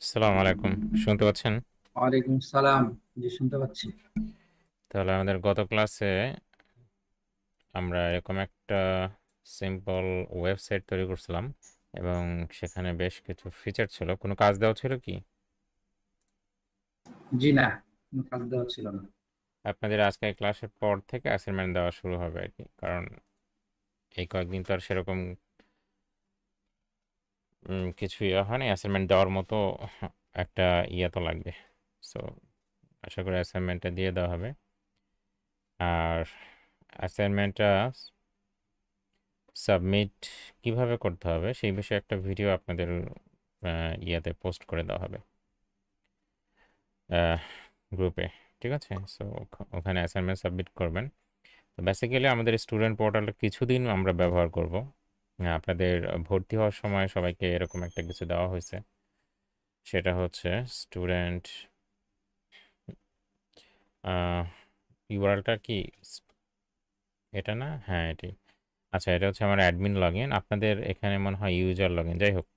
আসসালামু আলাইকুম। শুনতে পাচ্ছেন? ওয়ালাইকুম সালাম। জি, শুনতে পাচ্ছি। তাহলে আমাদের গত ক্লাসে আমরা এরকম একটা সিম্পল ওয়েবসাইট তৈরি করছিলাম এবং সেখানে বেশ কিছু ফিচার ছিল। কোনো কাজ দেওয়া ছিল কি? জি না, কোনো কাজ দেওয়া ছিল না। আপনাদের আজকের ক্লাসের পর থেকে অ্যাসাইনমেন্ট দেওয়া শুরু হবে আর কি। কারণ এই কয়েকদিন তো আর সেরকম কিছু ইয়ে হয়নি। অ্যাসাইনমেন্ট দেওয়ার মতো একটা ইয়ে তো লাগবে। সো আশা করি অ্যাসাইনমেন্টটা দিয়ে দেওয়া হবে। আর অ্যাসাইনমেন্টটা সাবমিট কিভাবে করতে হবে সেই বিষয়ে একটা ভিডিও আপনাদের ইয়াতে পোস্ট করে দেওয়া হবে গ্রুপে। ঠিক আছে? সো ওখানে অ্যাসাইনমেন্ট সাবমিট করবেন। তো বেসিক্যালি আমাদের স্টুডেন্ট পোর্টালটা কিছুদিন আমরা ব্যবহার করব। আপনাদের ভর্তি হওয়ার সময় সবাইকে এরকম একটা কিছু দেওয়া হয়েছে। সেটা হচ্ছে স্টুডেন্ট ইউআরএলটা কি এটা না? হ্যাঁ, এটি। আচ্ছা, এটা হচ্ছে আমার অ্যাডমিন লগ ইন। আপনাদের এখানে মনে হয় ইউজার লগ ইন, যাই হোক।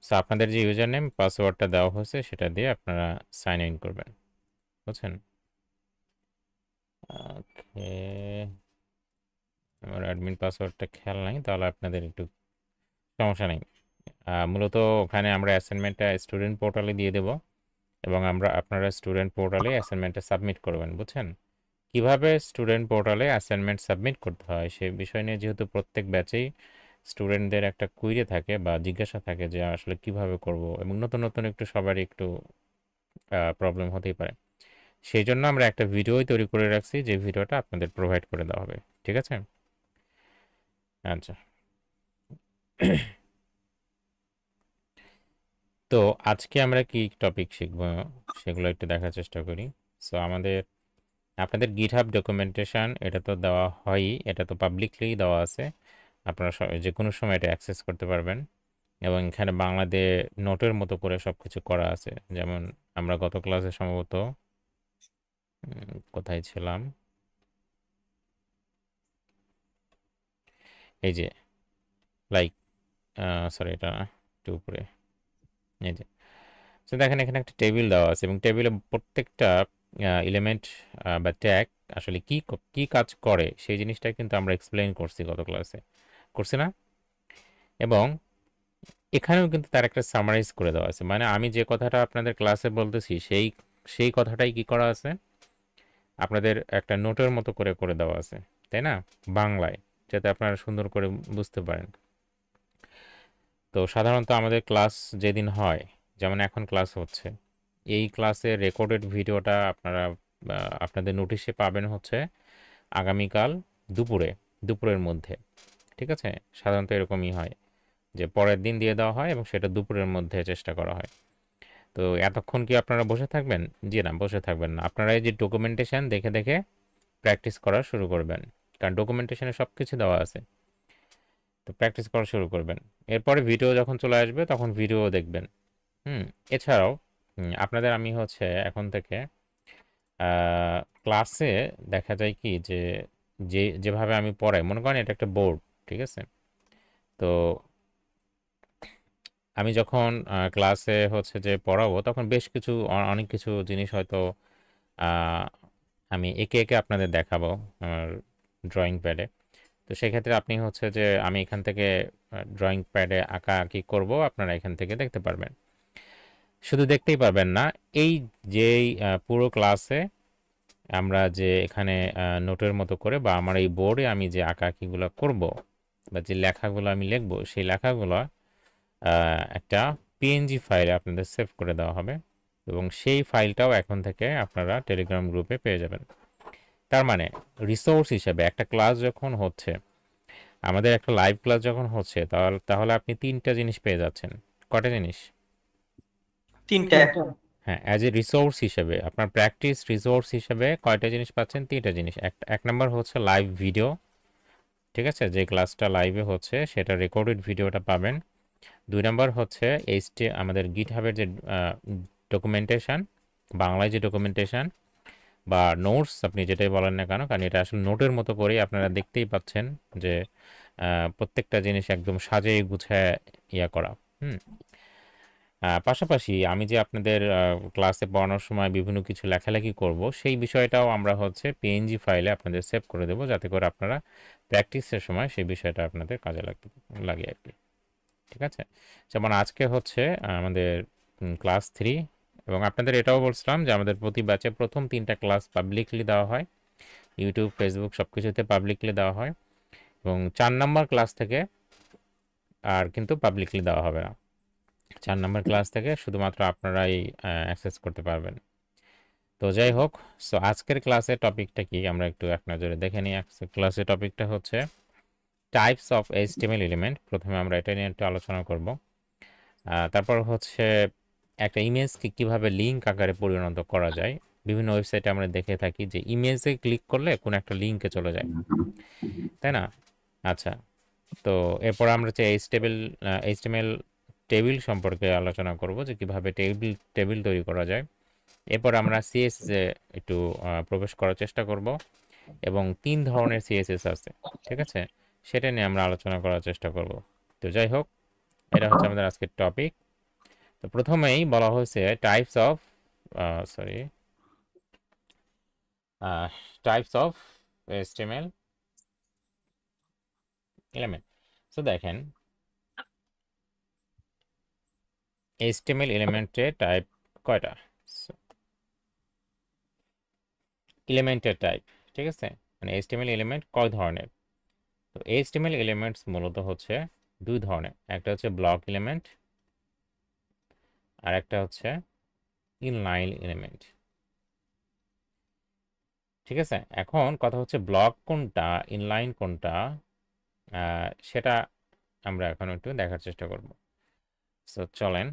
সো আপনাদের যে ইউজার নেম পাসওয়ার্ডটা দেওয়া হয়েছে সেটা দিয়ে আপনারা সাইন ইন করবেন। বুঝছেন? ওকে, আমার অ্যাডমিন পাসওয়ার্ডটা খেয়াল নাই, তাহলে আপনাদের একটু সমস্যা নেই। মূলত ওখানে আমরা অ্যাসাইনমেন্টটা স্টুডেন্ট পোর্টালে দিয়ে দেব এবং আপনারা স্টুডেন্ট পোর্টালে অ্যাসাইনমেন্টটা সাবমিট করবেন। বুঝছেন? কিভাবে স্টুডেন্ট পোর্টালে অ্যাসাইনমেন্ট সাবমিট করতে হয় সেই বিষয় নিয়ে যেহেতু প্রত্যেক ব্যাচেই স্টুডেন্টদের একটা কুইরি থাকে বা জিজ্ঞাসা থাকে যে আসলে কিভাবে করব, এবং নতুন নতুন একটু সবারই একটু প্রবলেম হতেই পারে। সেই জন্য আমরা একটা ভিডিওই তৈরি করে রাখছি, যে ভিডিওটা আপনাদের প্রোভাইড করে দেওয়া হবে। ঠিক আছে? আচ্ছা। তো আজকে আমরা কি টপিক শিখব সেগুলো একটু দেখার চেষ্টা করি। সো আপনাদের গিটহাব ডকুমেন্টেশন এটা তো দেওয়া হয়ই, এটা তো পাবলিকলি দেওয়া আছে। আপনারা যে কোনো সময় এটা অ্যাক্সেস করতে পারবেন এবং এখানে বাংলাতে নোটের মতো করে সব কিছু করা আছে। যেমন আমরা গত ক্লাসে সম্ভবত কোথায় ছিলাম, এই যে লাইক, সরি এটা না, একটু উপরে, এই যে। তো দেখেন এখানে একটা টেবিল দেওয়া আছে এবং টেবিলে প্রত্যেকটা এলিমেন্ট বা ট্যাগ আসলে কি কাজ করে সেই জিনিসটা কিন্তু আমরা এক্সপ্লেইন করছি গত ক্লাসে, করছি না? এবং এখানেও কিন্তু তার একটা সামারাইজ করে দেওয়া আছে, মানে আমি যে কথাটা আপনাদের ক্লাসে বলতেছি সেই সেই কথাটাই কি করা আছে, আপনাদের একটা নোটের মতো করে করে দেওয়া আছে, তাই না? বাংলায়, যাতে আপনারা সুন্দর করে বুঝতে পারেন। তো সাধারণত আমাদের ক্লাস যেদিন হয়, যেমন এখন ক্লাস হচ্ছে, এই ক্লাসের রেকর্ডেড ভিডিওটা আপনারা আপনাদের নোটিশে পাবেন হচ্ছে আগামীকাল দুপুরে, দুপুরের মধ্যে। ঠিক আছে? সাধারণত এরকমই হয় যে পরের দিন দিয়ে দেওয়া হয় এবং সেটা দুপুরের মধ্যে চেষ্টা করা হয়। তো এতক্ষণ কি আপনারা বসে থাকবেন? জি না, বসে থাকবেন না। আপনারা এই যে ডকুমেন্টেশন দেখে দেখে প্র্যাকটিস করা শুরু করবেন, কারণ ডকুমেন্টেশনে সব কিছু দেওয়া আছে। তো প্র্যাকটিস করা শুরু করবেন। এরপরে ভিডিও যখন চলে আসবে তখন ভিডিও দেখবেন। হুম। এছাড়াও আপনাদের আমি হচ্ছে এখন থেকে ক্লাসে দেখা যায় কি যে যেভাবে আমি পড়াই, মনে করেন এটা একটা বোর্ড, ঠিক আছে? তো আমি যখন ক্লাসে হচ্ছে যে পড়াবো তখন বেশ কিছু অনেক কিছু জিনিস হয়তো আহ, আমি একে একে আপনাদের দেখাবো আমার ড্রয়িং প্যাডে। তো সেক্ষেত্রে আপনি হচ্ছে যে আমি এখান থেকে ড্রয়িং প্যাডে আঁকা আঁকি করব, আপনারা এখান থেকে দেখতে পারবেন। শুধু দেখতেই পারবেন না, এই যেই পুরো ক্লাসে আমরা যে এখানে নোটের মতো করে বা আমার এই বোর্ডে আমি যে আঁকাআঁকিগুলো করব বা যে লেখাগুলো আমি লিখবো সেই লেখাগুলো একটা পিএনজি ফাইলে আপনাদের সেভ করে দেওয়া হবে এবং সেই ফাইলটাও এখন থেকে আপনারা টেলিগ্রাম গ্রুপে পেয়ে যাবেন। তার মানে রিসোর্স হিসেবে একটা ক্লাস যখন হচ্ছে, আমাদের একটা লাইভ ক্লাস যখন হচ্ছে, তাহলে তাহলে আপনি তিনটা জিনিস পেয়ে যাচ্ছেন। কয়টা জিনিস? তিনটা। হ্যাঁ, অ্যাজ এ রিসোর্স হিসেবে আপনার প্র্যাকটিস রিসোর্স হিসেবে কয়টা জিনিস পাচ্ছেন? তিনটা জিনিস। এক নাম্বার হচ্ছে লাইভ ভিডিও, ঠিক আছে, যে ক্লাসটা লাইভে হচ্ছে সেটা রেকর্ডেড ভিডিওটা পাবেন। দুই নাম্বার হচ্ছে আমাদের গিটহাবের যে ডকুমেন্টেশন, বাংলায় যে ডকুমেন্টেশন বা নোটস আপনি যেটাই বলেন না কেন, কারণ এটা আসলে নোটের মতো করেই আপনারা দেখতেই পাচ্ছেন যে প্রত্যেকটা জিনিস একদম সাজিয়ে গুছায় ইয়া করা। হুম। পাশাপাশি আমি যে আপনাদের ক্লাসে পড়ানোর সময় বিভিন্ন কিছু লেখালেখি করব সেই বিষয়টাও আমরা হচ্ছে পিএনজি ফাইলে আপনাদের সেভ করে দেবো, যাতে করে আপনারা প্র্যাকটিসের সময় সেই বিষয়টা আপনাদের কাজে লাগে আর কি। ঠিক আছে, যেমন আজকে হচ্ছে আমাদের ক্লাস 3, এবং আপনাদের এটাও বলছিলাম যে আমাদের প্রতি ব্যাচে প্রথম 3টা ক্লাস পাবলিকলি দেওয়া হয়, ইউটিউব ফেসবুক সব কিছুতে পাবলিকলি দেওয়া হয়, এবং 4 নম্বর ক্লাস থেকে আর কিন্তু পাবলিকলি দেওয়া হবে না। 4 নম্বর ক্লাস থেকে শুধুমাত্র আপনারাই অ্যাক্সেস করতে পারবেন। তো যাই হোক, সো আজকের ক্লাসের টপিকটা কি আমরা একটু এক নজরে দেখে নিই। আজকের ক্লাসের টপিকটা হচ্ছে টাইপস অফ এইচটিএমএল এলিমেন্ট। প্রথমে আমরা এটা নিয়ে একটু আলোচনা করব। তারপর হচ্ছে একটা ইমেজকে কিভাবে লিঙ্ক আকারে পরিণত করা যায়। বিভিন্ন ওয়েবসাইটে আমরা দেখে থাকি যে ইমেজে ক্লিক করলে কোনো একটা লিঙ্কে চলে যায়, তাই না? আচ্ছা, তো এরপর আমরা হচ্ছে এইচটিএমএল টেবিল সম্পর্কে আলোচনা করব, যে কিভাবে টেবিল তৈরি করা যায়। এরপর আমরা সিএসএস এ একটু প্রবেশ করার চেষ্টা করব, এবং 3 ধরনের সিএসএস আছে, ঠিক আছে, সেটা নিয়ে আমরা আলোচনা করার চেষ্টা করব। তো যাই হোক, এটা হচ্ছে আমাদের আজকের টপিক। তো প্রথমেই বলা হয়েছে types of sorry types of HTML element. So দেখেন, এইচটিএমএল এলিমেন্টের টাইপ কয়টা, এলিমেন্টের টাইপ, ঠিক আছে, মানে এইচটিএমএল এলিমেন্ট কয় ধরনের। তো এইচটিএমএল এলিমেন্টস মূলত হচ্ছে 2 ধরনের, একটা হচ্ছে ব্লক এলিমেন্ট আর একটা হচ্ছে ইনলাইন এলিমেন্ট। ঠিক আছে, এখন কথা হচ্ছে ব্লক কোনটা ইনলাইন কোনটা, সেটা আমরা এখন একটু দেখার চেষ্টা করব। সো চলেন,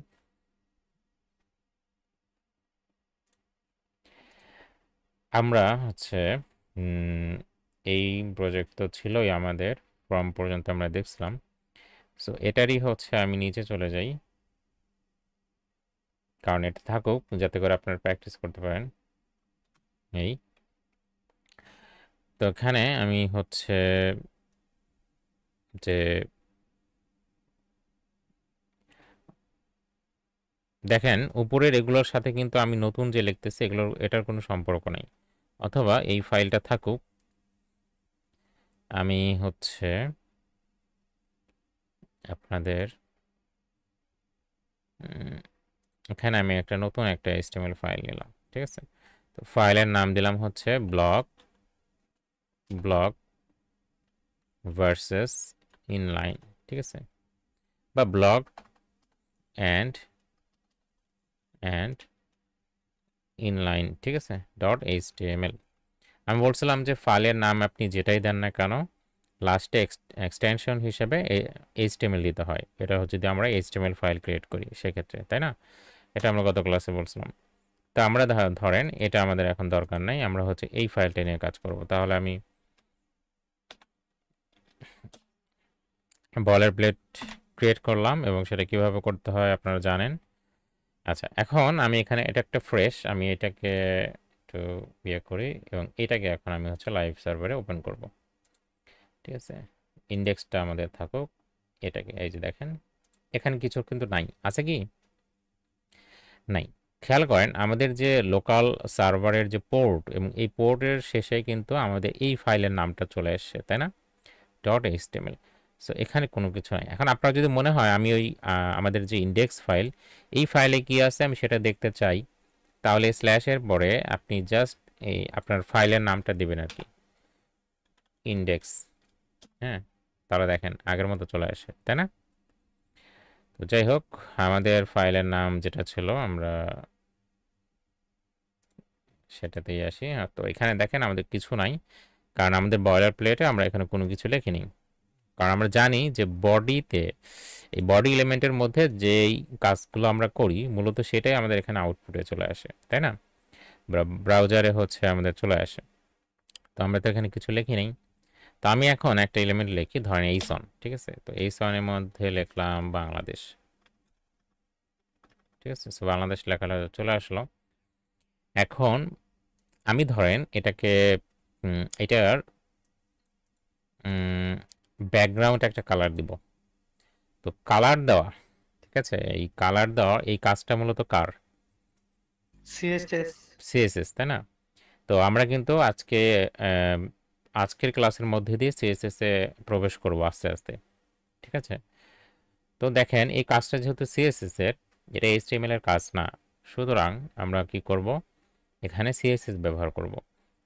আমরা হচ্ছে এই প্রজেক্ট তো ছিলই আমাদের, ফর্ম পর্যন্ত আমরা দেখছিলাম। সো এটারই হচ্ছে আমি নিচে চলে যাই, কারণ এটা থাকুক যাতে করে আপনারা প্র্যাকটিস করতে পারেন। এই তো এখানে আমি হচ্ছে যে দেখেন উপরের এগুলোর সাথে কিন্তু আমি নতুন যে লিখতেছি এটার কোনো সম্পর্ক নেই, অথবা এই ফাইলটা থাকুক, আমি হচ্ছে আপনাদের এখানে আমি একটা নতুন একটা HTML ফাইল নিলাম, ঠিক আছে। তো ফাইলের নাম দিলাম হচ্ছে ব্লক ভার্সেস ইনলাইন, ঠিক আছে, বা ব্লক অ্যান্ড ইনলাইন, ঠিক আছে, .html। আমি বলছিলাম যে ফাইলের নাম আপনি যেটাই দেন না কেন লাস্টে এক্সটেনশন হিসেবে HTML দিতে হয়। এটা হচ্ছে যদি আমরা HTML ফাইল ক্রিয়েট করি সেক্ষেত্রে, তাই না? এটা আমরা গত ক্লাসে বলছিলাম। তো আমরা ধরেন এটা আমাদের এখন দরকার নাই, আমরা হচ্ছে এই ফাইলটা নিয়ে কাজ করব। তাহলে আমি বলের প্লেট ক্রিয়েট করলাম, এবং সেটা কিভাবে করতে হয় আপনারা জানেন। আচ্ছা, এখন আমি এখানে এটা একটা ফ্রেশ, আমি এটাকে একটু করি, এবং এটাকে এখন আমি হচ্ছে লাইভ সার্ভারে ওপেন করব, ঠিক আছে। ইন্ডেক্সটা আমাদের থাকুক, এটাকে এই যে দেখেন এখানে কিছু কিন্তু নাই, আছে কি নাই? খেয়াল করেন আমাদের যে লোকাল সার্ভারের যে পোর্ট, এবং এই পোর্টের শেষে কিন্তু আমাদের এই ফাইলের নামটা চলে আসছে, তাই না? .html। সো এখানে কোনো কিছু নাই। এখন আপনার যদি মনে হয় আমি ওই আমাদের যে ইন্ডেক্স ফাইল, এই ফাইলে কি আছে আমি সেটা দেখতে চাই, তাহলে স্ল্যাশের পরে আপনি জাস্ট এই আপনার ফাইলের নামটা দিবেন আর কি, ইন্ডেক্স। হ্যাঁ, তাহলে দেখেন আগের মতো চলে আসে, তাই না? তো যাই হোক, আমাদের ফাইলের নাম যেটা ছিল আমরা সেটাতেই আসি। তো এখানে দেখেন আমাদের কিছু নাই, কারণ আমাদের বয়লার প্লেটে আমরা এখানে কোনো কিছু লিখিনি। কারণ আমরা জানি যে বডিতে, এই বডি এলিমেন্টের মধ্যে যেই কাজগুলো আমরা করি মূলত সেটাই আমাদের এখানে আউটপুটে চলে আসে, তাই না? ব্রাউজারে হচ্ছে আমাদের চলে আসে। তো আমরা তো এখানে কিছু লিখি নেই। তো আমি এখন একটা এলিমেন্ট লিখি, ধরেন এইসন, ঠিক আছে। তো এইসনের মধ্যে লিখলাম বাংলাদেশ, ঠিক আছে। সো বাংলাদেশ লেখাটা চলে আসলো। এখন আমি ধরেন এটাকে এটার ব্যাকগ্রাউন্ড একটা কালার দিব। তো কালার দেওয়া, ঠিক আছে? এই কালার দেওয়া এই কাজটা মূলত কার? সিএসএস। সিএসএস, তাই না? তো আমরা কিন্তু আজকের ক্লাসের মধ্যে দিয়ে সিএসএস এ প্রবেশ করব আস্তে আস্তে, ঠিক আছে? তো দেখেন এই কাজটা যেহেতু সিএসএস এর, এটা এইচটিএমএল এর কাজ না, সুতরাং আমরা কি করব, এখানে সিএসএস ব্যবহার করব।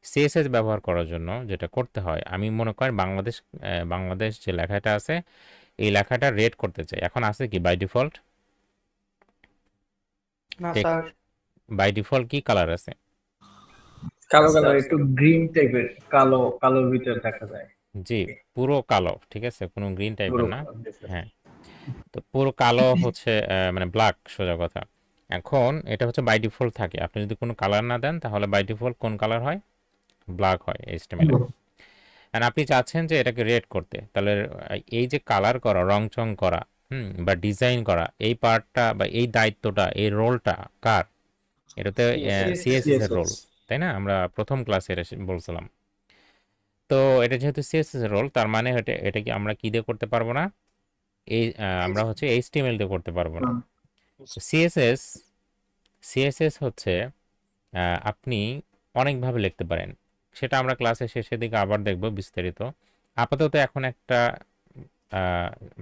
সিএসএস ব্যবহার করার জন্য যেটা করতে হয়, আমি মনে করেন বাংলাদেশ যে লেখাটা আছে এই লেখাটা রেড করতে চাই। এখন আছে কি বাই ডিফল্ট? না স্যার, বাই ডিফল্ট কি কালার আছে? কালো কালার, একটু গ্রিন টাইপের, কালো কালোর ভিতরে দেখা যায়। জি, পুরো কালো, ঠিক আছে, কোনো গ্রিন টাইপের পুরো না। কালো, yes, sir. হ্যাঁ, তো পুরো কালো হচ্ছে মানে ব্ল্যাক, সোজা কথা। এখন এটা হচ্ছে বাই ডিফল্ট থাকে, আপনি যদি কোনো কালার না দেন তাহলে বাই ডিফল্ট কোন কালার হয়? ব্ল্যাক হয় এইচটিএমএল এ। আর আপনি চাচ্ছেন যে এটাকে রেড করতে, তাহলে এই যে কালার করা, রং চং করা, বা ডিজাইন করা, এই পার্টটা বা এই দায়িত্বটা, এই রোলটা কার? এটাতে সিএসএস এর রোল, তাই না? আমরা প্রথম ক্লাসে এটা বলছিলাম। তো এটা যেহেতু সিএসএস এর রোল, তার মানে এটা কি আমরা কি দিয়ে করতে পারবো না? আমরা হচ্ছে এইচটিএমএল দিয়ে করতে পারবো না। সিএসএস সিএসএস হচ্ছে আপনি অনেকভাবে লিখতে পারেন, সেটা আমরা ক্লাসের শেষের দিকে আবার দেখব বিস্তারিত। আপাতত এখন একটা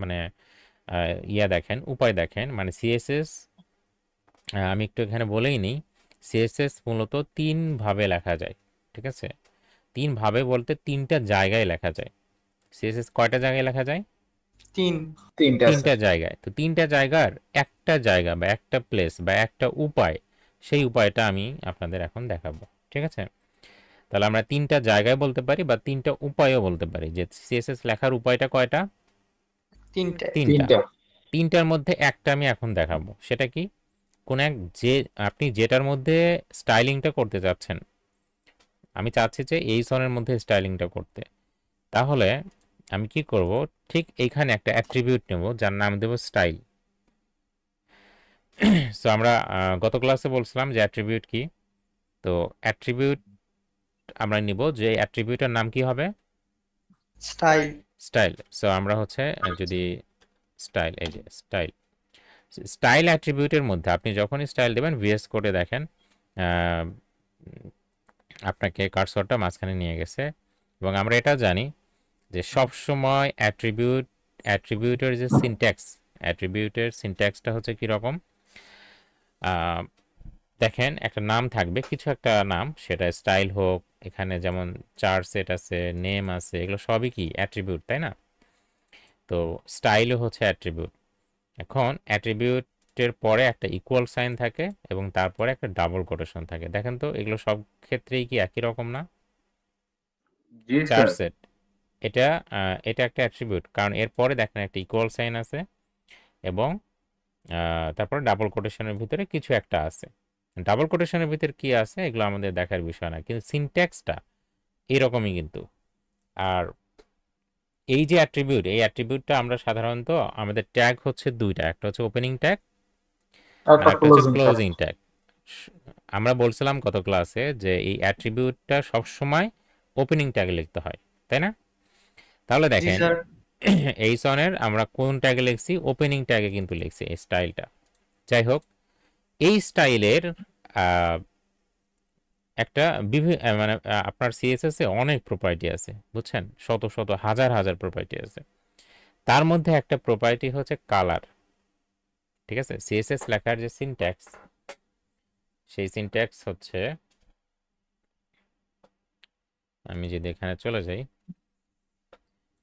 মানে দেখেন, উপায় দেখেন, মানে সিএসএস আমি একটু এখানে বলেই নিই। সিএসএস মূলত 3 ভাবে লেখা যায়, ঠিক আছে? 3 ভাবে বলতে 3টা জায়গায় লেখা যায়। সিএসএস কয়টা জায়গায় লেখা যায়? তিনটা জায়গায়। তো 3টা জায়গার একটা জায়গা বা একটা প্লেস বা একটা উপায়, সেই উপায়টা আমি আপনাদের এখন দেখাবো, ঠিক আছে? তাহলে আমরা 3টা জায়গায় বলতে পারি বা 3টা উপায়ও বলতে পারি যে সিএসএস লেখার উপায়টা কয়টা? তিনটা। 3টার মধ্যে একটা আমি এখন দেখাবো, সেটা কি? কোন এক যে আপনি যেটার মধ্যে স্টাইলিংটা করতে চাচ্ছেন, আমি চাচ্ছি যে এই সনের মধ্যে স্টাইলিংটা করতে, তাহলে আমি কি করব, ঠিক এইখানে একটা অ্যাট্রিবিউট নেব যার নাম দেব স্টাইল। সো আমরা গত ক্লাসে বলছিলাম যে অ্যাট্রিবিউট কি। তো অ্যাট্রিবিউট আমরা নিব, যে অ্যাট্রিবিউটের নাম কি হবে? স্টাইল। সো আমরা হচ্ছে যদি স্টাইল, এই যে স্টাইল, স্টাইল অ্যাট্রিবিউটের মধ্যে আপনি যখনই স্টাইল দেবেন ভিএস কোডে দেখেন আপনাকে কার্সরটা মাঝখানে নিয়ে গেছে। এবং আমরা এটা জানি যে সব সময় অ্যাট্রিবিউটের যে অ্যাট্রিবিউটের সিনট্যাক্সটা হচ্ছে কি রকম? দেখেন একটা নাম থাকবে, কিছু একটা নাম, সেটা স্টাইল হোক, এখানে যেমন চার সেট আছে, নেম আছে, এগুলো সবই কি অ্যাট্রিবিউট, তাই না? তো স্টাইলও হচ্ছে অ্যাট্রিবিউট। এখন অ্যাট্রিবিউটের পরে একটা ইকুয়াল সাইন থাকে এবং তারপরে একটা ডাবল কোটেশন থাকে। দেখেন তো এগুলো সব ক্ষেত্রেই কি একই রকম না? চার সেট, এটা এটা একটা অ্যাট্রিবিউট, কারণ এরপরে দেখেন একটা ইকুয়াল সাইন আছে এবং তারপরে ডাবল কোটেশনের ভিতরে কিছু একটা আছে। ডাবল কোটেশনের ভিতরে কি আছে এগুলো আমাদের দেখার বিষয় না, কিন্তু সিনট্যাক্সটা এরকমই কিন্তু। আর এই যে অ্যাট্রিবিউট, এই অ্যাট্রিবিউটটা আমরা সাধারণত আমাদের ট্যাগ হচ্ছে দুইটা, একটা হচ্ছে ওপেনিং ট্যাগ আর একটা হচ্ছে ক্লোজিং ট্যাগ। আমরা বলছিলাম গত ক্লাসে যে এই অ্যাট্রিবিউটটা সবসময় ওপেনিং ট্যাগে লিখতে হয়, তাই না? তাহলে দেখেন এই সনের আমরা কোন ট্যাগে লিখছি? ওপেনিং ট্যাগে কিন্তু লিখছি এই স্টাইলটা। যাই হোক, এই স্টাইলের একটা মানে আপনার সিএসএস এ অনেক প্রপার্টি আছে, বুঝছেন? শত শত হাজার হাজার প্রপার্টি আছে। তার মধ্যে একটা প্রপার্টি হচ্ছে কালার, ঠিক আছে? সিএসএস লেখার যে সিনট্যাক্স, সেই সিনট্যাক্স হচ্ছে, আমি যদি এখানে চলে যাই,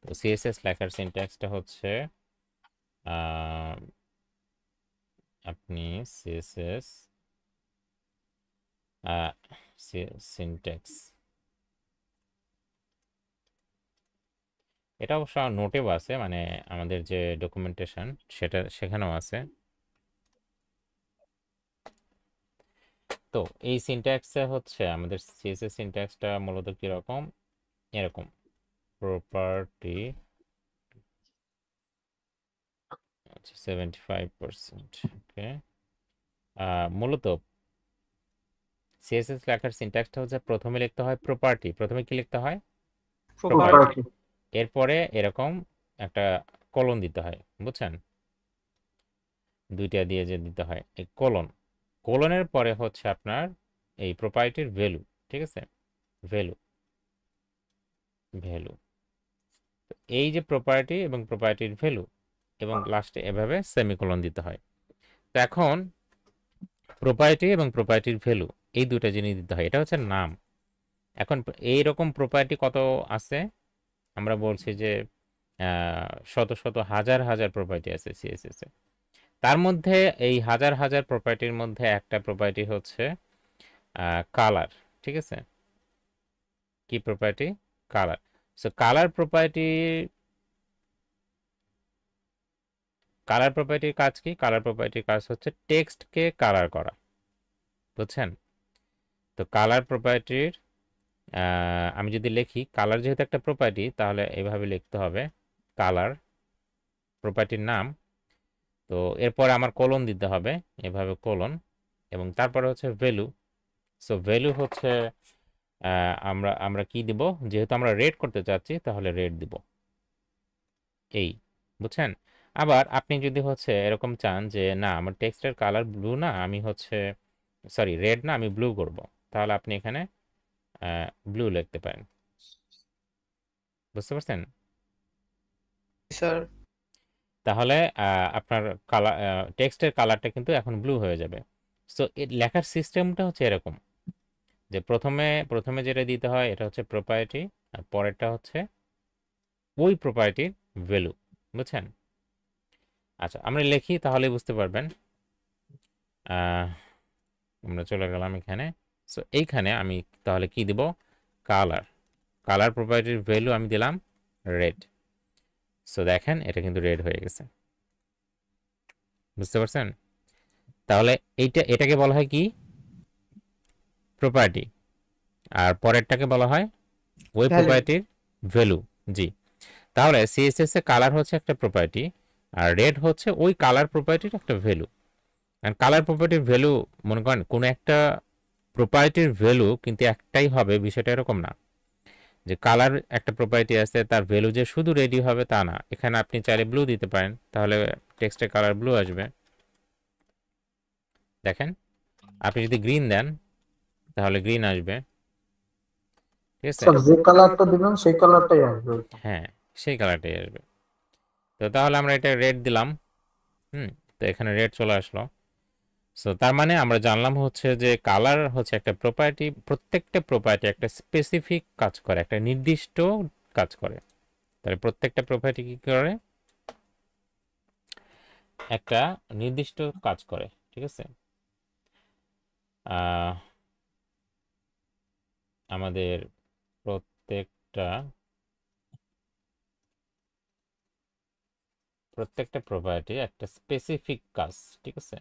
তো সিএসএস লেখার সিনট্যাক্সটা হচ্ছে আপনি সিএসএস সিনট্যাক্স, এটা অবশ্য নোটেও আছে, মানে আমাদের যে ডকুমেন্টেশন সেখানেও আছে। তো এই সিনট্যাক্সে হচ্ছে আমাদের সিএসএস সিনট্যাক্সটা মূলত কিরকম? এরকম প্রপার্টি 75%, ওকে। মূলত সিএসএস লেখার সিনট্যাক্সটা হচ্ছে প্রথমে লিখতে হয় প্রপার্টি, প্রথমে কি লিখতে হয়? প্রপার্টি, এরপরে এরকম একটা কলন দিতে হয়, বুঝছেন? দুইটা দিয়ে যে দিতে হয় এই কোলন, কোলনের পরে হচ্ছে আপনার এই প্রপার্টির ভ্যালু, ঠিক আছে, ভ্যালু, ভ্যালু, এই যে প্রপার্টি এবং প্রপার্টির ভ্যালু এবং লাস্টে এভাবে সেমিকোলন দিতে হয়। তো এখন প্রপার্টি এবং প্রপার্টির ভ্যালু এই দুটো জিনিস দিতে হয়, এটা হচ্ছে নাম। এখন এইরকম প্রপার্টি কত আছে, আমরা বলছি যে শত শত হাজার হাজার প্রপার্টি আছে সিএসএস এ। তার মধ্যে এই হাজার হাজার প্রপার্টির মধ্যে একটা প্রপার্টি হচ্ছে কালার, ঠিক আছে, কি property, colour. So colour property, colour প্রপার্টির কাজ কি, কালার প্রপার্টির কাজ হচ্ছে টেক্সটকে কালার করা, বুঝছেন। তো কালার প্রপার্টির আমি যদি লিখি কালার যেহেতু একটা প্রপার্টি তাহলে এভাবে লিখতে হবে কালার প্রপার্টির নাম। তো এরপর আমার কোলন দিতে হবে এভাবে কোলন, এবং তারপরে হচ্ছে ভ্যালু। সো ভ্যালু হচ্ছে আমরা আমরা কি দিব, যেহেতু আমরা রেড করতে চাচ্ছি তাহলে রেড দিব, এই, বুঝছেন। আবার আপনি যদি হচ্ছে এরকম চান যে না আমার টেক্সটের কালার ব্লু না, আমি হচ্ছে সরি রেড না, আমি ব্লু করব, তাহলে আপনি এখানে ব্লু লিখতে পারেন, বুঝতে পারছেন। স্যার তাহলে আপনার কালার, টেক্সটের কালারটা কিন্তু এখন ব্লু হয়ে যাবে। সো এর লেখার সিস্টেমটা হচ্ছে এরকম যে প্রথমে প্রথমে যেটা দিতে হয় এটা হচ্ছে প্রপার্টি, আর পরেরটা হচ্ছে ওই প্রপার্টির ভ্যালু, বুঝছেন। আচ্ছা আমরা লিখি তাহলে বুঝতে পারবেন। আমরা চলে গেলাম এখানে। সো এইখানে আমি তাহলে কি দিব, কালার, কালার প্রপার্টির ভ্যালু আমি দিলাম রেড। সো দেখেন এটা কিন্তু রেড হয়ে গেছে, বুঝতে পারছেন। তাহলে এটাকে বলা হয় কি, প্রপার্টি, আর পরেরটাকে বলা হয় ওই Value. প্রপার্টির ভ্যালু। জি, তাহলে সিএসএস এ কালার হচ্ছে একটা প্রপার্টি আর রেড হচ্ছে ওই কালার প্রপার্টির একটা ভ্যালু। আর কালার প্রপার্টির ভ্যালু, মনে করেন কোনো একটা প্রপার্টির ভ্যালু কিন্তু একটাই হবে, বিষয়টা এরকম না যে কালার একটা প্রপার্টি আছে তার ভ্যালু যে শুধু রেডি হবে তা না। এখানে আপনি চাইলে ব্লু দিতে পারেন, তাহলে টেক্সটের কালার ব্লু আসবে। দেখেন আপনি যদি গ্রিন দেন তাহলে গ্রিন আসবে, ঠিক আছে। স্যার যে কালারটা দিবেন সেই কালারটাই আসবে। হ্যাঁ সেই কালারটাই আসবে। তো তাহলে আমরা এটা রেড দিলাম, তো এখানে রেড চলে আসলো। সো তার মানে আমরা জানলাম হচ্ছে যে কালার হচ্ছে একটা প্রপার্টি, প্রত্যেকটা প্রপার্টি একটা স্পেসিফিক কাজ করে, একটা নির্দিষ্ট কাজ করে। তাহলে প্রত্যেকটা প্রপার্টি কি করে, একটা নির্দিষ্ট কাজ করে, ঠিক আছে। আমাদের প্রত্যেকটা প্রত্যেকটা প্রপার্টি একটা স্পেসিফিক কাজ, ঠিক আছে,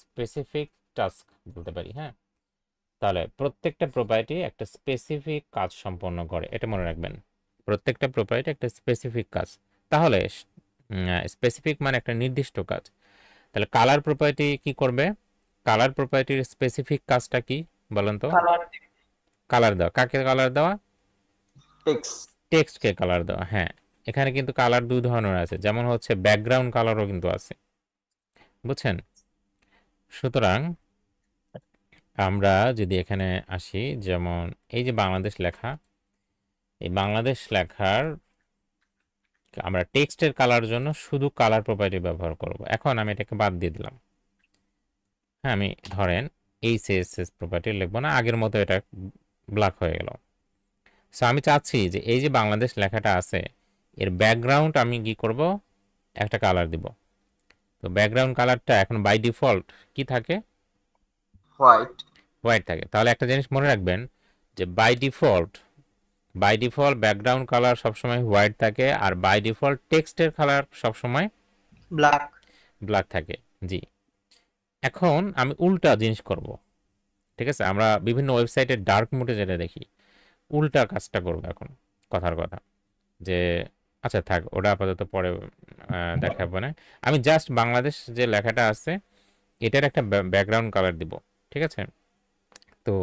স্পেসিফিক টাস্ক বলতে পারি, হ্যাঁ। তাহলে প্রত্যেকটা প্রপার্টি একটা স্পেসিফিক কাজ সম্পন্ন করে, এটা মনে রাখবেন। প্রত্যেকটা প্রপার্টি একটা স্পেসিফিক কাজ, তাহলে স্পেসিফিক মানে একটা নির্দিষ্ট কাজ। তাহলে কালার প্রপার্টি কি করবে, কালার প্রপার্টির স্পেসিফিক কাজটা কি বলেন তো। কালার কালার দেওয়া, কাকে কালার দেওয়া, টেক্সট টেক্সটকে কালার দেওয়া। হ্যাঁ এখানে কিন্তু কালার দুই ধরনের আছে, যেমন হচ্ছে ব্যাকগ্রাউন্ড কালারও কিন্তু আছে, বুঝছেন। সুতরাং আমরা যদি এখানে আসি, যেমন এই যে বাংলাদেশ লেখা, এই বাংলাদেশ লেখার আমরা টেক্সটের কালার জন্য শুধু কালার প্রপার্টি ব্যবহার করব। এখন আমি এটাকে বাদ দিয়ে দিলাম, হ্যাঁ আমি ধরেন এই সিএসএস প্রপার্টি লিখবো না, আগের মতো এটা ব্ল্যাক হয়ে গেল। সো আমি চাচ্ছি যে এই যে বাংলাদেশ লেখাটা আছে এর ব্যাকগ্রাউন্ড আমি কি করব, একটা কালার দিব। তো ব্যাকগ্রাউন্ড কালারটা এখন বাই ডিফল্ট কি থাকে, হোয়াইট হোয়াইট থাকে। তাহলে একটা জিনিস মনে রাখবেন যে বাই ডিফল্ট ব্যাকগ্রাউন্ড কালার সবসময় হোয়াইট থাকে, আর বাই ডিফল্ট টেক্সটের কালার সবসময় ব্ল্যাক ব্ল্যাক থাকে। জি, এখন আমি উল্টা জিনিস করব, ঠিক আছে। আমরা বিভিন্ন ওয়েবসাইটে ডার্ক মোডে যেটা দেখি, উল্টা কাজটা করব এখন, কথার কথা যে আচ্ছা থাক ওটা আপাতত পরে দেখাবো না। আমি জাস্ট বাংলাদেশ যে লেখাটা আছে এটার একটা ব্যাকগ্রাউন্ড কালার দিব, ঠিক আছে। তো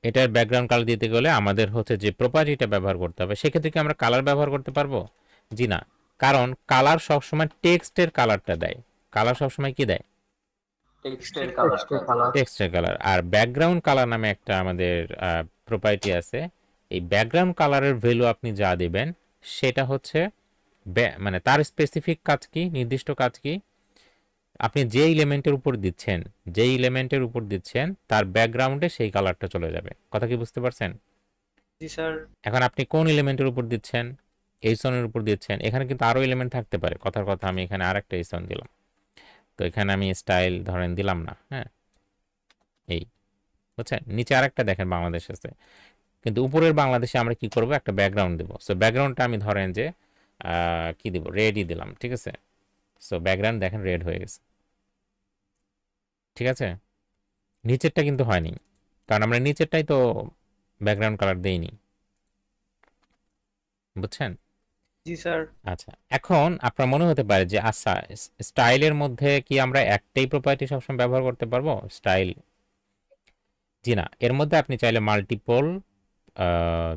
এটার ব্যাকগ্রাউন্ড কালার দিতে গেলে আমাদের হচ্ছে যে প্রপার্টিটা ব্যবহার করতে হবে, সেক্ষেত্রে কি আমরা কালার ব্যবহার করতে পারবো, জি না। কারণ কালার সবসময় টেক্সটের কালারটা দেয়। কালার সবসময় কি দেয়? টেক্সটের কালার। টেক্সটের কালার। আর ব্যাকগ্রাউন্ড কালার নামে একটা আমাদের প্রপার্টি আছে। এই ব্যাকগ্রাউন্ড কালারের ভ্যালু আপনি যা দিবেন সেটা হচ্ছে মানে তার স্পেসিফিক কাজ কি, নির্দিষ্ট কাজ কি, আপনি যে এলিমেন্টের উপর দিচ্ছেন তার ব্যাকগ্রাউন্ডে সেই কালারটা চলে যাবে। কথা কি বুঝতে পারছেন? জি স্যার। এখন আপনি কোন এলিমেন্টের উপর দিচ্ছেন? এইচনের উপর দিচ্ছেন। এখানে কিন্তু আরো এলিমেন্ট থাকতে পারে। কথার কথা আমি এখানে আরেকটা এইচন দিলাম, তো এখানে আমি স্টাইল ধরেন দিলাম না। হ্যাঁ, এই বুঝছেন, নিচে আরেকটা দেখেন বাংলাদেশ আছে, কিন্তু উপরের বাংলাদেশে আমরা কি করব, একটা ব্যাকগ্রাউন্ড দেবো। সো ব্যাকগ্রাউন্ডটা আমি ধরেন যে কি দিব, রেডই দিলাম। ঠিক আছে, সো ব্যাকগ্রাউন্ড দেখেন রেড হয়ে গেছে। ঠিক আছে, নিচেরটা কিন্তু হয়নি, কারণ আমরা নিচেরটাই তো ব্যাকগ্রাউন্ড কালার দেইনি। বুঝছেন? জি স্যার। আচ্ছা, এখন আপনার মনে হতে পারে যে আচ্ছা, স্টাইলের মধ্যে কি আমরা একটাই প্রপার্টি সবসময় ব্যবহার করতে পারবো স্টাইল? জি না, এর মধ্যে আপনি চাইলে মাল্টিপল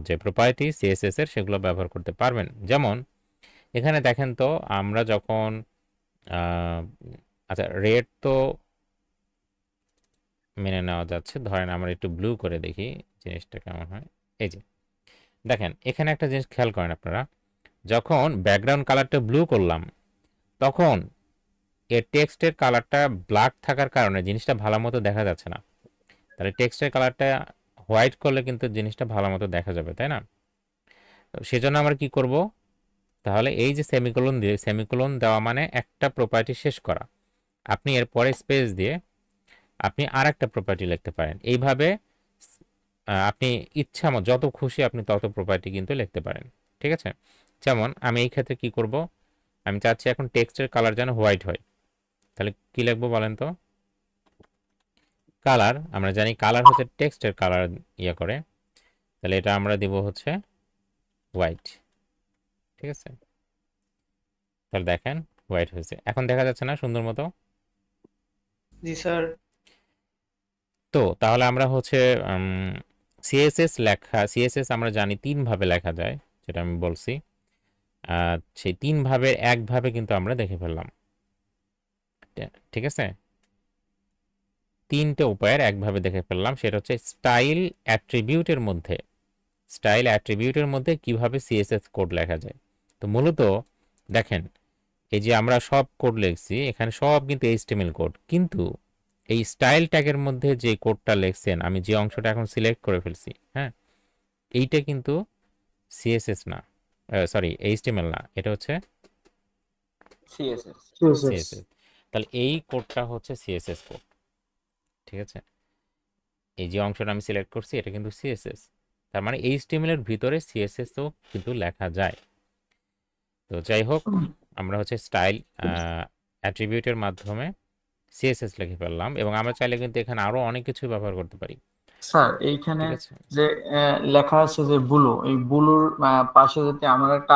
যে প্রপার্টি সিএসএস এর সেগুলো ব্যবহার করতে পারবেন। যেমন এখানে দেখেন তো, আমরা যখন আচ্ছা রেড তো মেনে নেওয়া যাচ্ছে, ধরেন আমরা একটু ব্লু করে দেখি জিনিসটা কেমন হয়। এই যে দেখেন, এখানে একটা জিনিস খেয়াল করেন আপনারা, যখন ব্যাকগ্রাউন্ড কালারটা ব্লু করলাম তখন এর টেক্সটের কালারটা ব্ল্যাক থাকার কারণে জিনিসটা ভালো মতো দেখা যাচ্ছে না। তাহলে টেক্সটের কালারটা হোয়াইট করলে কিন্তু জিনিসটা ভালো মতো দেখা যাবে, তাই না? সেজন্য আমরা কি করব, তাহলে এই যে সেমিকোলন দেওয়া মানে একটা প্রপার্টি শেষ করা। আপনি এরপরে স্পেস দিয়ে আপনি আর একটা প্রপার্টি লিখতে পারেন। এইভাবে আপনি ইচ্ছা মতো যত খুশি আপনি তত প্রপার্টি কিন্তু লিখতে পারেন। ঠিক আছে, যেমন আমি এই ক্ষেত্রে কি করব, আমি চাচ্ছি এখন টেক্সটের কালার যেন হোয়াইট হয়। তাহলে কি লিখবো বলেন তো? কালার, আমরা জানি কালার হচ্ছে টেক্সটের কালার ইয়ে করে, তাহলে এটা আমরা দিব হচ্ছে হোয়াইট। ঠিক আছে, তাহলে দেখেন হোয়াইট হয়েছে। এখন দেখা যাচ্ছে না সুন্দর মতো? জি স্যার। তো তাহলে আমরা হচ্ছে সিএসএস আমরা জানি 3 ভাবে লেখা যায়, যেটা আমি বলছি। সেই 3 ভাবের এক ভাবে কিন্তু আমরা দেখে ফেললাম। ঠিক আছে, 3টে উপায়ের একভাবে দেখে ফেললাম। সেটা হচ্ছে স্টাইল অ্যাট্রিবিউটের মধ্যে কিভাবে সিএসএস কোড লেখা যায়। তো মূলত দেখেন, এই যে আমরা সব কোড লিখছি এখানে সব কিন্তু এইচটিএমএল কোড, কিন্তু এই স্টাইল ট্যাগের মধ্যে যে কোডটা লিখছেন, আমি যে অংশটা এখন সিলেক্ট করে ফেলছি, হ্যাঁ, এইটা কিন্তু সিএসএস না, সরি এইচটিএমএল না, এটা হচ্ছে সিএসএস। সিএসএস। তাহলে এই কোডটা হচ্ছে সিএসএস কোড। ঠিক আছে, এই যে অংশটা আমি সিলেক্ট করছি এটা কিন্তু সিএসএস। তার মানে এইচটিএমএল এর ভিতরে সিএসএসও কিন্তু লেখা যায়। তো যাই হোক, আমরা হচ্ছে স্টাইল অ্যাট্রিবিউটের মাধ্যমে সিএসএস লিখে ফেললাম, এবং আমরা চাইলে কিন্তু এখানে আরো অনেক কিছু ব্যবহার করতে পারি। স্যার এইখানে ঠিক আছে, যে লেখা আছে যে ব্লু, এই ব্লুর পাশে যদি আমরা একটা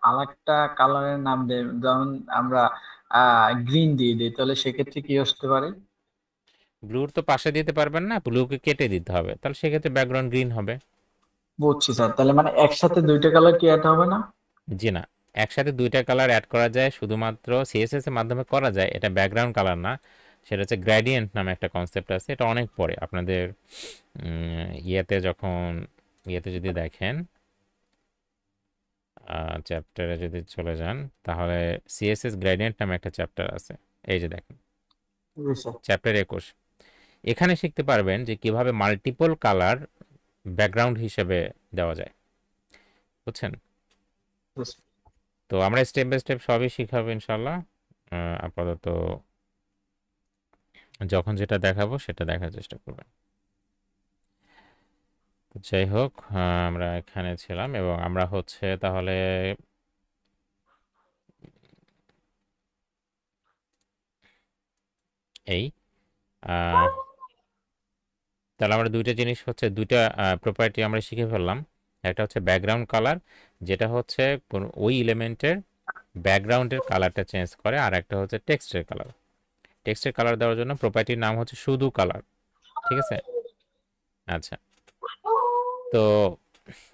আরেকটা কালারের নাম দেই, যেমন আমরা গ্রিন দিয়ে দিই, তাহলে সেক্ষেত্রে কি আসতে পারে? ব্লুর তো পাশে দিতে পারবেন না, ব্লুকে কেটে দিতে হবে, তাহলে সেক্ষেত্রে ব্যাকগ্রাউন্ড গ্রিন হবে। বুঝছি স্যার, তাহলে মানে একসাথে দুইটা কালার কি অ্যাড হবে না? জি না, একসাথে দুইটা কালার অ্যাড করা যায়, শুধুমাত্র সিএসএস এর মাধ্যমে করা যায়। এটা ব্যাকগ্রাউন্ড কালার না, সেটা হচ্ছে গ্রেডিয়েন্ট নামে একটা কনসেপ্ট আছে। এটা অনেক পরে আপনাদের ইয়েতে যদি দেখেন, চ্যাপ্টারে যদি চলে যান, তাহলে সিএসএস গ্রেডিয়েন্ট নামে একটা চ্যাপ্টার আছে। এই যে দেখেন, জি স্যার। চ্যাপ্টার 21, এখানে শিখতে পারবেন যে কিভাবে মাল্টিপল কালার ব্যাকগ্রাউন্ড হিসেবে দেওয়া যায়। বুঝছেন? তো আমরা স্টেপ বাই স্টেপ সবই শিখাবো ইনশাল্লাহ। আপাতত যখন যেটা দেখাবো সেটা দেখার চেষ্টা করবেন। যাই হোক, আমরা এখানে ছিলাম এবং আমরা হচ্ছে তাহলে এই তাহলে আমরা দুইটা জিনিস হচ্ছে দুইটা প্রপার্টি আমরা শিখে ফেললাম। একটা হচ্ছে ব্যাকগ্রাউন্ড কালার, যেটা হচ্ছে ওই এলিমেন্টের ব্যাকগ্রাউন্ডের কালারটা চেঞ্জ করে, আর একটা হচ্ছে টেক্সটের কালার। টেক্সটের কালার দেওয়ার জন্য প্রপার্টির নাম হচ্ছে শুধু কালার। ঠিক আছে, আচ্ছা। তো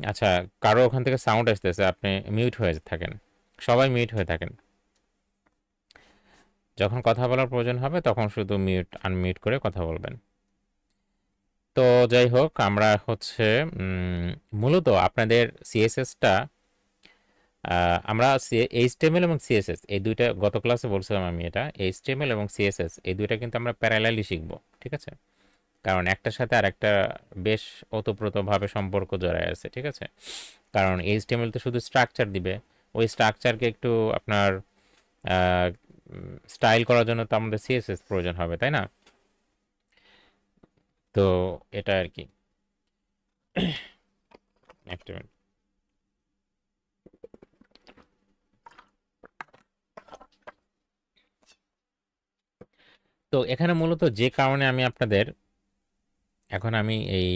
আচ্ছা, কারো ওখান থেকে সাউন্ড আসতেছে, আপনি মিউট হয়ে থাকেন। সবাই মিউট হয়ে থাকেন। যখন কথা বলার প্রয়োজন হবে তখন শুধু মিউট আনমিউট করে কথা বলবেন। তো যাই হোক, আমরা হচ্ছে মূলত আপনাদের সিএসএসটা আমরা এইচটিএমএল এবং সিএসএস এই দুইটা গত ক্লাসে বলছিলাম আমি, এটা এইচটিএমএল এবং সিএসএস এই দুইটা কিন্তু আমরা প্যারালালি শিখব, ঠিক আছে? কারণ একটার সাথে আর একটা বেশ ওতপ্রোতভাবে সম্পর্ক জড়ায় আছে, ঠিক আছে? কারণ এইচটিএমএল তো শুধু স্ট্রাকচার দিবে, ওই স্ট্রাকচারকে একটু আপনার স্টাইল করার জন্য তো আমাদের সিএসএস প্রয়োজন হবে, তাই না? তো এটা আর কি। একটা মিনিট। তো এখানে মূলত যে কারণে আমি আপনাদের এখন আমি এই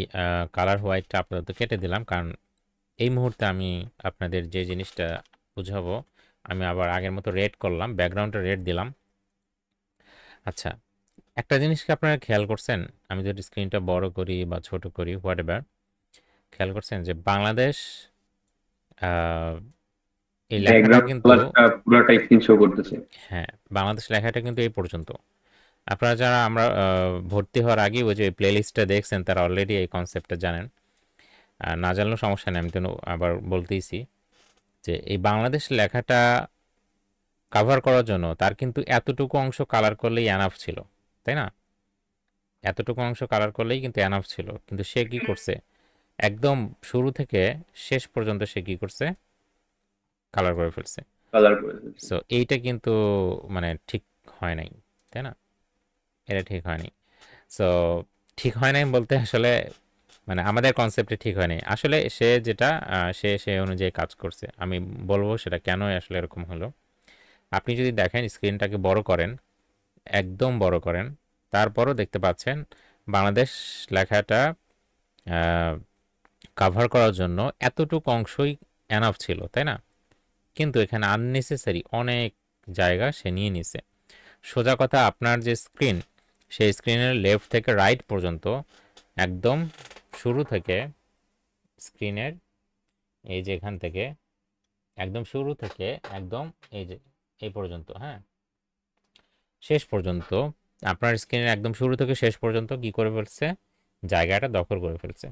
কালার হোয়াইটটা আপাতত কেটে দিলাম, কারণ এই মুহূর্তে আমি আপনাদের যে জিনিসটা বুঝাবো আমি আবার আগের মতো রেড করলাম, ব্যাকগ্রাউন্ডটা রেড দিলাম। আচ্ছা, একটা জিনিস কি আপনারা খেয়াল করছেন, আমি যদি স্ক্রিনটা বড় করি বা ছোট করি হোয়াট এভার, খেয়াল করছেন যে বাংলাদেশ এই লেখাটা কিন্তু পুরোটাই স্ক্রিন শো করতেছে। হ্যাঁ, বাংলাদেশ লেখাটা কিন্তু এই পর্যন্ত। আপনারা যারা আমরা ভর্তি হওয়ার আগে ওই যে প্লে লিস্টটা দেখছেন তারা অলরেডি এই কনসেপ্টটা জানেন, আর না জানলেও সমস্যা নেই, আমি তো আবার বলতেইছি যে এই বাংলাদেশ লেখাটা কাভার করার জন্য তার কিন্তু এতটুকু অংশ কালার করলেই এনাফ ছিল, তাই না? এতটুকু অংশ কালার করলেই কিন্তু এনাফ ছিল, কিন্তু সে কি করছে, একদম শুরু থেকে শেষ পর্যন্ত সে কি করছে, কালার করে ফেলছে। সো এইটা কিন্তু মানে ঠিক হয় নাই, তাই না? এটা ঠিক হয়নি। সো ঠিক হয় নাই বলতে আসলে মানে আমাদের কনসেপ্টে ঠিক হয়নি আসলে, সে যেটা সে অনুযায়ী কাজ করছে। আমি বলবো সেটা কেন আসলে এরকম হলো। আপনি যদি দেখেন স্ক্রিনটাকে বড় করেন, একদম বড় করেন, তারপরও দেখতে পাচ্ছেন বাংলাদেশ লেখাটা কাভার করার জন্য এতটুকু অংশই এনাফ ছিল, তাই না? কিন্তু এখানে আননেসেসারি অনেক জায়গা সে নিয়ে নিছে। সোজা কথা, আপনার যে স্ক্রিন, সেই স্ক্রিনের লেফট থেকে রাইট পর্যন্ত একদম শুরু থেকে স্ক্রিনের এই যে এখান থেকে একদম শুরু থেকে একদম এই যে এই পর্যন্ত, হ্যাঁ, শেষ পর্যন্ত আপনার স্ক্রিনের একদম শুরু থেকে শেষ পর্যন্ত কি করে ফেলছে, জায়গাটা দখল করে ফেলছে।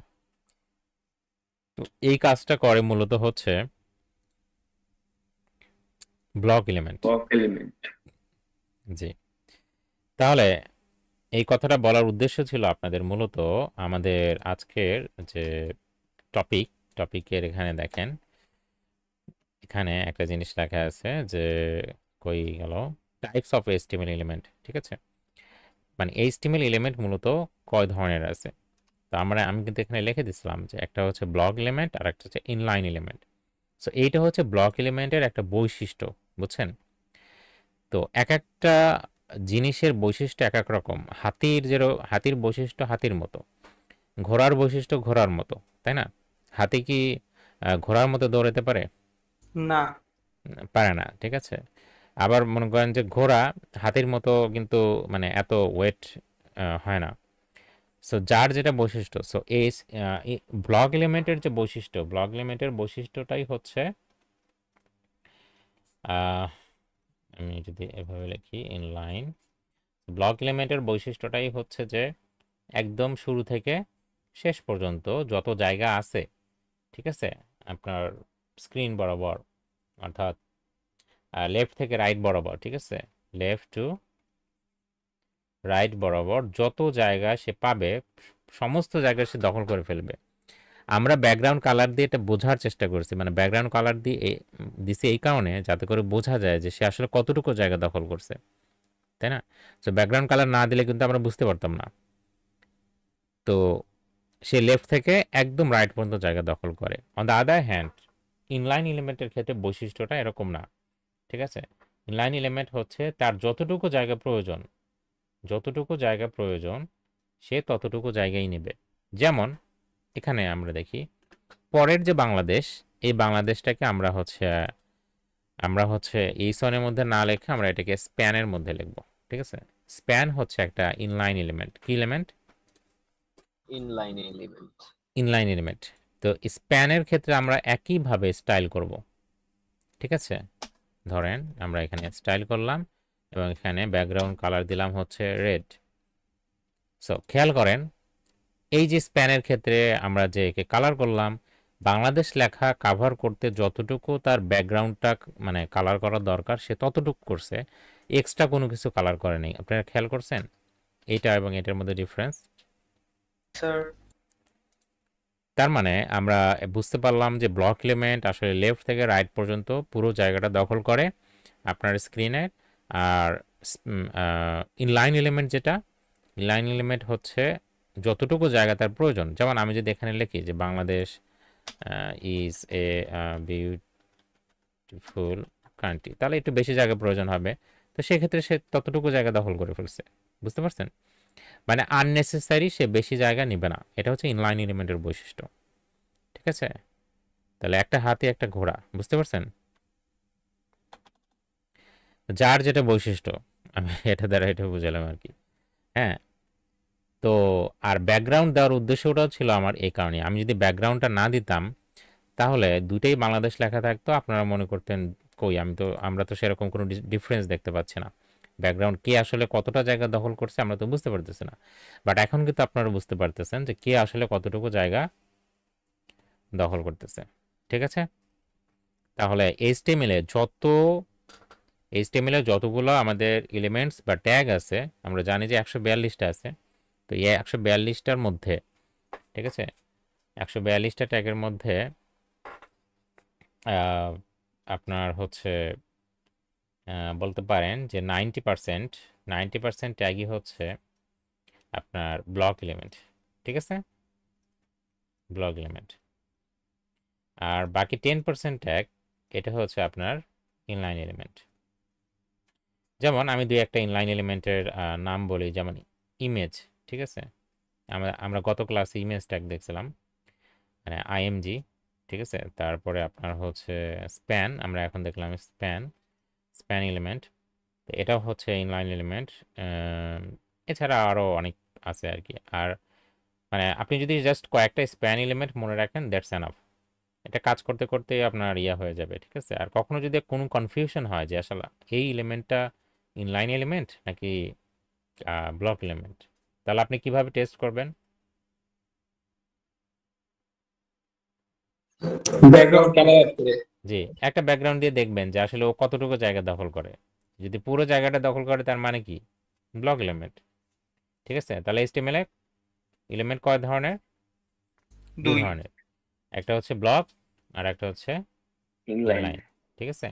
তো এই কাজটা করে মূলত হচ্ছে ব্লক এলিমেন্ট। জি, তাহলে এই কথাটা বলার উদ্দেশ্য ছিল আপনাদের মূলত আমাদের আজকের যে টপিকের এখানে দেখেন, এখানে একটা জিনিস লেখা আছে যে কই গেল, টাইপস অফ এইচটিএমএল এলিমেন্ট, ঠিক আছে? মানে এইচটিএমএল এলিমেন্ট মূলত কয় ধরনের আছে। তো আমি কিন্তু এখানে লিখে দিছিলাম যে একটা হচ্ছে ব্লক এলিমেন্ট আর একটা হচ্ছে ইনলাইন এলিমেন্ট। সো এইটা হচ্ছে ব্লক এলিমেন্টের একটা বৈশিষ্ট্য, বুঝছেন? তো এক একটা জিনিসের বৈশিষ্ট্য এক এক রকম। হাতির বৈশিষ্ট্য হাতির মতো, ঘোড়ার বৈশিষ্ট্য ঘোড়ার মতো, তাই না? হাতি কি ঘোড়ার মতো দৌড়াতে পারে? না, পারে না, ঠিক আছে? আবার মনে করেন যে ঘোড়া হাতির মতো কিন্তু মানে এত ওয়েট হয় না। সো যার যেটা বৈশিষ্ট্য, সো এই ব্লক এলিমেন্টের যে বৈশিষ্ট্য, ব্লক এলিমেন্টের বৈশিষ্ট্যটাই হচ্ছে আমি যদি এভাবে লিখি ইনলাইন, ব্লক এলিমেন্টের বৈশিষ্ট্যটাই হচ্ছে যে একদম শুরু থেকে শেষ পর্যন্ত যত জায়গা আছে, ঠিক আছে, আপনার স্ক্রিন বরাবর, অর্থাৎ লেফট থেকে রাইট বরাবর, ঠিক আছে, লেফট টু রাইট বরাবর যত জায়গা সে পাবে সমস্ত জায়গা সে দখল করে ফেলবে। আমরা ব্যাকগ্রাউন্ড কালার দিয়ে এটা বোঝার চেষ্টা করছি, মানে ব্যাকগ্রাউন্ড কালার দিয়ে দিছি এই কারণে যাতে করে বোঝা যায় যে সে আসলে কতটুকু জায়গা দখল করছে, তাই না? তো ব্যাকগ্রাউন্ড কালার না দিলে কিন্তু আমরা বুঝতে পারতাম না। তো সে লেফট থেকে একদম রাইট পর্যন্ত জায়গা দখল করে। On the other hand inline এলিমেন্টের ক্ষেত্রে বৈশিষ্ট্যটা এরকম না, ঠিক আছে? ইনলাইন এলিমেন্ট হচ্ছে তার যতটুকু জায়গা প্রয়োজন সে ততটুকু জায়গায় নেবে। যেমন এখানে আমরা দেখি পরের যে বাংলাদেশ, এই বাংলাদেশটাকে আমরা হচ্ছে এই সনের মধ্যে না লিখে আমরা এটাকে স্প্যানের মধ্যে লিখব, ঠিক আছে? স্প্যান হচ্ছে একটা ইনলাইন এলিমেন্ট। কি এলিমেন্ট? Inline element. তো স্প্যানের ক্ষেত্রে আমরা একইভাবে স্টাইল করব, ঠিক আছে? ধরেন আমরা এখানে স্টাইল করলাম এবং এখানে ব্যাকগ্রাউন্ড কালার দিলাম হচ্ছে রেড। সো খেয়াল করেন এই যে স্প্যানের ক্ষেত্রে আমরা যে একে কালার করলাম, বাংলাদেশ লেখা কাভার করতে যতটুকু তার ব্যাকগ্রাউন্ডটা মানে কালার করা দরকার সে ততটুকু করছে, এক্সট্রা কোনো কিছু কালার করে নেই। আপনারা খেয়াল করছেন এইটা এবং এটার মধ্যে ডিফারেন্স? স্যার তার মানে আমরা বুঝতে পারলাম যে ব্লক এলিমেন্ট আসলে লেফট থেকে রাইট পর্যন্ত পুরো জায়গাটা দখল করে আপনার স্ক্রিনে। আর ইনলাইন এলিমেন্ট যেটা, ইনলাইন এলিমেন্ট হচ্ছে যতটুকু জায়গা তার প্রয়োজন। যেমন আমি যদি এখানে লিখি যে Bangladesh is a beautiful country, তাহলে একটু বেশি জায়গা প্রয়োজন হবে, তো সেক্ষেত্রে সে ততটুকু জায়গা দখল করে ফেলছে। বুঝতে পারছেন? মানে আননেসেসারি সে বেশি জায়গা নিবে না, এটা হচ্ছে ইনলাইন এলিমেন্টের বৈশিষ্ট্য। ঠিক আছে? তাহলে একটা হাতি একটা ঘোড়া, বুঝতে পারছেন? যার যেটা বৈশিষ্ট্য আমি এটা দ্বারা এটা বুঝালাম আর কি। হ্যাঁ, তো আর ব্যাকগ্রাউন্ড দেওয়ার উদ্দেশ্যটাও ছিল আমার এই কারণে, আমি যদি ব্যাকগ্রাউন্ডটা না দিতাম তাহলে দুইটাই বাংলাদেশ লেখা থাকতো, আপনারা মনে করতেন কই আমরা তো সেরকম কোনো ডিফারেন্স দেখতে পাচ্ছি না, ব্যাকগ্রাউন্ড কে আসলে কতটা জায়গা দখল করছে আমরা তো বুঝতে পারতেছি না। বাট এখন কিন্তু আপনারা বুঝতে পারতেছেন যে কে আসলে কতটুকু জায়গা দখল করতেছে। ঠিক আছে? তাহলে HTML এ যতগুলো আমাদের এলিমেন্টস বা ট্যাগ আছে, আমরা জানি যে 142টা আছে। তো এই 142টার মধ্যে, ঠিক আছে, 142টা ট্যাগের মধ্যে আপনার হচ্ছে বলতে পারেন যে 90% ট্যাগই হচ্ছে আপনার ব্লক এলিমেন্ট। ঠিক আছে? Block element. আর বাকি 10% ট্যাগ এটা হচ্ছে আপনার ইনলাইন এলিমেন্ট। যেমন আমি দুই একটা ইনলাইন এলিমেন্টের নাম বলি, যেমন ইমেজ। ঠিক আছে? আমরা গত ক্লাসে ইমেজ ট্যাগ দেখছিলাম, মানে IMG। ঠিক আছে? তারপরে আপনার হচ্ছে স্প্যান, আমরা এখন দেখলাম স্প্যান এলিমেন্ট, তো এটাও হচ্ছে ইনলাইন এলিমেন্ট। এছাড়া আরও অনেক আছে আর কি। আর মানে আপনি যদি জাস্ট কয়েকটা স্প্যান এলিমেন্ট মনে রাখেন, দ্যাটস এনাফ। এটা কাজ করতে করতে আপনার হয়ে যাবে। ঠিক আছে? আর কখনো যদি কোনো কনফিউশন হয় যে আসলে এই এলিমেন্টটা ইনলাইন এলিমেন্ট নাকি ব্লক এলিমেন্ট, তাহলে আপনি কিভাবে টেস্ট করবেন? ব্যাকগ্রাউন্ড কালার আছে। জি, একটা ব্যাকগ্রাউন্ড দিয়ে দেখবেন যে আসলে ও কতটুকু জায়গা দখল করে। যদি পুরো জায়গাটা দখল করে তার মানে কি ব্লক এলিমেন্ট। ঠিক আছে? তাহলে HTML এলিমেন্ট কয় ধরনের? দুই দুই। ধরনের, একটা হচ্ছে ব্লক আর একটা হচ্ছে ইনলাইন। ইনলাইন। ঠিক আছে?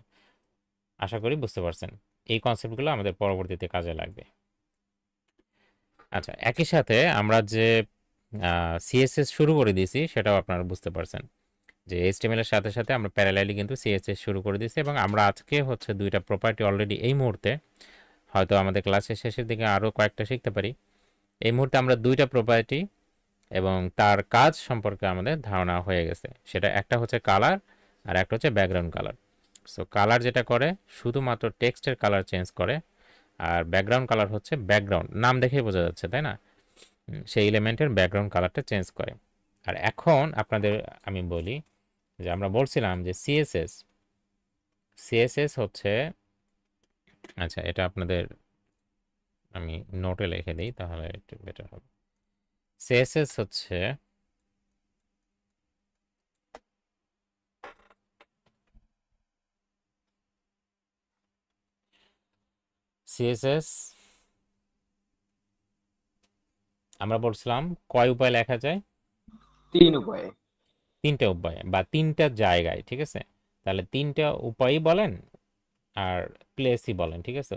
আশা করি বুঝতে পারছেন। এই কনসেপ্টগুলো আমাদের পরবর্তীতে কাজে লাগবে। আচ্ছা, একই সাথে আমরা যে CSS শুরু করে দিয়েছি সেটাও আপনারা বুঝতে পারছেন যে HTML এর সাথে সাথে আমরা প্যারালালি কিন্তু CSS শুরু করে দিয়েছি, এবং আমরা আজকে হচ্ছে দুইটা প্রপার্টি অলরেডি এই মুহূর্তে, হয়তো আমাদের ক্লাসের শেষের দিকে আরও কয়েকটা শিখতে পারি, এই মুহূর্তে আমরা দুইটা প্রপার্টি এবং তার কাজ সম্পর্কে আমাদের ধারণা হয়ে গেছে। সেটা একটা হচ্ছে কালার আর একটা হচ্ছে ব্যাকগ্রাউন্ড কালার। সো কালার যেটা করে শুধুমাত্র টেক্সটের কালার চেঞ্জ করে, আর ব্যাকগ্রাউন্ড কালার হচ্ছে ব্যাকগ্রাউন্ড নাম দেখেই বোঝা যাচ্ছে, তাই না? সেই এলিমেন্টের ব্যাকগ্রাউন্ড কালারটা চেঞ্জ করে। আর এখন আপনাদের আমি বলি যে আমরা বলছিলাম যে সিএসএস হচ্ছে, আচ্ছা এটা আপনাদের আমি নোটে লিখে দিই তাহলে একটু বেটার হবে। সিএসএস হচ্ছে আমরা বলছিলাম কয় উপায় লেখা যায়? 3 উপায়ে। তিনটা উপায় বা তিনটা জায়গায়। ঠিক আছে? তাহলে তিনটা উপায়ই বলেন আর প্লেসই বলেন। ঠিক আছে?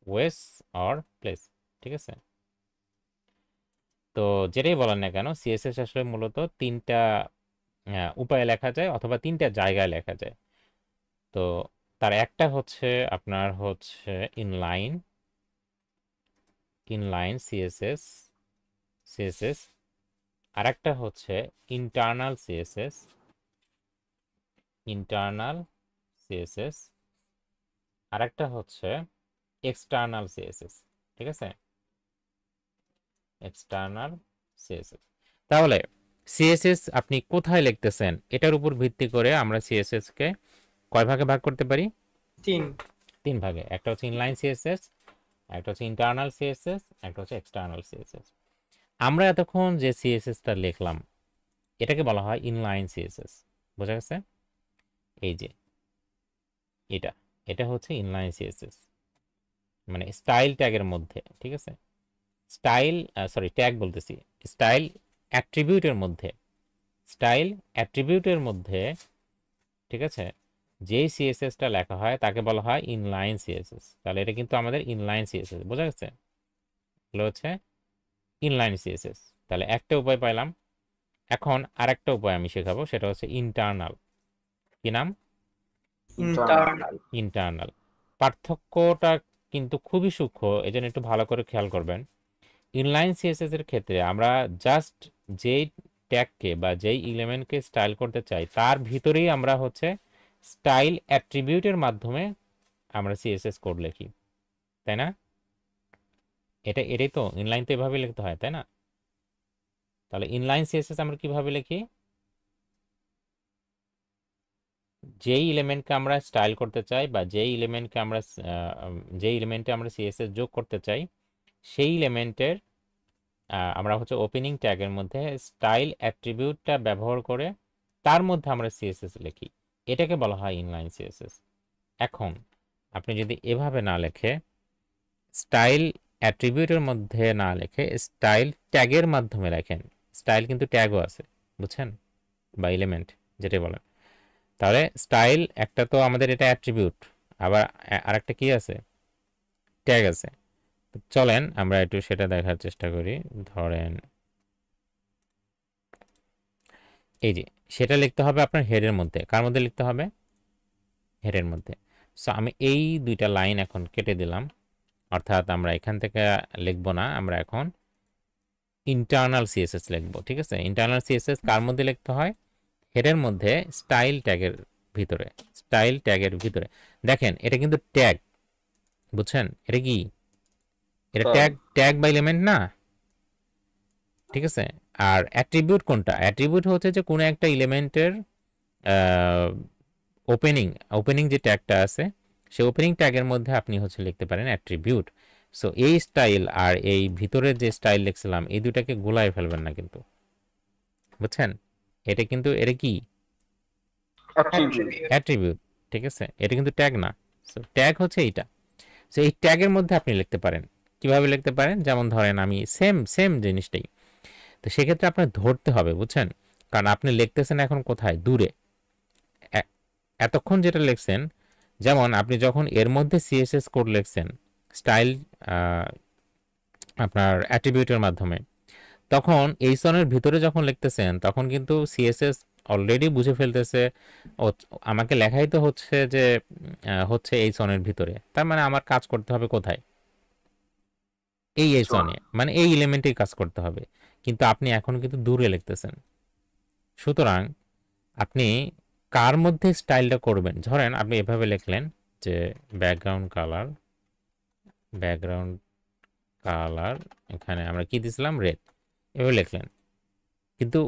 ওয়েস অর প্লেস। ঠিক আছে? তো যেটাই বলেন না কেন, সিএসএস আসলে মূলত তিনটা উপায়ে লেখা যায় অথবা তিনটা জায়গায় লেখা যায়। তো তার একটা হচ্ছে আপনার হচ্ছে ইনলাইন সিএসএস, আর একটা হচ্ছে ইন্টারনাল সিএসএস, আর একটা হচ্ছে এক্সটার্নাল সিএসএস। ঠিক আছে? External CSS. তাহলে সিএসএস আপনি কোথায় লিখতেছেন এটার উপর ভিত্তি করে আমরা সিএসএস কে কয় ভাগে ভাগ করতে পারি? তিন ভাগে, একটা হচ্ছে ইনলাইন সিএসএস, একটা হচ্ছে ইন্টারনাল সিএসএস, একটা হচ্ছে এক্সটার্নাল সিএসএস। আমরা এতক্ষণ যে সিএসএসটা লিখলাম এটাকে বলা হয় ইনলাইন সিএসএস, বোঝা গেছে? এই যে এটা এটা হচ্ছে ইনলাইন সিএসএস, মানে স্টাইল ট্যাগের মধ্যে, ঠিক আছে? স্টাইল ট্যাগ বলতেছি, স্টাইল অ্যাট্রিবিউটের মধ্যে, স্টাইল অ্যাট্রিবিউটের মধ্যে, ঠিক আছে, যেই সিএসএসটা লেখা হয় তাকে বলা হয় ইনলাইন সিএসএস। তাহলে এটা কিন্তু আমাদের ইনলাইন সিএসএস, বোঝা গেছে? এগুলো হচ্ছে ইনলাইন সিএসএস। তাহলে একটা উপায় পাইলাম। এখন আরেকটা উপায় আমি শেখাবো, সেটা হচ্ছে ইন্টারনাল। কি নাম? ইন্টারনাল। পার্থক্যটা কিন্তু খুবই সূক্ষ্ম, এজন্য একটু ভালো করে খেয়াল করবেন। ইনলাইন সিএসএস এর ক্ষেত্রে আমরা জাস্ট যেই ট্যাগকে বা যেই এলিমেন্টকে স্টাইল করতে চাই তার ভিতরেই আমরা হচ্ছে স্টাইল অ্যাট্রিবিউটের মাধ্যমে আমরা সিএসএস কোড লিখি, তাই না? এটাই তো ইনলাইন, তো এভাবে লিখতে হয়, তাই না? তাহলে ইনলাইন সিএসএস আমরা কিভাবে লিখি? যেই এলিমেন্টকে আমরা স্টাইল করতে চাই বা যেই এলিমেন্টকে আমরা যেই এলিমেন্টে আমরা সিএসএস যোগ করতে চাই সেই এলিমেন্টের আমরা হচ্ছে ওপেনিং ট্যাগের মধ্যে স্টাইল অ্যাট্রিবিউটটা ব্যবহার করে তার মধ্যে আমরা সিএসএস লিখি, এটাকে বলা হয় ইনলাইন সিএসএস। এখন আপনি যদি এভাবে না লেখে, স্টাইল অ্যাট্রিবিউটের মধ্যে না লেখে স্টাইল ট্যাগের মাধ্যমে লেখেন, স্টাইল কিন্তু ট্যাগও আছে, বুঝছেন, বা এলিমেন্ট যেটা বলেন, তাহলে স্টাইল একটা তো আমাদের এটা অ্যাট্রিবিউট, আবার আরেকটা কি আছে? ট্যাগ আছে। চলেন আমরা একটু সেটা দেখার চেষ্টা করি। ধরেন এই যে সেটা লিখতে হবে আপনার হেডের মধ্যে। কার মধ্যে লিখতে হবে? হেডের মধ্যে। সো আমি এই দুইটা লাইন এখন কেটে দিলাম, অর্থাৎ আমরা এখান থেকে লিখবো না, আমরা এখন ইন্টারনাল সিএসএস লিখবো, ঠিক আছে? ইন্টারনাল সিএসএস কার মধ্যে লিখতে হয়? হেডের মধ্যে স্টাইল ট্যাগের ভিতরে, স্টাইল ট্যাগের ভিতরে। দেখেন এটা কিন্তু ট্যাগ, বুঝছেন? এটা কি? এটা ট্যাগ বা এলিমেন্ট না, ঠিক আছে? আর অ্যাট্রিবিউট কোনটা? অ্যাট্রিবিউট হচ্ছে যে কোনো একটা এলিমেন্টের ওপেনিং যে ট্যাগটা আছে সেই ওপেনিং ট্যাগের মধ্যে আপনি হচ্ছে লিখতে পারেন অ্যাট্রিবিউট। সো এই স্টাইল আর এই ভিতরের যে স্টাইল লিখছিলাম এই দুটাকে গোলায় ফেলবেন না কিন্তু, বুঝছেন? এটা কিন্তু এটা কি? অ্যাট্রিবিউট, ঠিক আছে? এটা কিন্তু ট্যাগ না। সো ট্যাগ হচ্ছে এইটা। সো এই ট্যাগের মধ্যে আপনি লিখতে পারেন। কিভাবে লিখতে পারেন? যেমন ধরেন আমি সেম জিনিসটাই, তো সেক্ষেত্রে আপনার ধরতে হবে, বুঝছেন? কারণ আপনি লিখতেছেন এখন কোথায়? দূরে। এতক্ষণ যেটা লিখছেন, যেমন আপনি যখন এর মধ্যে সিএসএস কোড লিখছেন স্টাইল আপনার অ্যাট্রিবিউটের মাধ্যমে, তখন এই সনের ভিতরে যখন লিখতেছেন তখন কিন্তু সিএসএস অলরেডি বুঝে ফেলতেছে আমাকে লেখাই তো হচ্ছে যে হচ্ছে এই সনের ভিতরে, তার মানে আমার কাজ করতে হবে কোথায়? এই সনে, মানে এই এলিমেন্টেই কাজ করতে হবে। কিন্তু আপনি এখন কিন্তু দূরে লিখতেছেন, সুতরাং আপনি কার মধ্যে স্টাইলটা করবেন? ধরেন আপনি এভাবে লিখলেন যে ব্যাকগ্রাউন্ড কালার এখানে আমরা কি দিছিলাম? রেড। এভাবে লিখলেন, কিন্তু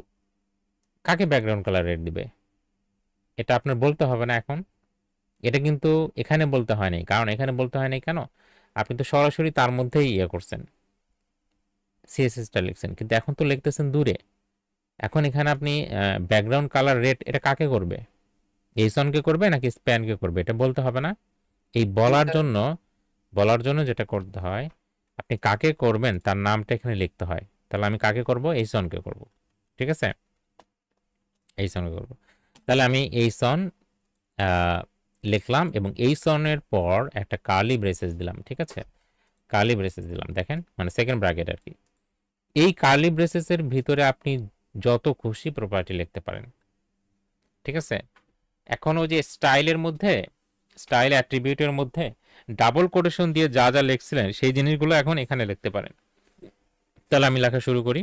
কাকে ব্যাকগ্রাউন্ড কালার রেড দিবে এটা আপনার বলতে হবে না এখন। এটা কিন্তু এখানে বলতে হয় নাই, কারণ এখানে বলতে হয় নাই কেন? আপনি তো সরাসরি তার মধ্যেই ইয়ে করছেন, সিএসএসটা লিখছেন, কিন্তু এখন তো লিখতেছেন দূরে। এখন এখানে আপনি ব্যাকগ্রাউন্ড কালার রেড এটা কাকে করবে? এইসনকে করবে নাকি স্প্যানকে করবে এটা বলতে হবে না। এই বলার জন্য যেটা করতে হয়, আপনি কাকে করবেন তার নামটা এখানে লিখতে হয়। তাহলে আমি কাকে করব? এইসনকে করব, ঠিক আছে? এইসনকে করব। তাহলে আমি এইসন লিখলাম এবং এইসনের পর একটা কার্লি ব্রেসেস দিলাম, ঠিক আছে? কার্লি ব্রেসেস দিলাম, দেখেন, মানে সেকেন্ড ব্র্যাকেট আর কি। এই কার্লি ব্রেসেসের ভিতরে আপনি যত খুশি প্রপার্টি লিখতে পারেন, ঠিক আছে? এখন ওই যে স্টাইলের মধ্যে, স্টাইল অ্যাট্রিবিউটের মধ্যে ডাবল কোটেশন দিয়ে যা যা লিখছিলেন সেই জিনিসগুলো এখন এখানে লিখতে পারেন। তাহলে আমি লেখা শুরু করি।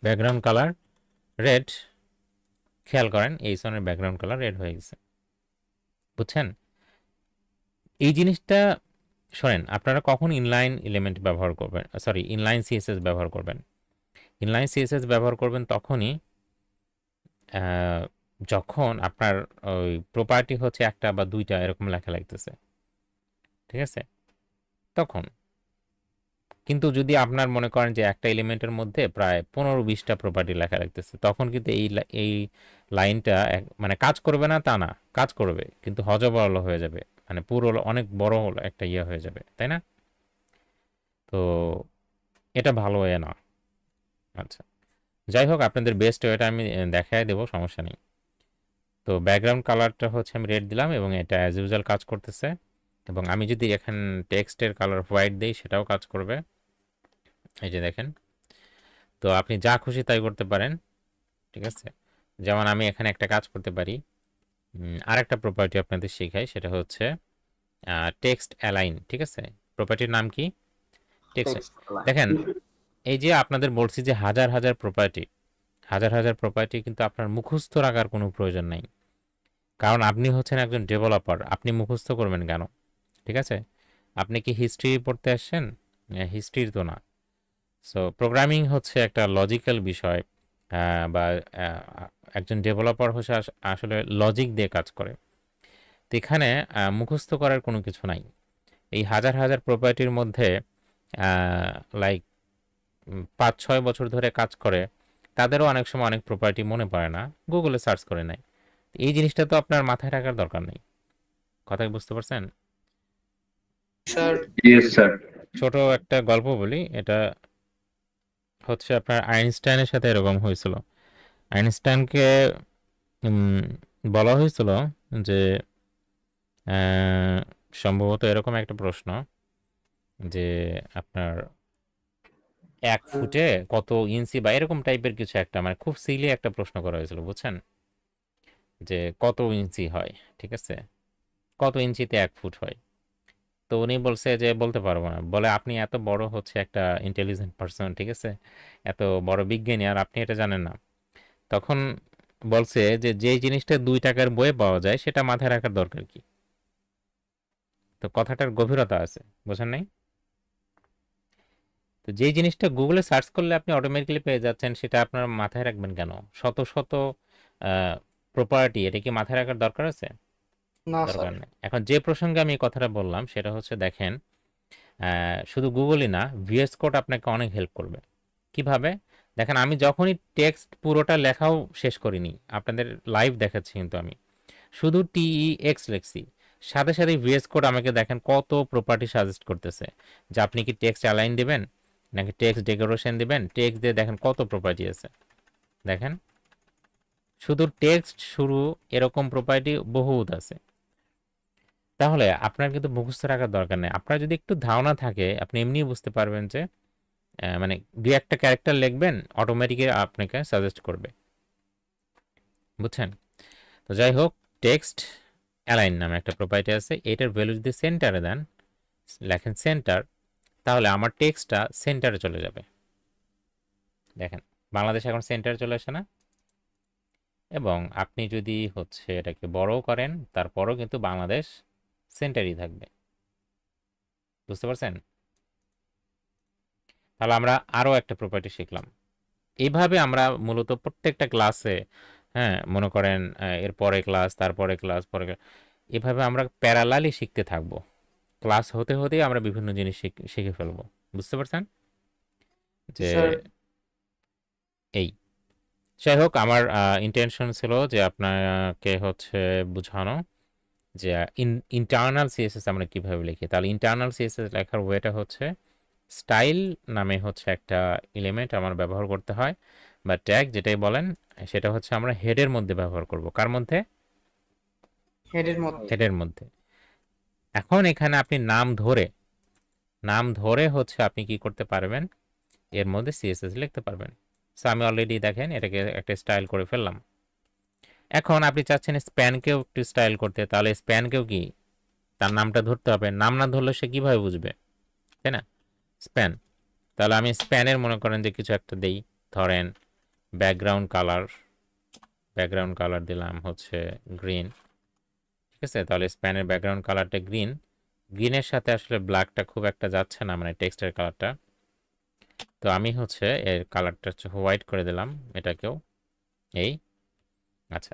ব্যাকগ্রাউন্ড কালার রেড, খেয়াল করেন এই সনের ব্যাকগ্রাউন্ড কালার রেড হয়ে গেছে, বুঝছেন? এই জিনিসটা শোনেন, আপনারা কখন ইনলাইন এলিমেন্ট ব্যবহার করবেন, ইনলাইন সিএসএস ব্যবহার করবেন? ইনলাইন সিএসএস ব্যবহার করবেন তখনই যখন আপনার ওই প্রপার্টি হচ্ছে একটা বা দুইটা এরকম লেখা লাগতেছে, ঠিক আছে, তখন কিন্তু যদি আপনার মনে করেন যে একটা এলিমেন্টের মধ্যে প্রায় 15-20টা প্রপার্টি লেখা লাগতেছে, তখন কিন্তু এই লাইনটা মানে কাজ করবে না তা না, কাজ করবে কিন্তু হজবরল হয়ে যাবে, মানে পুরো অনেক বড় হলো একটা ইয়ে হয়ে যাবে, তাই না? তো এটা ভালো ওয়ে না। আচ্ছা, যাই হোক, আপনাদের বেস্ট ওয়েটা আমি দেখায় দেবো, সমস্যা নেই। তো ব্যাকগ্রাউন্ড কালারটা হচ্ছে আমি রেড দিলাম এবং এটা অ্যাজ ইউজুয়াল কাজ করতেছে, এবং আমি যদি এখান টেক্সটের কালার হোয়াইট দিই সেটাও কাজ করবে, এই যে দেখেন। তো আপনি যা খুশি তাই করতে পারেন, ঠিক আছে। যেমন আমি এখানে একটা কাজ করতে পারি, আরেকটা প্রপার্টি আপনাদের শেখাই, সেটা হচ্ছে টেক্সট অ্যালাইন, ঠিক আছে। প্রপার্টির নাম কি? টেক্সট। Text align. দেখেন, এই যে আপনাদের বলছি যে হাজার হাজার প্রপার্টি, হাজার হাজার প্রপার্টি কিন্তু আপনার মুখস্থ রাখার কোনো প্রয়োজন নাই, কারণ আপনি হচ্ছেন একজন ডেভেলপার, আপনি মুখস্থ করবেন কেন? ঠিক আছে, আপনি কি হিস্ট্রি পড়তে আসছেন? হিস্ট্রির তো না। সো প্রোগ্রামিং হচ্ছে একটা লজিক্যাল বিষয়, বা একজন ডেভেলপার হচ্ছে আসলে লজিক দিয়ে কাজ করে। তো এখানে মুখস্থ করার কোনো কিছু নাই। এই হাজার হাজার প্রপার্টির মধ্যে লাইক 5-6 বছর ধরে কাজ করে, তাদেরও অনেক সময় অনেক প্রপার্টি মনে পড়ে না, গুগলে সার্চ করে নেয়। এই জিনিসটা তো আপনার মাথায় রাখার দরকার নেই, কথা কি বুঝতে পারছেন? Sir, Yes, sir. ছোট একটা গল্প বলি, এটা হচ্ছে আপনার আইনস্টাইনের সাথে এরকম হয়েছিল। আইনস্টাইনকে বলা হয়েছিল যে সম্ভবত এরকম একটা প্রশ্ন, যে আপনার 1 ফুটে কত ইঞ্চি বা এরকম টাইপের কিছু একটা, মানে খুব সিলি একটা প্রশ্ন করা হয়েছিল, বুঝছেন, যে কত ইঞ্চি হয়, ঠিক আছে, কত ইঞ্চিতে 1 ফুট হয়। তো উনি বলছে যে বলতে পারবো না, বলে আপনি এত বড় হচ্ছে একটা ইন্টেলিজেন্ট পারসন, ঠিক আছে, এত বড় বিজ্ঞানী, আর আপনি এটা জানেন না। তখন বলছে যে যেই জিনিসটা 2 টাকার বইয়ে পাওয়া যায় সেটা মাথায় রাখার দরকার কি? তো কথাটার গভীরতা আছে, বোঝেন নাই? তো যেই জিনিসটা গুগলে সার্চ করলে আপনি অটোমেটিক্যালি পেয়ে যাচ্ছেন, সেটা আপনার মাথায় রাখবেন কেন? শত শত প্রপার্টি, এটা কি মাথায় রাখার দরকার আছে? no, দরকার sir. নেই। এখন যে প্রসঙ্গে আমি এই কথাটা বললাম সেটা হচ্ছে, দেখেন, শুধু গুগলই না, ভিএস কোড আপনাকে অনেক হেল্প করবে। কিভাবে? দেখেন, আমি যখনই টেক্সট পুরোটা লেখাও শেষ করিনি, আপনাদের লাইভ দেখাচ্ছি, কিন্তু আমি শুধু টিইএক্স লিখছি, সাথে সাথে ভিএস কোড আমাকে দেখেন কত প্রপার্টি সাজেস্ট করতেছে, যে আপনি কি টেক্সট অ্যালাইন দিবেন নাকি টেক্সট ডেকোরেশন দিবেন, টেক্সট দিয়ে দেখেন কত প্রপার্টি আছে। দেখেন, শুধু টেক্সট শুরু এরকম প্রপার্টি বহুত আছে। তাহলে আপনার কিন্তু মুখস্থ রাখার দরকার নেই, আপনার যদি একটু ধারণা থাকে আপনি এমনিই বুঝতে পারবেন যে মানে 2-1টা ক্যারেক্টার লিখবেন, অটোমেটিক্যালি আপনাকে সাজেস্ট করবে, বুঝছেন? তো যাই হোক, টেক্সট অ্যালাইন নামে একটা প্রপার্টি আছে, এটার ভ্যালু যদি সেন্টারে দেন, লেখেন সেন্টার, তাহলে আমার টেক্সটটা সেন্টারে চলে যাবে। দেখেন, বাংলাদেশ এখন সেন্টারে চলে আসে না? এবং আপনি যদি হচ্ছে এটাকে বড় করেন, তারপরও কিন্তু বাংলাদেশ সেন্টারই থাকবে, বুঝতে পারছেন? তাহলে আমরা আরও একটা প্রপার্টি শিখলাম। এইভাবে আমরা মূলত প্রত্যেকটা ক্লাসে, হ্যাঁ, মনে করেন এর পরে ক্লাস, তারপরে ক্লাস, পরে এভাবে আমরা প্যারালালি শিখতে থাকবো, ক্লাস হতে হতেই আমরা বিভিন্ন জিনিস শিখে ফেলবো, বুঝতে পারছেন? যে Sir, এই, যাই হোক, আমার ইন্টেনশন ছিল যে আপনাকে হচ্ছে বোঝানো যে ইন্টারনাল সিএসএস আমরা কিভাবে লিখি। তাহলে ইন্টারনাল সিএসএস লেখার ওয়েটা হচ্ছে, স্টাইল নামে হচ্ছে একটা এলিমেন্ট আমার ব্যবহার করতে হয়, বা ট্যাগ যেটাই বলেন, সেটা হচ্ছে আমরা হেডের মধ্যে ব্যবহার করব। কার মধ্যে? head-এর মধ্যে। হেডের মধ্যে। এখন এখানে আপনি নাম ধরে হচ্ছে আপনি কি করতে পারবেন, এর মধ্যে সিএসএস লিখতে পারবেন। সো আমি অলরেডি দেখেন এটাকে একটা স্টাইল করে ফেললাম। এখন আপনি চাচ্ছেন স্প্যানকেও একটু স্টাইল করতে, তাহলে স্প্যানকেও কি তার নামটা ধরতে হবে, নাম না ধরলে সে কিভাবে বুঝবে, তাই না? স্প্যান, তাহলে আমি স্প্যানের মনে করেন যে কিছু একটা দেই, ধরেন ব্যাকগ্রাউন্ড কালার দিলাম হচ্ছে গ্রিন, ঠিক আছে। তাহলে স্প্যানের ব্যাকগ্রাউন্ড কালারটা গ্রিনের সাথে আসলে ব্ল্যাকটা খুব একটা যাচ্ছে না, মানে টেক্সটের কালারটা। তো আমি হচ্ছে এর কালারটা হচ্ছে হোয়াইট করে দিলাম এটাকেও, এই। আচ্ছা,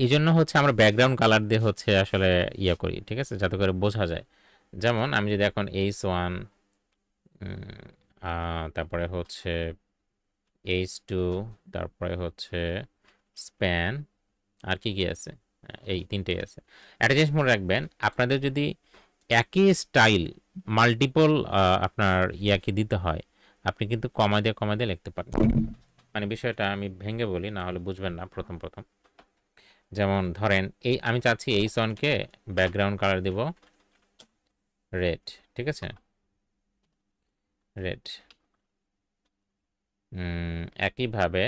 এই জন্য হচ্ছে আমরা ব্যাকগ্রাউন্ড কালার দিয়ে হচ্ছে আসলে ইয়া করি, ঠিক আছে, যাতে করে বোঝা যায়। যেমন আমি যদি এখন H1 তারপরে হচ্ছে H2 তারপরে হচ্ছে স্প্যান আর কি কি আছে, এই তিনটেই আছে। একটা জিনিস মনে রাখবেন, আপনাদের যদি একই স্টাইল মাল্টিপল আপনার ইয়াকে দিতে হয়, আপনি কিন্তু কমা দিয়ে লিখতে পারেন। মানে বিষয়টা আমি ভেঙে বলি, না হলে বুঝবেন না প্রথম প্রথম। যেমন ধরেন এই আমি চাচ্ছি H1কে ব্যাকগ্রাউন্ড কালার দিব রেড, ঠিক আছে, রেড। একইভাবে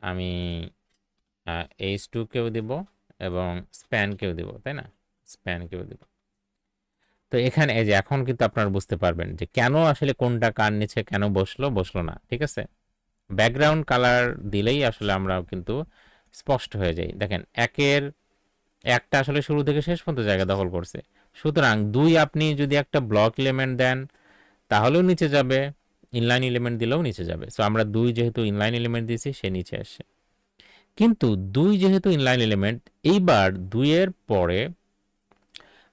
আমি H2কেও দিব এবং স্প্যানকেও দিব, তাই না, স্প্যানকেও দিব। তো এখানে এই যে এখন কিন্তু আপনারা বুঝতে পারবেন যে কেন আসলে কোনটা কার নিচে কেন বসলো না, ঠিক আছে। ব্যাকগ্রাউন্ড কালার দিলেই আসলে আমরা কিন্তু স্পষ্ট হয়ে যাই। দেখেন একটা আসলে শুরু থেকে শেষ পর্যন্ত জায়গা দখল করছে, সুতরাং 2 আপনি যদি একটা ব্লক এলিমেন্ট দেন তাহলেও নিচে যাবে, ইনলাইন এলিমেন্ট দিলেও নিচে যাবে। সো আমরা 2 যেহেতু ইনলাইন এলিমেন্ট দিয়েছি সে নিচে আসে, কিন্তু 2 যেহেতু ইনলাইন এলিমেন্ট, এইবার 2 এর পরে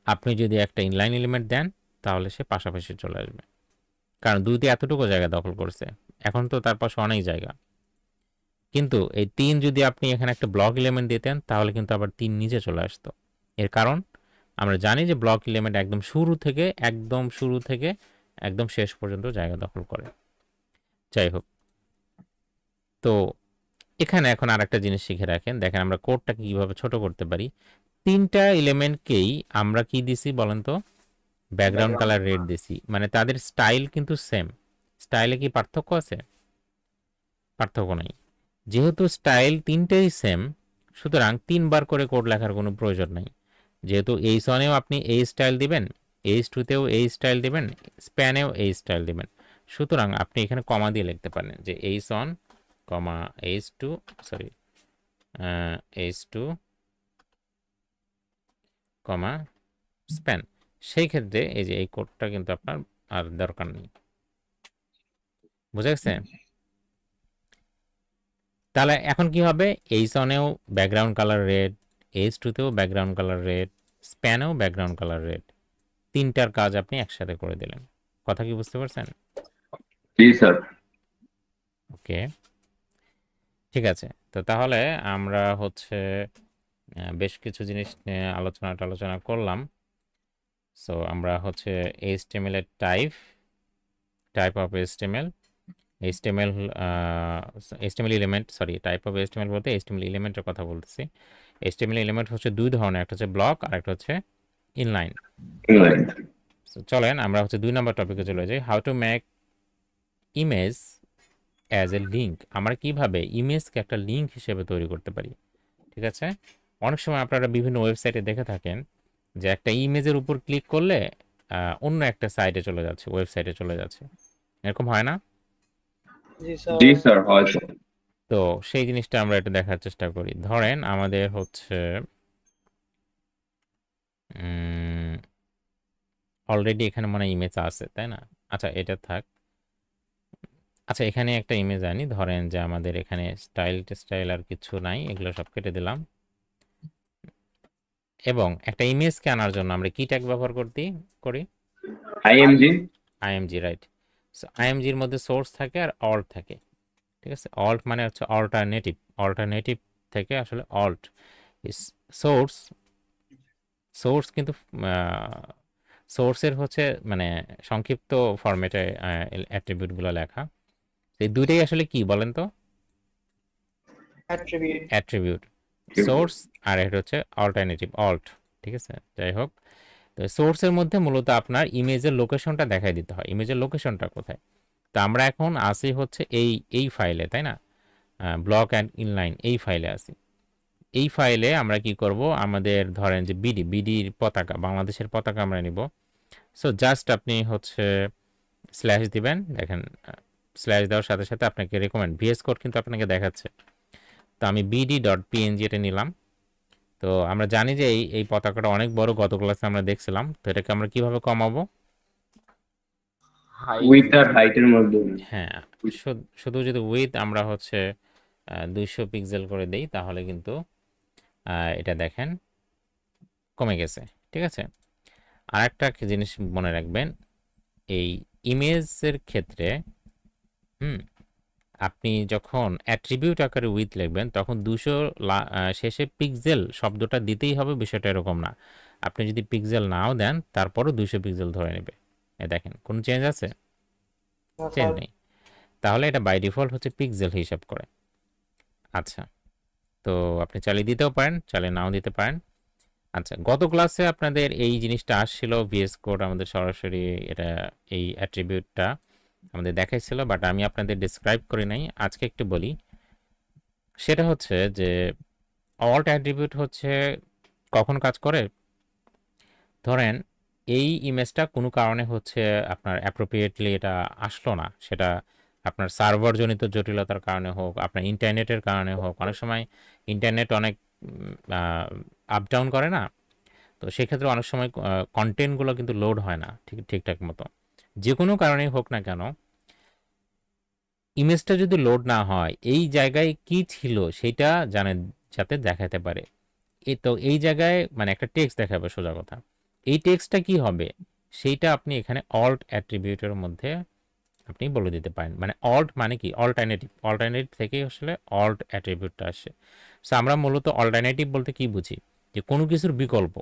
আপনি যদি একটা ইনলাইন এলিমেন্ট দেন তাহলে সে পাশাপাশি চলে আসবে, কারণ 2তে এতটুকু জায়গা দখল করছে, এখন তো তার পাশে অনেক জায়গা। কিন্তু এই 3 যদি আপনি এখানে একটা ব্লক এলিমেন্ট দিতেন তাহলে কিন্তু আবার 3 নিচে চলে আসতো। এর কারণ আমরা জানি যে ব্লক এলিমেন্ট একদম শুরু থেকে একদম শেষ পর্যন্ত জায়গা দখল করে। যাই হোক, তো এখানে এখন আরেকটা জিনিস শিখে রাখেন, দেখেন আমরা কোডটাকে কিভাবে ছোট করতে পারি। 3টা এলিমেন্টকেই আমরা কি দিছি বলেন তো, ব্যাকগ্রাউন্ড কালার রেড দিছি, মানে তাদের স্টাইল কিন্তু সেম। স্টাইলে কি পার্থক্য আছে? পার্থক্য নাই। যেহেতু স্টাইল 3টেই সেম, সুতরাং 3বার করে কোড লেখার কোনো প্রয়োজন নাই। যেহেতু H1এও আপনি এই স্টাইল দিবেন, H2তেও এই স্টাইল দিবেন, স্প্যানেও এই স্টাইল দিবেন, সুতরাং আপনি এখানে কমা দিয়ে লিখতে পারেন যে H1, H2, sorry H2, span. সেই ক্ষেত্রে এই যে এই কোডটা কিন্তু আপনার আর দরকার নেই। বুঝা গেছে? তাহলে এখন কি হবে, H1এও ব্যাকগ্রাউন্ড কালার রেড, H2তেও ব্যাকগ্রাউন্ড কালার রেড, স্প্যানেও ব্যাকগ্রাউন্ড কালার রেড, 3টার কাজ আপনি একসাথে করে দিলেন। কথা কি বুঝতে পারছেন? জি স্যার। ওকে, ঠিক আছে। তো তাহলে আমরা হচ্ছে বেশ কিছু জিনিস নিয়ে আলোচনা করলাম। সো আমরা হচ্ছে HTML এর type of HTML element, sorry type of HTML বলতে HTML এলিমেন্টের কথা বলতেছি। HTML এলিমেন্ট হচ্ছে 2 ধরনের, একটা হচ্ছে ব্লক আর একটা হচ্ছে ইনলাইন। চলেন আমরা হচ্ছে 2 নম্বর টপিকে চলে যাই, how to make image as a link. আমরা কিভাবে ইমেজকে একটা লিঙ্ক হিসেবে তৈরি করতে পারি, ঠিক আছে। অনেক সময় আপনারা বিভিন্ন ওয়েবসাইটে দেখে থাকেন যে একটা ইমেজের উপর ক্লিক করলে অন্য একটা সাইটে চলে যাচ্ছে, ওয়েবসাইটে চলে যাচ্ছে, এরকম হয় না? জি স্যার। জি স্যার, হয় স্যার। তো সেই জিনিসটা আমরা একটু দেখার চেষ্টা করি। ধরেন আমাদের হচ্ছে অলরেডি এখানে মনে হয় ইমেজ আছে, তাই না? আচ্ছা এটা থাক। আচ্ছা এখানে একটা ইমেজ আনি, ধরেন যে আমাদের এখানে স্টাইল আর কিছু নাই, এগুলো সব কেটে দিলাম। এবং একটা ইমেজকে আনার জন্য আমরা কি ট্যাগ ব্যবহার করি? IMG, right. সো আইএমজির মধ্যে সোর্স থাকে আর অল্ট থাকে, ঠিক আছে। অল্ট মানে হচ্ছে অল্টারনেটিভ থেকে আসলে অল্ট ইস সোর্স কিন্তু সোর্সের হচ্ছে মানে সংক্ষিপ্ত ফরম্যাটে অ্যাট্রিবিউটগুলো লেখা। এই দুইটাই আসলে কি বলেন তো? অ্যাট্রিবিউট, সোর্স আর এটা হচ্ছে অল্টারনেটিভ, অল্ট, ঠিক আছে। যাই হোক, তো সোর্সের মধ্যে মূলত আপনার ইমেজের লোকেশনটা দেখাই দিতে হয়, ইমেজের লোকেশনটা কোথায়। তো আমরা এখন আসি হচ্ছে এই ফাইলে, তাই না, ব্লক অ্যান্ড ইনলাইন এই ফাইলে আসি। এই ফাইলে আমরা কি করব, আমাদের ধরেন যে বিডির পতাকা, বাংলাদেশের পতাকা আমরা নিব। সো জাস্ট আপনি হচ্ছে স্ল্যাশ দিবেন, দেখেন স্ল্যাশ দেওয়ার সাথে সাথে আপনাকে রেকমেন্ড ভিএস কোড কিন্তু আপনাকে দেখাচ্ছে। তো আমি bd.png এটা নিলাম। তো আমরা জানি যে এই পতাকাটা অনেক বড়, গত ক্লাসে আমরা দেখছিলাম। তো এটাকে আমরা কিভাবে কমাবো? উইথ আর হাইটের মধ্যে। হ্যাঁ, শুধু যদি উইথ আমরা হচ্ছে 200 পিক্সেল করে দেই তাহলে কিন্তু এটা দেখেন কমে গেছে। ঠিক আছে, আর একটা জিনিস মনে রাখবেন, এই ইমেজের ক্ষেত্রে আপনি যখন অ্যাট্রিবিউট আকারে উইথ লিখবেন তখন 200 শেষে পিক্সেল শব্দটা দিতেই হবে, বিষয়টা এরকম না। আপনি যদি পিক্সেল নাও দেন তারপরও 200 পিক্সেল ধরে নেবে। দেখেন কোনো চেঞ্জ আছে? না চেঞ্জ স্যার। নেই। তাহলে এটা বাই ডিফল্ট হচ্ছে পিক্সেল হিসাব করে। আচ্ছা, তো আপনি চালিয়ে দিতেও পারেন, চালিয়ে নাও দিতে পারেন। আচ্ছা, গত ক্লাসে আপনাদের এই জিনিসটা আসছিল, ভিএস কোড আমাদের সরাসরি এটা এই অ্যাট্রিবিউটটা আমাদের দেখাইছিল, বাট আমি আপনাদের ডিসক্রাইব করি নাই। আজকে একটু বলি, সেটা হচ্ছে যে অল্ট অ্যাট্রিবিউট হচ্ছে কখন কাজ করে। ধরেন এই ইমেজটা কোনো কারণে হচ্ছে আপনার অ্যাপ্রোপ্রিয়েটলি এটা আসলো না, সেটা আপনার সার্ভার জনিত জটিলতার কারণে হোক, আপনার ইন্টারনেটের কারণে হোক। অনেক সময় ইন্টারনেট অনেক আপ ডাউন করে না, তো সেক্ষেত্রে অনেক সময় কন্টেন্টগুলো কিন্তু লোড হয় না ঠিকঠাক মতো। যে কোনো কারণেই হোক না কেন, ইমেজটা যদি লোড না হয়, এই জায়গায় কি ছিল সেটা যাতে দেখাতে পারে। তো এই জায়গায় মানে একটা টেক্সট দেখাবে সোজা কথা, এই টেক্সটটা কি হবে সেইটা আপনি এখানে অল্ট অ্যাট্রিবিউটের মধ্যে আপনি বলে দিতে পারেন। মানে অল্ট মানে কি, অল্টারনেটিভ থেকেই আসলে অল্ট অ্যাট্রিবিউটটা আসে। সো আমরা মূলত অল্টারনেটিভ বলতে কি বুঝি, যে কোনো কিছুর বিকল্প।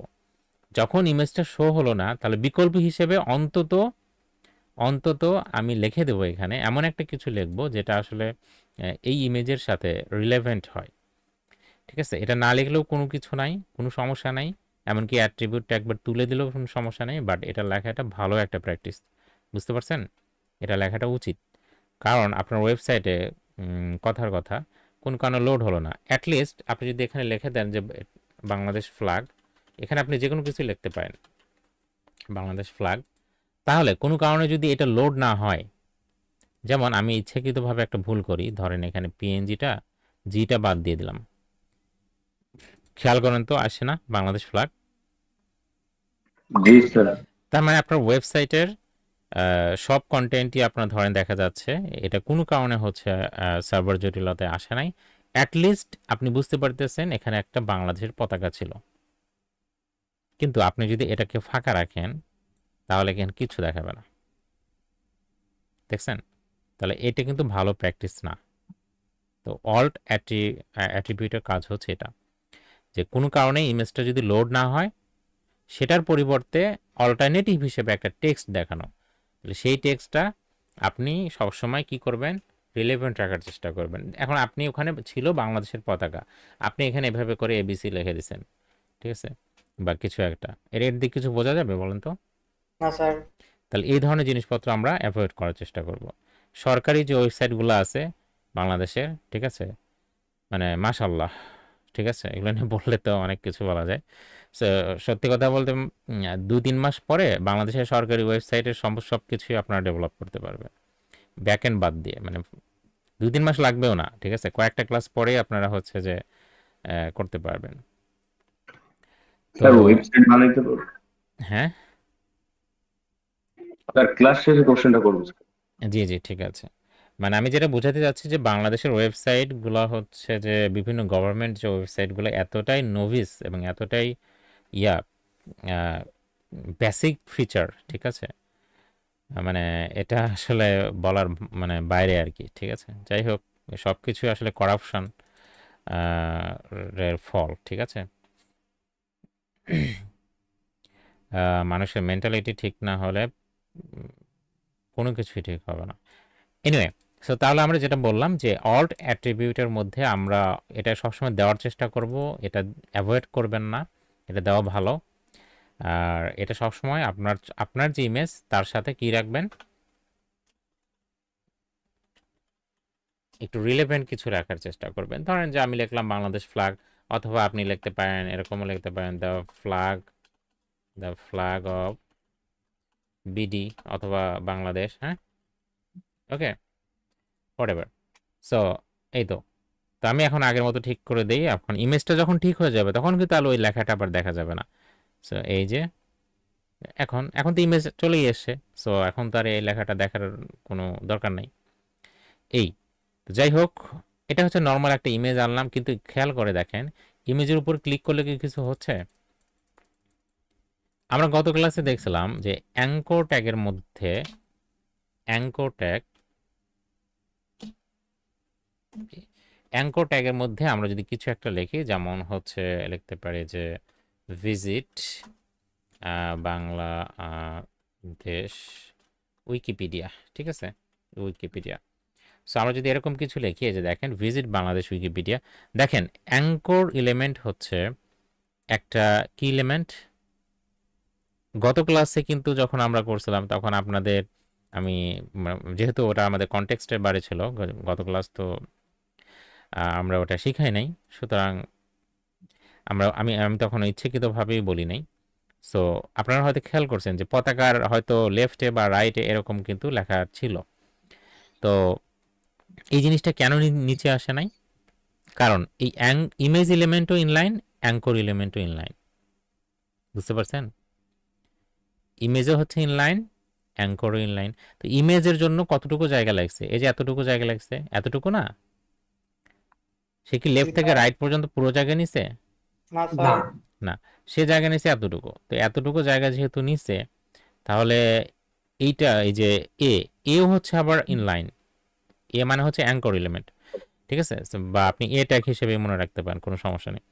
যখন ইমেজটা শো হলো না, তাহলে বিকল্প হিসেবে অন্তত অন্তত আমি লিখে দেবো এখানে এমন একটা কিছু লিখবো যেটা আসলে এই ইমেজের সাথে রিলেভেন্ট হয়। ঠিক আছে, এটা না লিখলেও কোনো কিছু নাই, কোনো সমস্যা নাই। এমনকি অ্যাট্রিবিউটটা একবার তুলে দিলেও কোনো সমস্যা নেই, বাট এটা লেখাটা ভালো একটা প্র্যাকটিস। বুঝতে পারছেন? এটা লেখাটা উচিত, কারণ আপনার ওয়েবসাইটে কথার কথা কোন কারণে লোড হলো না, অ্যাটলিস্ট আপনি যদি এখানে লিখে দেন যে বাংলাদেশ ফ্ল্যাগ, এখানে আপনি যে কোনো কিছু লিখতে পারেন বাংলাদেশ ফ্ল্যাগ, তাহলে কোনো কারণে যদি এটা লোড না হয়, যেমন আমি ইচ্ছাকৃতভাবে একটা ভুল করি, ধরেন এখানে পিএনজিটা জিটা বাদ দিয়ে দিলাম, খেয়াল করেন তো আসে না বাংলাদেশ ফ্ল্যাগ। জি স্যার। তার মানে আপনার ওয়েবসাইটের সব কন্টেন্টই আপনার ধরেন দেখা যাচ্ছে এটা কোনো কারণে হচ্ছে সার্ভার জটিলতায় আসে নাই। অ্যাটলিস্ট আপনি বুঝতে পারতেছেন এখানে একটা বাংলাদেশের পতাকা ছিল, কিন্তু আপনি যদি এটাকে ফাঁকা রাখেন তাহলে এখানে কিছু দেখাবে না। দেখছেন? তাহলে এটা কিন্তু ভালো প্র্যাকটিস না। তো অল্ট অ্যাট্রিবিউটের কাজ হচ্ছে এটা, যে কোনো কারণে ইমেজটা যদি লোড না হয়, সেটার পরিবর্তে অল্টারনেটিভ হিসেবে একটা টেক্সট দেখানো। তাহলে সেই টেক্সটটা আপনি সবসময় কি করবেন, রিলেভেন্ট রাখার চেষ্টা করবেন। এখন আপনি ওখানে ছিল বাংলাদেশের পতাকা, আপনি এখানে এভাবে করে এবিসি লিখে দিয়েছেন, ঠিক আছে, বা কিছু একটা, এর দিক কিছু বোঝা যাবে বলেন তো? না স্যার। তাহলে এই ধরনের জিনিসপত্র আমরা অ্যাভয়েড করার চেষ্টা করব। সরকারি যে ওয়েবসাইটগুলো আছে বাংলাদেশের, ঠিক আছে, মানে মাশাল্লাহ, ঠিক আছে, এগুলো নিয়ে বললে তো অনেক কিছু বলা যায়। সত্যি কথা বলতে 2-3 মাস পরে বাংলাদেশের সরকারি ওয়েবসাইটের সব কিছুই আপনারা ডেভেলপ করতে পারবেন, ব্যাক এন্ড বাদ দিয়ে। মানে 2-3 মাস লাগবেও না, ঠিক আছে, কয়েকটা ক্লাস পরেই আপনারা হচ্ছে যে করতে পারবেন। তো স্যার ওয়েবসাইট বানাইতে পারবো? হ্যাঁ, স্যার ক্লাস শেষে কোশ্চেনটা করবো স্যার। জি জি ঠিক আছে। মানে আমি যেটা বোঝাতে চাচ্ছি যে বাংলাদেশের ওয়েবসাইটগুলো হচ্ছে যে বিভিন্ন গভর্নমেন্ট যে ওয়েবসাইটগুলো এতটাই নোভিস এবং এতটাই ইয়া বেসিক ফিচার, ঠিক আছে, মানে এটা আসলে বলার মানে বাইরে আর কি। ঠিক আছে, যাই হোক, সব কিছু আসলে করাপশন এর ফল। ঠিক আছে, মানুষের মেন্টালিটি ঠিক না হলে কোনো কিছুই ঠিক হবে না। এনিওয়ে, সো তাহলে আমরা যেটা বললাম যে অল্ট অ্যাট্রিবিউটের মধ্যে আমরা এটা সবসময় দেওয়ার চেষ্টা করব, এটা অ্যাভয়েড করবেন না, এটা দেওয়া ভালো। আর এটা সবসময় আপনার যে ইমেজ তার সাথে কি রাখবেন, একটু রিলেভেন্ট কিছু রাখার চেষ্টা করবেন। ধরেন যে আমি লিখলাম বাংলাদেশ ফ্ল্যাগ, অথবা আপনি লিখতে পারেন এরকমও লিখতে পারেন দ্য ফ্ল্যাগ অফ বিডি অথবা বাংলাদেশ। হ্যাঁ, ওকে, হোয়াটএভার। সো এই তো, তো আমি এখন আগের মতো ঠিক করে দিই। এখন ইমেজটা যখন ঠিক হয়ে যাবে তখন কিন্তু তাহলে ওই লেখাটা আবার দেখা যাবে না। সো এই যে এখন এখন তো ইমেজ চলেই এসছে, সো এখন তো আর এই লেখাটা দেখার কোনো দরকার নাই। এই তো যাই হোক, এটা হচ্ছে নর্মাল একটা ইমেজ আনলাম, কিন্তু খেয়াল করে দেখেন ইমেজের উপর ক্লিক করলে কি কিছু হচ্ছে? আমরা গত ক্লাসে দেখছিলাম যে অ্যাঙ্কর ট্যাগের মধ্যে অ্যাঙ্কর ট্যাগের মধ্যে আমরা যদি কিছু একটা লিখি, যেমন হচ্ছে লিখতে পারি যে ভিজিট বাংলা দেশ উইকিপিডিয়া, ঠিক আছে, উইকিপিডিয়া। সো আমরা যদি এরকম কিছু লিখি, যে দেখেন ভিজিট বাংলাদেশ উইকিপিডিয়া, দেখেন অ্যাঙ্কর এলিমেন্ট হচ্ছে একটা কি এলিমেন্ট। গত ক্লাসে কিন্তু যখন আমরা করছিলাম তখন আপনাদের আমি যেহেতু ওটা আমাদের কনটেক্সটের বারে ছিল, গত ক্লাস তো আমরা ওটা শিখাই নাই, সুতরাং আমি তখন ইচ্ছাকৃতভাবেই বলি নাই। সো আপনারা হয়তো খেয়াল করছেন যে পতাকার হয়তো লেফটে বা রাইটে এরকম কিন্তু লেখা ছিল। তো এই জিনিসটা কেন নিচে আসে নাই? কারণ এই ইমেজ এলিমেন্টও ইনলাইন, অ্যাঙ্কর এলিমেন্টও ইনলাইন। বুঝতে পারছেন? ইমেজও হচ্ছে ইনলাইন, অ্যাঙ্করও ইনলাইন। তো ইমেজের জন্য কতটুকু জায়গা লাগছে? এই যে এতটুকু জায়গা লাগছে, এতটুকু না? সে কি লেফট থেকে রাইট পর্যন্ত পুরো জায়গা নিছে? না না, স্যার। না, সে জায়গা নিছে এতটুকু। তো এতটুকু জায়গা যেহেতু নিছে, তাহলে এইটা এই যে এও হচ্ছে আবার ইনলাইন। এ মানে হচ্ছে অ্যাঙ্কর এলিমেন্ট, ঠিক আছে? বা আপনি এ ট্যাগ হিসেবে মনে রাখতে পারেন, কোনো সমস্যা নেই।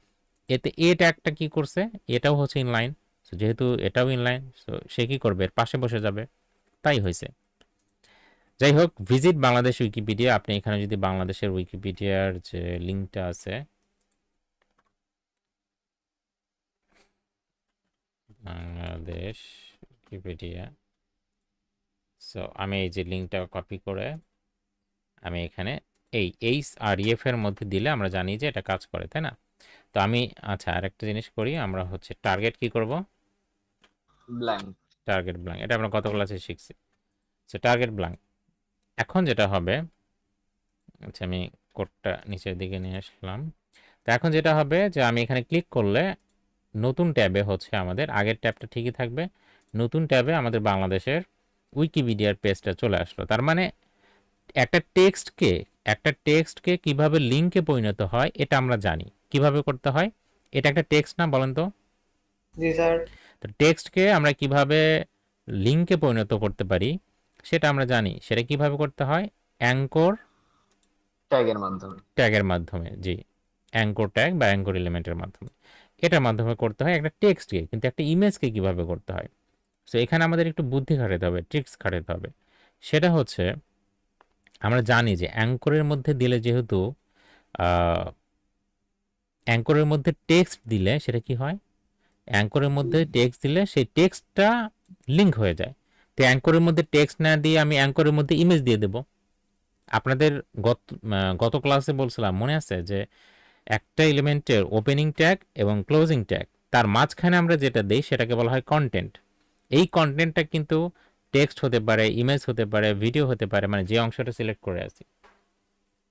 এতে এ ট্যাগটা কি করছে? এটাও হচ্ছে ইনলাইন। যেহেতু এটাও ইনলাইন, সো সে কি করবে? এর পাশে বসে যাবে। তাই হয়েছে। যাই হোক, ভিজিট বাংলাদেশ উইকিপিডিয়া, আপনি এখানে যদি বাংলাদেশের উইকিপিডিয়ার যে লিঙ্কটা আছে, বাংলাদেশ উইকিপিডিয়া, সো আমি এই যে লিঙ্কটা কপি করে আমি এখানে এই HREF এর মধ্যে দিলে আমরা জানি যে এটা কাজ করে, তাই না? তো আমি আচ্ছা আরেকটা জিনিস করি, আমরা হচ্ছে টার্গেট কি করব? ব্ল্যাঙ্ক। টার্গেট ব্ল্যাঙ্ক, এটা আমরা গত ক্লাসে শিখছি। So target blank. এখন যেটা হবে, আচ্ছা আমি কোডটা নিচের দিকে নিয়ে আসলাম। তো এখন যেটা হবে যে আমি এখানে ক্লিক করলে নতুন ট্যাবে হচ্ছে আমাদের আগের ট্যাবটা ঠিকই থাকবে, নতুন ট্যাবে আমাদের বাংলাদেশের উইকিপিডিয়ার পেজটা চলে আসলো। তার মানে একটা টেক্সটকে কিভাবে লিঙ্কে পরিণত হয় এটা আমরা জানি। কিভাবে করতে হয়? এটা একটা টেক্সট না, বলেন তো? জি স্যার। তো টেক্সটকে আমরা কিভাবে লিঙ্কে পরিণত করতে পারি সেটা আমরা জানি। সেটা কিভাবে করতে হয়? অ্যাঙ্কর ট্যাগের মাধ্যমে। ট্যাগের মাধ্যমে। জি, অ্যাঙ্কর ট্যাগ বা অ্যাঙ্কর এলিমেন্টের মাধ্যমে। এটার মাধ্যমে করতে হয় একটা টেক্সটকে, কিন্তু একটা ইমেজকে কিভাবে করতে হয়? সো এখানে আমাদের একটু বুদ্ধি খাটাতে হবে, ট্রিক্স খাটাতে হবে। সেটা হচ্ছে আমরা জানি যে অ্যাঙ্করের মধ্যে দিলে, যেহেতু অ্যাঙ্করের মধ্যে টেক্সট দিলে সেটা কি হয়? অ্যাঙ্করের মধ্যে টেক্সট দিলে সেই টেক্সটটা লিঙ্ক হয়ে যায়। তো অ্যাঙ্করের মধ্যে টেক্সট না দিয়ে আমি অ্যাঙ্করের মধ্যে ইমেজ দিয়ে দেব। আপনাদের গত ক্লাসে বলছিলাম, মনে আছে যে একটা এলিমেন্টের ওপেনিং ট্যাগ এবং ক্লোজিং ট্যাগ, তার মাঝখানে আমরা যেটা দেই সেটাকে বলা হয় কন্টেন্ট। এই কন্টেন্টটা কিন্তু টেক্সট হতে পারে, ইমেজ হতে পারে, ভিডিও হতে পারে, মানে যে অংশটা সিলেক্ট করে আছি।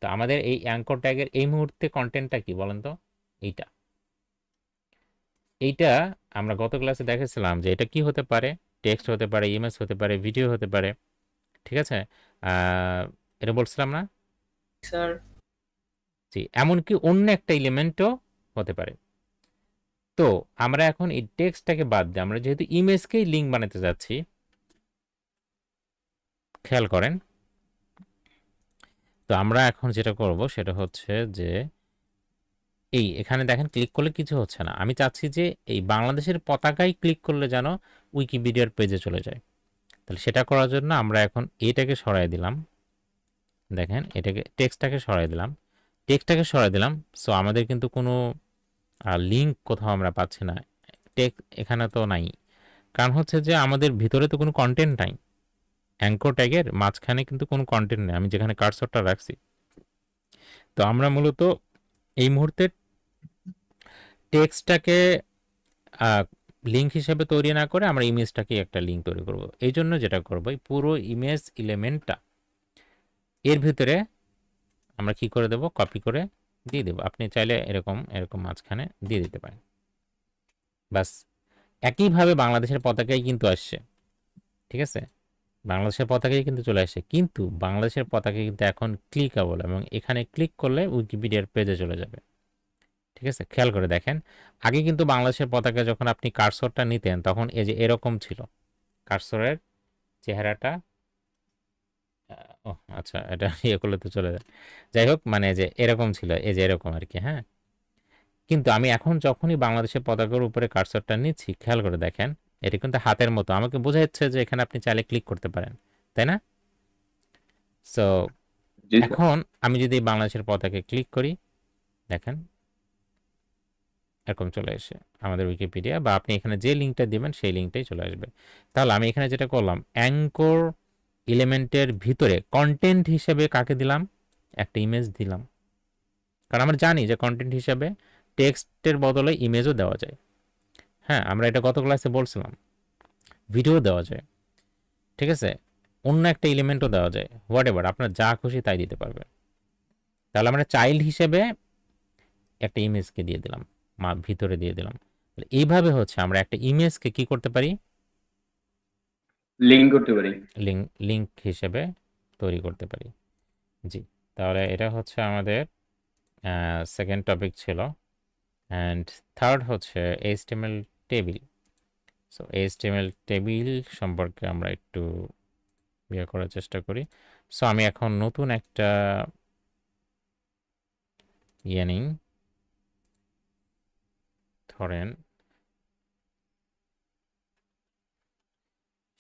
তো আমাদের এই অ্যাঙ্কর ট্যাগের এই মুহূর্তে কন্টেন্টটা কি বলেন তো? এইটা এইটা আমরা গত ক্লাসে দেখেছিলাম যে এটা কি হতে পারে? টেক্সট হতে পারে, ইমেজ হতে পারে, ভিডিও হতে পারে, ঠিক আছে? এটা বলছিলাম না? স্যার। জি, এমনকি অন্য একটা এলিমেন্টও হতে পারে। তো আমরা এখন এই টেক্সটটাকে বাদ দিয়ে আমরা যেহেতু ইমেজকেই লিঙ্ক বানাতে যাচ্ছি, খেয়াল করেন। তো আমরা এখন যেটা করব সেটা হচ্ছে যে এখানে দেখেন ক্লিক করলে কিছু হচ্ছে না। আমি চাচ্ছি যে এই বাংলাদেশের পতাকায় ক্লিক করলে যেন উইকিপিডিয়ার পেজে চলে যায়। তাহলে সেটা করার জন্য আমরা এখন এটাকে সরাই দিলাম। দেখেন এটাকে টেক্সটটাকে সরাই দিলাম। সো আমাদের কিন্তু কোনো লিঙ্ক কোথাও আমরা পাচ্ছি না। টেক্সট এখানে তো নাই, কারণ হচ্ছে যে আমাদের ভিতরে তো কোনো কন্টেন্ট নাই। অ্যাঙ্কর ট্যাগের মাঝখানে কিন্তু কোনো কন্টেন্ট নেই, আমি যেখানে কার্সরটা রাখছি। তো আমরা মূলত এই মুহূর্তে টেক্সটটাকে লিঙ্ক হিসেবে তৈরি না করে আমরা ইমেজটাকে একটা লিঙ্ক তৈরি করব। এই জন্য যেটা করব, এই পুরো ইমেজ এলিমেন্টটা এর ভিতরে আমরা কি করে দেব? কপি করে দিয়ে দেব। আপনি চাইলে এরকম এরকম মাঝখানে দিয়ে দিতে পারেন। বাস একইভাবে বাংলাদেশের পতাকায় কিন্তু আসছে, ঠিক আছে? বাংলাদেশের পতাকাই কিন্তু চলে আসে, কিন্তু বাংলাদেশের পতাকা কিন্তু এখন ক্লিকেবল এবং এখানে ক্লিক করলে উইকিপিডিয়ার পেজে চলে যাবে। ঠিক আছে, খেয়াল করে দেখেন, আগে কিন্তু বাংলাদেশের পতাকা যখন আপনি কার্সরটা নিতেন তখন এই যে এরকম ছিল কার্সরের চেহারাটা। ও আচ্ছা, এটা ইয়ে করলে তো চলে যায়। যাই হোক, মানে যে এরকম ছিল, এই যে এরকম আর কি। হ্যাঁ, কিন্তু আমি এখন যখনই বাংলাদেশের পতাকার উপরে কার্সরটা নিচ্ছি, খেয়াল করে দেখেন, এটা কিন্তু হাতের মতো আমাকে বোঝাচ্ছে যে এখানে আপনি চাইলে ক্লিক করতে পারেন, তাই না? সো জি স্যার। এখন আমি যদি বাংলাদেশের পতাকায় ক্লিক করি, দেখেন এরকম চলে এসে আমাদের উইকিপিডিয়া, বা আপনি এখানে যে লিঙ্কটা দিবেন সেই লিঙ্কটাই চলে আসবে। তাহলে আমি এখানে যেটা করলাম, অ্যাঙ্কর এলিমেন্টের ভিতরে কন্টেন্ট হিসেবে কাকে দিলাম, একটা ইমেজ দিলাম, কারণ আমরা জানি যে কন্টেন্ট হিসেবে টেক্সটের বদলে ইমেজও দেওয়া যায়। হ্যাঁ, আমরা এটা গত ক্লাসে বলছিলাম, ভিডিও দেওয়া যায়, ঠিক আছে, অন্য একটা এলিমেন্টও দেওয়া যায়, হোয়াট এভার আপনার যা খুশি তাই দিতে পারবেন। তাহলে আমরা চাইল্ড হিসেবে একটা ইমেজকে দিয়ে দিলাম, ভিতরে দিয়ে দিলাম। এইভাবে হচ্ছে আমরা একটা ইমেজকে কি করতে পারি, লিঙ্ক করতে পারি। লিঙ্ক হিসেবে তৈরি করতে পারি। জি, তাহলে এটা হচ্ছে আমাদের সেকেন্ড টপিক ছিল। অ্যান্ড থার্ড হচ্ছে HTML table. So HTML table সম্পর্কে আমরা একটু ইয়ে করার চেষ্টা করি। সো আমি এখন নতুন একটা ইয়ে নিই, ধরেন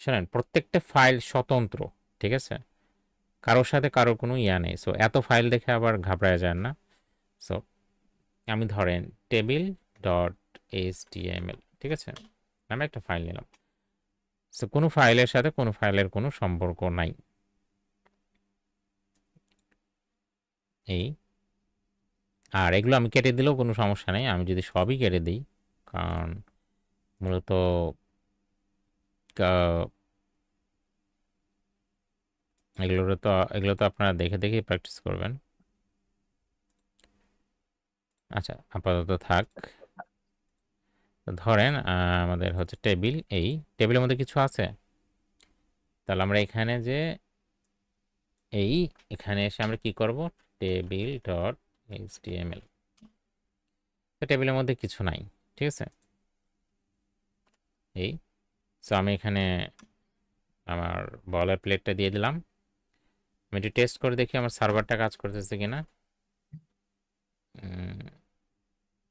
শোনেন, প্রত্যেকটা ফাইল স্বতন্ত্র, ঠিক আছে, কারোর সাথে কারোর কোনো ইয়া নেই। সো এত ফাইল দেখে আবার ঘাবড়ায় যান না। সো আমি ধরেন টেবিল ডট এইচটিএমএল, ঠিক আছে, আমি একটা ফাইল নিলাম। সো কোনো ফাইলের সাথে কোনো ফাইলের কোনো সম্পর্ক নাই, এই। আর এগুলো আমি কেটে দিলেও কোনো সমস্যা নেই, আমি যদি সবই কেটে দিই, কারণ মূলত এগুলো তো আপনারা দেখে দেখেই প্র্যাকটিস করবেন। আচ্ছা, আপাতত থাক। ধরেন আমাদের হচ্ছে টেবিল, এই টেবিলের মধ্যে কিছু আছে, তাহলে আমরা এখানে যে এই এখানে এসে আমরা কি করব, টেবিল ডট এইচটিএমএল। টেবিলের মধ্যে কিছু নাই, ঠিক আছে, এই। সো আমি এখানে আমার বলের প্লেটটা দিয়ে দিলাম। আমি একটু টেস্ট করে দেখি আমার সার্ভারটা কাজ করতেছে কিনা।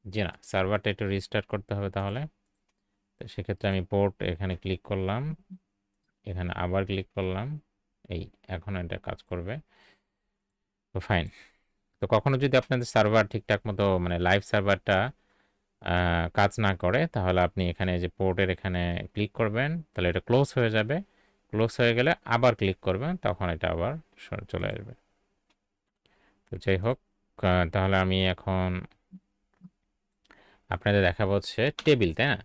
জি না, সার্ভারটা একটু রিস্টার্ট করতে হবে তাহলে। তো সেক্ষেত্রে আমি পোর্ট এখানে ক্লিক করলাম, এখানে আবার ক্লিক করলাম, এই এখন এটা কাজ করবে। তো ফাইন। তো কখনো যদি আপনাদের সার্ভার ঠিকঠাক মতো মানে লাইভ সার্ভারটা কাজ না করে, তাহলে আপনি এখানে যে পোর্টের এখানে ক্লিক করবেন, তাহলে এটা ক্লোজ হয়ে যাবে। ক্লোজ হয়ে গেলে আবার ক্লিক করবেন, তখন এটা আবার চলে আসবে। তো যাই হোক, তাহলে আমি এখন আপনাদের দেখাবো হচ্ছে টেবিল, তাই না?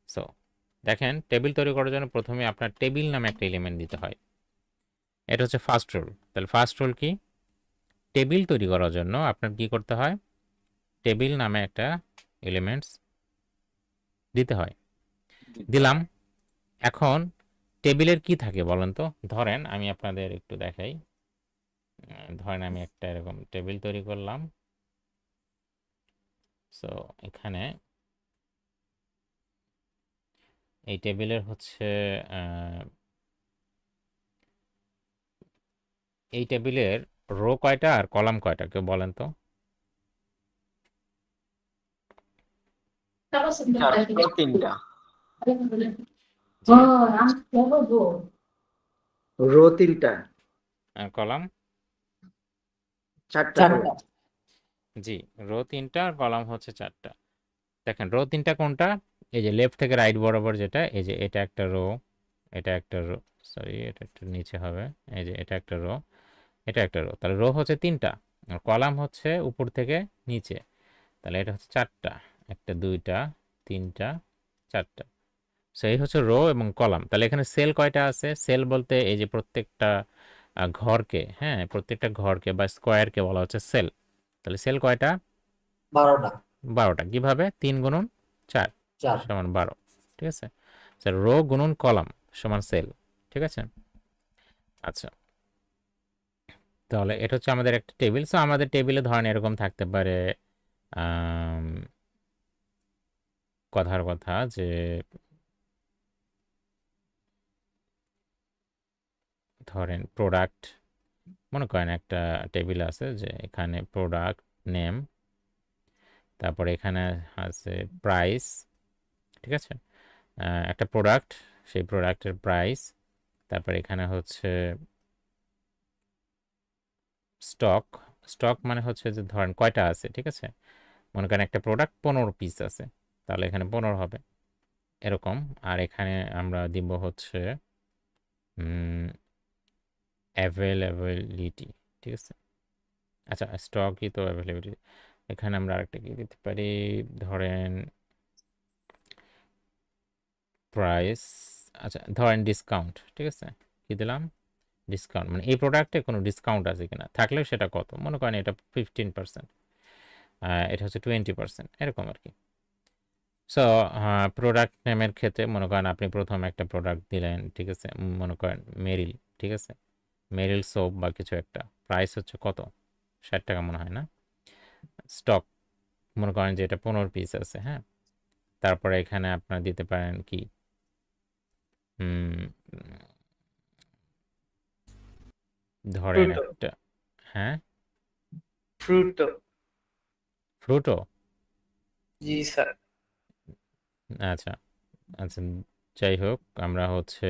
সো দেখেন, টেবিল তৈরি করার জন্য প্রথমে আপনার টেবিল নামে একটা এলিমেন্ট দিতে হয়, এটা হচ্ছে ফার্স্ট রুল। তাহলে ফার্স্ট রুল কি, টেবিল তৈরি করার জন্য আপনার কি করতে হয়, টেবিল নামে একটা এলিমেন্টস দিতে হয়, দিলাম। এখন টেবিলের কি থাকে বলেন তো, ধরেন আমি আপনাদের একটু দেখাই। ধরেন আমি একটা এরকম টেবিল তৈরি করলাম। সো এখানে এই টেবিলের হচ্ছে এই টেবিলের রো কয়টা আর কলাম কয়টা কেউ বলেন তো? তিনটা। জি, রো তিনটা, কলাম চারটা। জি, রো 3টা আর কলাম হচ্ছে 4টা। দেখেন রো 3টা কোনটা, এই যে লেফট থেকে রাইট বরাবর যেটা, এই যে এটা একটা রো, এটা একটা রো, সরি এটা একটু নিচে হবে, এই যে এটা একটা রো, এটা একটা রো। তাহলে রো হচ্ছে 3টা আর কলাম হচ্ছে উপর থেকে নিচে, তাহলে এটা হচ্ছে 4টা, একটা 2টা 3টা 4টা। সো এই হচ্ছে রো এবং কলাম। তাহলে এখানে সেল কয়টা আছে, সেল বলতে এই যে প্রত্যেকটা ঘরকে, হ্যাঁ প্রত্যেকটা ঘরকে বা স্কোয়ারকে বলা হচ্ছে সেল। তাহলে সেল কয়টা, 12টা। 12টা। কিভাবে, 3 গুণন 4 সমান 12, ঠিক আছে। রো গুণন কলাম সমান সেল, ঠিক আছে। আচ্ছা, তাহলে এটা হচ্ছে আমাদের একটা টেবিল। সো আমাদের টেবিলে ধরেন এরকম থাকতে পারে, আম, কথার কথা যে ধরেন প্রোডাক্ট, মনে করেন একটা টেবিল আছে যে এখানে প্রোডাক্ট নেম, তারপরে এখানে আছে প্রাইস, ঠিক আছে, একটা প্রোডাক্ট, সেই প্রোডাক্টের প্রাইস, তারপরে এখানে হচ্ছে স্টক। স্টক মানে হচ্ছে যে ধরেন কয়টা আছে, ঠিক আছে, মনে করেন একটা প্রোডাক্ট 15 পিস আছে, তাহলে এখানে 15 হবে এরকম। আর এখানে আমরা দিব হচ্ছে অ্যাভেলেবিলিটি, ঠিক আছে। আচ্ছা, স্টকই তো অ্যাভেলেবিলিটি। এখানে আমরা আরেকটা কি দিতে পারি, ধরেন প্রাইস, আচ্ছা ধরেন ডিসকাউন্ট, ঠিক আছে, কি দিলাম, ডিসকাউন্ট, মানে এই প্রোডাক্টে কোনো ডিসকাউন্ট আছে কিনা, থাকলেও সেটা কত, মনে করেন এটা 15%, এটা হচ্ছে 20%, এরকম আর কি। সো প্রোডাক্ট নেমের ক্ষেত্রে মনে করেন আপনি প্রথম একটা প্রোডাক্ট দিলেন, ঠিক আছে, মনে করেন মেরিল, ঠিক আছে, মেরিল সোপ বা কিছু একটা, প্রাইস হচ্ছে কত, 60 টাকা মনে হয় না। স্টক মনে করেন যে এটা 15 পিস আছে, হ্যাঁ। তারপরে এখানে আপনারা দিতে পারেন কি, ধরেন ফ্রুটো। একটা, হ্যাঁ, ফ্রুটো। ফ্রুটো, জি স্যার। আচ্ছা আচ্ছা, যাই হোক আমরা হচ্ছে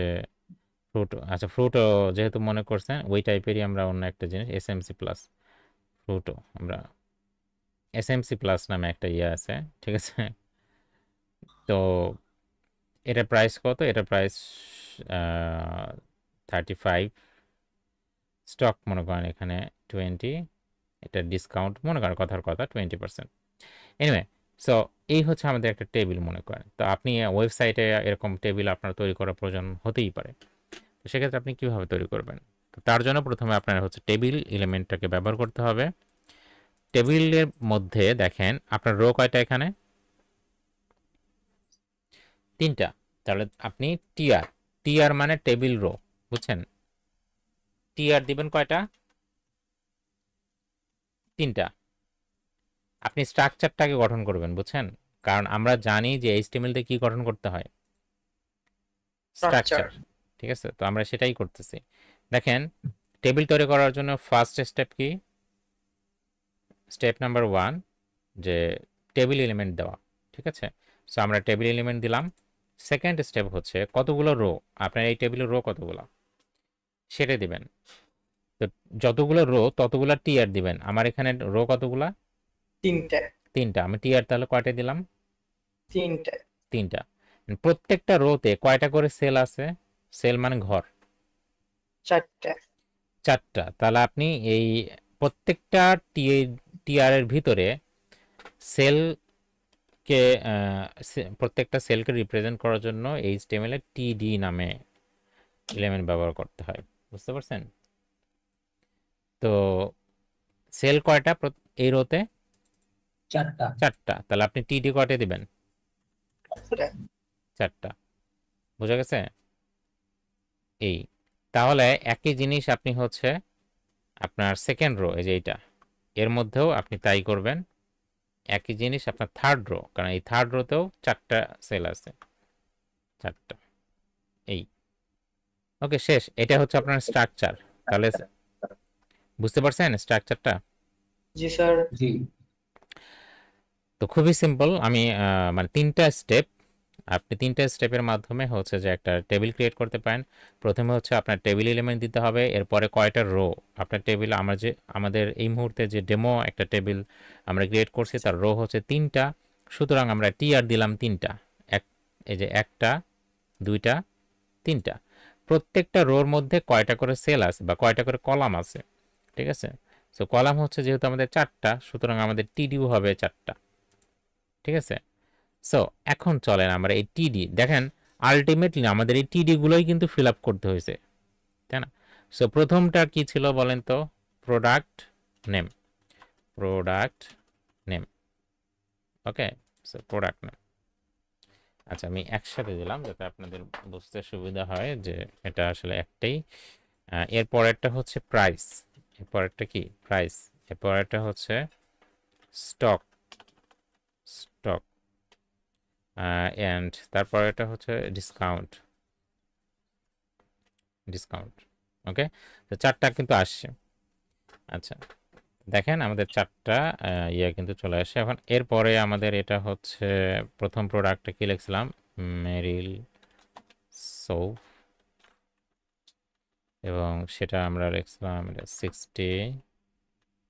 ফ্রুটো, আচ্ছা ফ্রুটো যেহেতু মনে করছেন ওই টাইপেরই আমরা অন্য একটা জিনিস এসএমসি প্লাস, ফ্রুটো আমরা এসএমসি প্লাস নামে একটা ইয়ে আছে, ঠিক আছে। তো এটা প্রাইস কত, এটা প্রাইস 35, স্টক মনে করেন এখানে 20, এটা ডিসকাউন্ট মনে করেন কথার কথা 20%। এনিওয়ে, সো এই হচ্ছে আমাদের একটা টেবিল মনে করেন। তো আপনি ওয়েবসাইটে এরকম টেবিল আপনার তৈরি করার প্রয়োজন হতেই পারে। তো সেক্ষেত্রে আপনি কীভাবে তৈরি করবেন? তো তার জন্য প্রথমে আপনার হচ্ছে টেবিল এলিমেন্টটাকে ব্যবহার করতে হবে। টেবিলের মধ্যে দেখেন আপনার রো কয়টা এখানে, 3টা। তাহলে আপনি টিআর, টিআর মানে টেবিল রো, বুঝছেন? টিআর দিবেন কয়টা, 3টা। আপনি স্ট্রাকচারটাকে গঠন করবেন, বুঝছেন? কারণ আমরা জানি যে এইচটিএমএল দিয়ে কি গঠন করতে হয়, স্ট্রাকচার। স্ট্রাকচার, ঠিক আছে। তো আমরা সেটাই করতেছি। দেখেন টেবিল তৈরি করার জন্য ফার্স্ট স্টেপ কি, স্টেপ নাম্বার 1 যে টেবিল এলিমেন্ট দেওয়া, ঠিক আছে। সো আমরা টেবিল এলিমেন্ট দিলাম। সেকেন্ড স্টেপ হচ্ছে কতগুলো রো, আপনার এই টেবিলের রো কতগুলো সেটা দিবেন। তো যতগুলো রো ততগুলো টিআর দিবেন। আমার এখানে রো কতগুলা, 3টে। 3টা। আমি টিআর তাহলে কয়টা দিলাম, 3টে। 3টা। প্রত্যেকটা রোতে কয়টা করে সেল আছে, সেল মানে ঘর, 4টে। 4টা। তাহলে আপনি এই প্রত্যেকটা টিআর এর ভিতরে সেলকে, প্রত্যেকটা সেলকে রিপ্রেজেন্ট করার জন্য এইচটিএমএল এর টিডি নামে এলিমেন্ট ব্যবহার করতে হয়, বুঝতে পারছেন? তো সেল কয়টা এই রোতে, 4টা। তাহলে আপনি টিডি কয়টা দিবেন, 4টা। বুঝা গেছে? এই তাহলে একই জিনিস আপনি হচ্ছে আপনার সেকেন্ড রো, এই যে এইটা, এর মধ্যেও আপনি তাই করবেন। একই জিনিস আপনার থার্ড রো, কারণ এই থার্ড রোতেও 4টা সেল আছে, 4টা। এই ওকে, শেষ। এটা হচ্ছে আপনার স্ট্রাকচার। তাহলে বুঝতে পারছেন স্ট্রাকচারটা? জি স্যার। তো খুবই সিম্পল। আমি মানে 3টা স্টেপ, আপনি 3টা স্টেপের মাধ্যমে হচ্ছে যে একটা টেবিল ক্রিয়েট করতে পারেন। প্রথমে হচ্ছে আপনার টেবিল এলিমেন্ট দিতে হবে, এরপরে কয়টা রো আপনার টেবিল, আমরা যে আমাদের এই মুহূর্তে যে ডেমো একটা টেবিল আমরা ক্রিয়েট করছি তার রো হচ্ছে 3টা। সুতরাং আমরা টিআর দিলাম 3টা, এক, এই যে 1টা 2টা 3টা। প্রত্যেকটা রোর মধ্যে কয়টা করে সেল আছে বা কয়টা করে কলাম আছে, ঠিক আছে। সো কলাম হচ্ছে যেহেতু আমাদের 4টা, সুতরাং আমাদের টিডিও হবে 4টা, ঠিক আছে। সো এখন চলেন আমরা এই টিডি দেখেন, আলটিমেটলি আমাদের এই টিডি গুলোই কিন্তু ফিল আপ করতে হয়েছে, তাই না? সো প্রথমটা কি ছিল বলেন তো, প্রোডাক্ট নেম, প্রোডাক্ট নেম, ওকে। সো প্রোডাক্ট নেম, আচ্ছা আমি একসাথে দিলাম যাতে আপনাদের বুঝতে সুবিধা হয় যে এটা আসলে একটাই এর পরেরটা হচ্ছে প্রাইস, এর পরেরটা কি প্রাইস, এর পরেরটা হচ্ছে স্টক, স্টক এন্ড তারপরেরটা হচ্ছে ডিসকাউন্ট, ডিসকাউন্ট। ওকে, তো চারটা কিন্তু আসছে। আচ্ছা দেখেন আমাদের চারটা ইয়ে কিন্তু চলে আসে। এখন এরপরে আমাদের এটা হচ্ছে প্রথম প্রোডাক্টটা কি লিখছিলাম, মেরিল সোপ, এবং সেটা আমরা লিখছিলাম 60,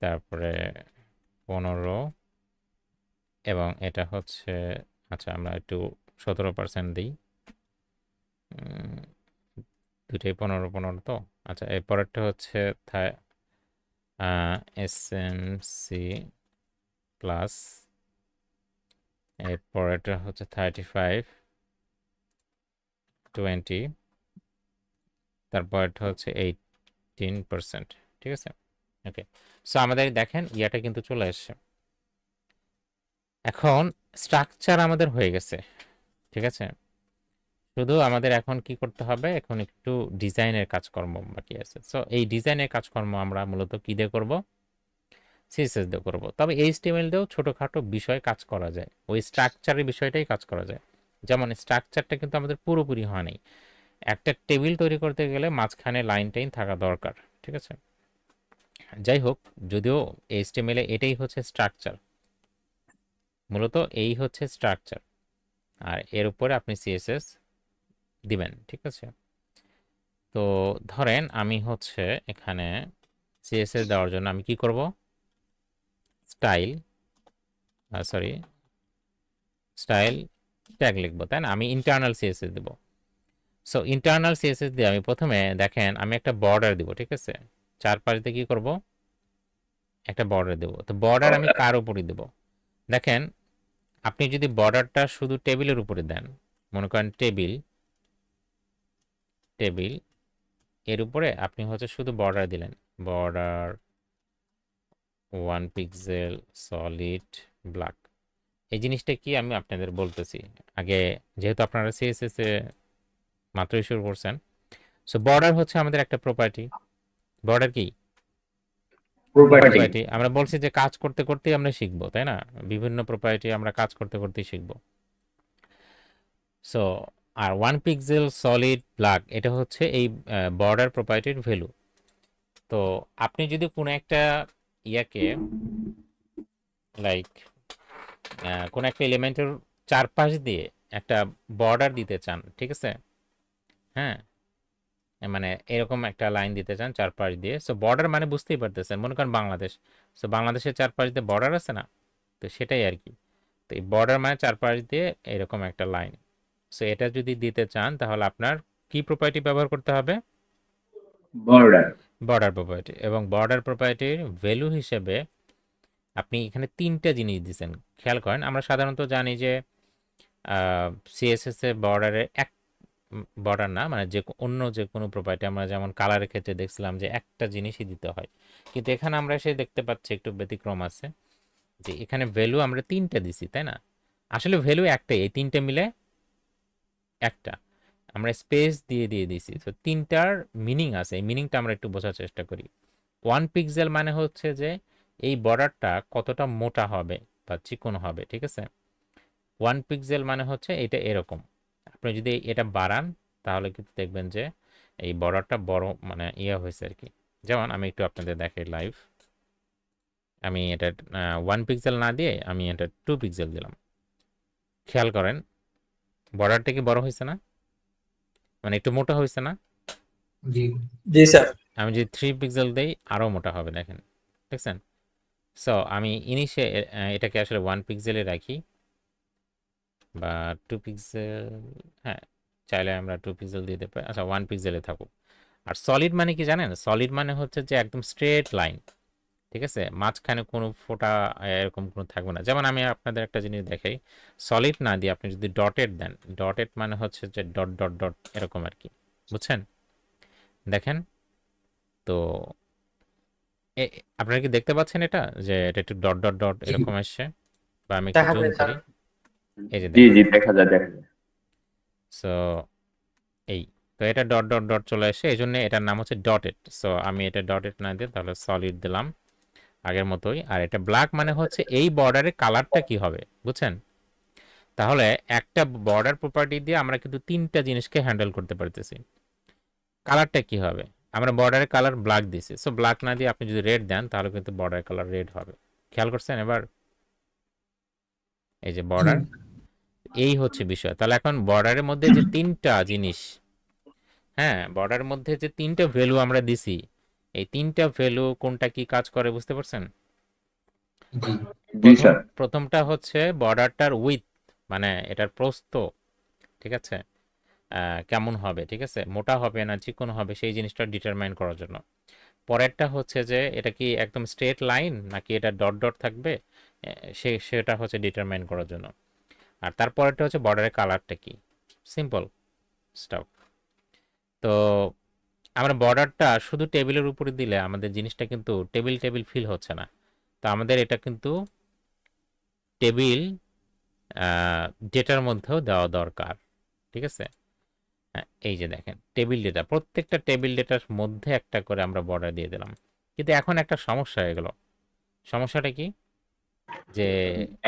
তারপরে 15, এবং এটা হচ্ছে, আচ্ছা আমরা একটু 17% দিই, দুটোই 15 তো। আচ্ছা এরপরেরটা হচ্ছে এসএমসি প্লাস, এরপরেরটা হচ্ছে 35, 20, তারপরটা হচ্ছে 18%। ঠিক আছে, ওকে। সো আমাদের দেখেন ইয়াটা কিন্তু চলে আসছে। এখন স্ট্রাকচার আমাদের হয়ে গেছে, ঠিক আছে। শুধু আমাদের এখন কি করতে হবে, এখন একটু ডিজাইনের কাজকর্ম বাকি আছে। সো এই ডিজাইনের কাজকর্ম আমরা মূলত কি দিয়ে করব, সিএসএস দিয়ে করব। তবে এইচটিএমএল দিয়েও ছোটোখাটো বিষয় কাজ করা যায়, ওই স্ট্রাকচারের বিষয়টাই কাজ করা যায়। যেমন স্ট্রাকচারটা কিন্তু আমাদের পুরোপুরি হয় নাই, একটা টেবিল তৈরি করতে গেলে মাঝখানে লাইন টাইন থাকা দরকার, ঠিক আছে। যাই হোক, যদিও এইচটিএমএল এ এটাই হচ্ছে স্ট্রাকচার, মূলত এই হচ্ছে স্ট্রাকচার, আর এর উপরে আপনি সিএসএস দিবেন, ঠিক আছে। তো ধরেন আমি হচ্ছে এখানে সিএসএস দেওয়ার জন্য আমি কি করব, স্টাইল স্টাইল ট্যাগ লিখবো, তাই না। আমি ইন্টারনাল সিএসএস দেব। সো ইন্টারনাল সিএসএস দিয়ে আমি প্রথমে দেখেন আমি একটা বর্ডার দিব, ঠিক আছে। চারপাশ দিয়ে কি করব, একটা বর্ডার দেব। তো বর্ডার আমি কার উপরে দেব, দেখেন আপনি যদি বর্ডারটা শুধু টেবিলের উপরে দেন, মনে করেন টেবিল এর উপরে আপনি হচ্ছে শুধু বর্ডার দিলেন, বর্ডার 1 পিক্সেল সলিড ব্ল্যাক। এই জিনিসটা কি আমি আপনাদের বলতেছি আগে, যেহেতু আপনারা সিএসএস এ মাত্রই শুরু করছেন। সো বর্ডার হচ্ছে আমাদের একটা প্রপার্টি। বর্ডার কি প্রপার্টি, আমরা বলছি যে কাজ করতে করতেই আমরা শিখবো, তাই না। বিভিন্ন প্রপার্টি আমরা কাজ করতে করতেই শিখবো। সো আর 1 পিক্সেল সলিড ব্ল্যাক এটা হচ্ছে এই বর্ডার প্রপার্টির ভ্যালু। তো আপনি যদি কোনো একটা ইয়াকে লাইক কোনো একটা এলিমেন্টের চারপাশ দিয়ে একটা বর্ডার দিতে চান, ঠিক আছে, হ্যাঁ, মানে এরকম একটা লাইন দিতে চান চারপাশ দিয়ে। সো বর্ডার মানে বুঝতেই পারতেছেন, মনে করেন বাংলাদেশ, সো বাংলাদেশের চারপাশ দিয়ে বর্ডার আছে না, তো সেটাই আর কি। তো এই বর্ডার মানে চারপাশ দিয়ে এরকম একটা লাইন। সো এটা যদি দিতে চান তাহলে আপনার কি প্রপার্টি ব্যবহার করতে হবে, বর্ডার প্রপার্টি। এবং বর্ডার প্রপার্টির ভ্যালু হিসেবে আপনি এখানে তিনটা জিনিস দিচ্ছেন, খেয়াল করেন। আমরা সাধারণত জানি যে সিএসএস এ বর্ডারের এক বর্ডার না, মানে যে অন্য যে কোনো প্রপার্টি আমরা যেমন কালারের ক্ষেত্রে দেখছিলাম যে একটা জিনিসই দিতে হয়, কিন্তু এখানে আমরা এসে দেখতে পাচ্ছি একটু ব্যতিক্রম আছে, যে এখানে ভ্যালু আমরা তিনটা দিছি, তাই না। আসলে ভ্যালু একটাই, এই তিনটে মিলে একটা, আমরা স্পেস দিয়ে দিছি। তো তিনটার মিনিং আছে, এই মিনিংটা আমরা একটু বোঝার চেষ্টা করি। 1 পিক্সেল মানে হচ্ছে যে এই বর্ডারটা কতটা মোটা হবে বা চিকন হবে, ঠিক আছে। 1 পিক্সেল মানে হচ্ছে এটা এরকম। আপনি যদি এটা বাড়ান তাহলে কিন্তু দেখবেন যে এই বর্ডারটা বড় মানে ইয়া হয়েছে আর কি। যেমন আমি একটু আপনাদের দেখাই লাইভ, আমি এটা 1 পিক্সেল না দিয়ে আমি এটা 2 পিক্সেল দিলাম। খেয়াল করেন বর্ডারটা কি বড় হয়েছে না, মানে একটু মোটা হয়েছে না। জি জি স্যার। আমি যদি 3 পিক্সেল দেই আরও মোটা হবে, দেখেন, দেখছেন। সো আমি ইনিশে এটাকে আসলে 1 পিক্সেলে রাখি বা 2 পিক্সেল, হ্যাঁ চাইলে আমরা 2 পিক্সেল দিতে পারি। আচ্ছা 1 পিক্সেলে থাকুক। আর সলিড মানে কি জানেন, সলিড মানে হচ্ছে যে একদম স্ট্রেট লাইন, ঠিক আছে, মাঝখানে কোনো ফোঁটা এরকম কোনো থাকবে না। যেমন আমি আপনাদের একটা জিনিস দেখাই, সলিড না দিয়ে আপনি যদি ডটেড দেন, ডটেড মানে হচ্ছে যে ডট ডট ডট এরকম আর কি, বুঝছেন। দেখেন তো আপনারা কি দেখতে পাচ্ছেন এটা, যে এটা একটু ডট ডট ডট এরকম আসছে, বা আমি একটু দেখা জুম যায় স্যার। করি, এই যে জি জি দেখা যায়। সো এই তো এটা ডট ডট ডট চলে আসে, এই জন্য এটার নাম হচ্ছে ডটেড। সো আমি এটা ডটেড না দিয়ে তাহলে সলিড দিলাম আগের মতোই। আর এটা ব্ল্যাক মানে হচ্ছে এই বর্ডারের কালারটা কি হবে, বুঝছেন? তাহলে একটা বর্ডার প্রপার্টি দিয়ে আমরা কিন্তু তিনটা জিনিসকে হ্যান্ডেল করতে পারতেছি। কালারটা কি হবে, আমরা বর্ডারের কালার ব্ল্যাক দিছি, সো ব্ল্যাক না দিয়ে আপনি যদি রেড দেন তাহলে কিন্তু বর্ডারের কালার রেড হবে। খেয়াল করছেন? এবার এই যে বর্ডার, এই হচ্ছে বিষয়। তাহলে এখন বর্ডারের মধ্যে যে তিনটা জিনিস, হ্যাঁ বর্ডারের মধ্যে যে তিনটা ভ্যালু আমরা দিছি, এই তিনটা ভ্যালু কোনটা কি কাজ করে বুঝতে পারছেন? জি স্যার। প্রথমটা হচ্ছে বর্ডারটার উইথ, মানে এটার প্রস্থ, ঠিক আছে, কেমন হবে, ঠিক আছে, মোটা হবে না চিকন হবে সেই জিনিসটা ডিটারমাইন করার জন্য। পরেরটা হচ্ছে যে এটা কি একদম স্ট্রেট লাইন নাকি এটা ডট ডট থাকবে, সেটা হচ্ছে ডিটারমাইন করার জন্য। আর তারপরেরটা হচ্ছে বর্ডারের কালারটা কি। Simple staff. তো আমরা বর্ডারটা শুধু টেবিলের উপরে দিলে আমাদের জিনিসটা কিন্তু টেবিল টেবিল ফিল হচ্ছে না। তো আমাদের এটা কিন্তু টেবিল ডেটার মধ্যেও দেওয়া দরকার, ঠিক আছে। হ্যাঁ, এই যে দেখেন টেবিল ডেটা, প্রত্যেকটা টেবিল ডেটার মধ্যে একটা করে আমরা বর্ডার দিয়ে দিলাম। কিন্তু এখন একটা সমস্যা হয়ে গেল। সমস্যাটা কি, যে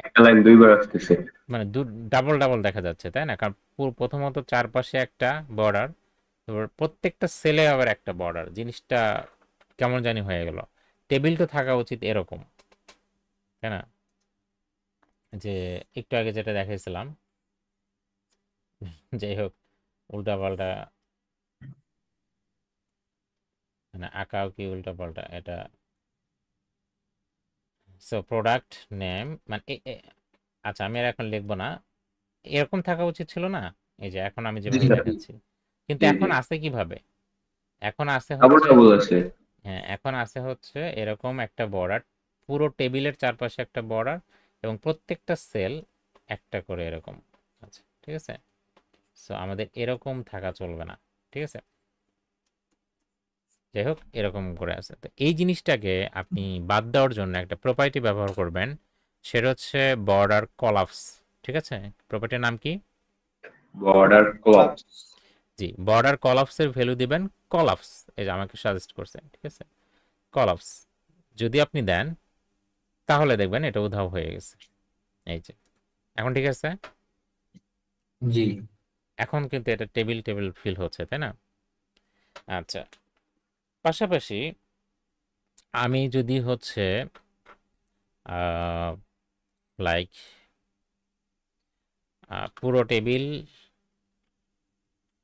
একটা লাইন দুইবার আসতেছে। মানে ডাবল ডাবল দেখা যাচ্ছে, তাই না? কারণ প্রথমত চারপাশে একটা বর্ডার, তারপর প্রত্যেকটা সেলে আবার একটা বর্ডার, জিনিসটা কেমন জানি হয়ে গেল। টেবিল তো থাকা উচিত এরকম, তাই না? যে একটু আগে যেটা দেখাইছিলাম, যাই হোক উল্টা পাল্টা, মানে আঁকাও কি উল্টা পাল্টা এটা। সো প্রোডাক্ট নেম মানে আচ্ছা আমি আর এখন লিখবো না, এরকম থাকা উচিত ছিল না। এই যে এখন আমি জি যেভাবে স্যার। দেখাচ্ছি, কিন্তু জি জি। এখন আছে কিভাবে, এখন আছে ডাবল হচ্ছে, ডাবল আছে। হ্যাঁ এখন আছে হচ্ছে এরকম একটা বর্ডার, পুরো টেবিলের চারপাশে একটা বর্ডার, এবং প্রত্যেকটা সেল একটা করে এরকম। আচ্ছা ঠিক আছে, সো আমাদের এরকম থাকা চলবে না, ঠিক আছে। যাই হোক এরকম করে আছে। তো এই জিনিসটাকে আপনি বাদ দেওয়ার জন্য একটা প্রপার্টি ব্যবহার করবেন, সেটা হচ্ছে বর্ডার কলাপস, ঠিক আছে। প্রপার্টির নাম কি? Border collapse. জি, বর্ডার কলাপসের ভ্যালু দিবেন কলাপস, এই যে আমাকে সাজেস্ট করছে, ঠিক আছে, কলাপস যদি আপনি দেন তাহলে দেখবেন এটা উধাও হয়ে গেছে। এই যে এখন ঠিক আছে, জি এখন কিন্তু এটা টেবিল টেবিল ফিল হচ্ছে, তাই না? আচ্ছা, পাশাপাশি আমি যদি হচ্ছে লাইক পুরো টেবিল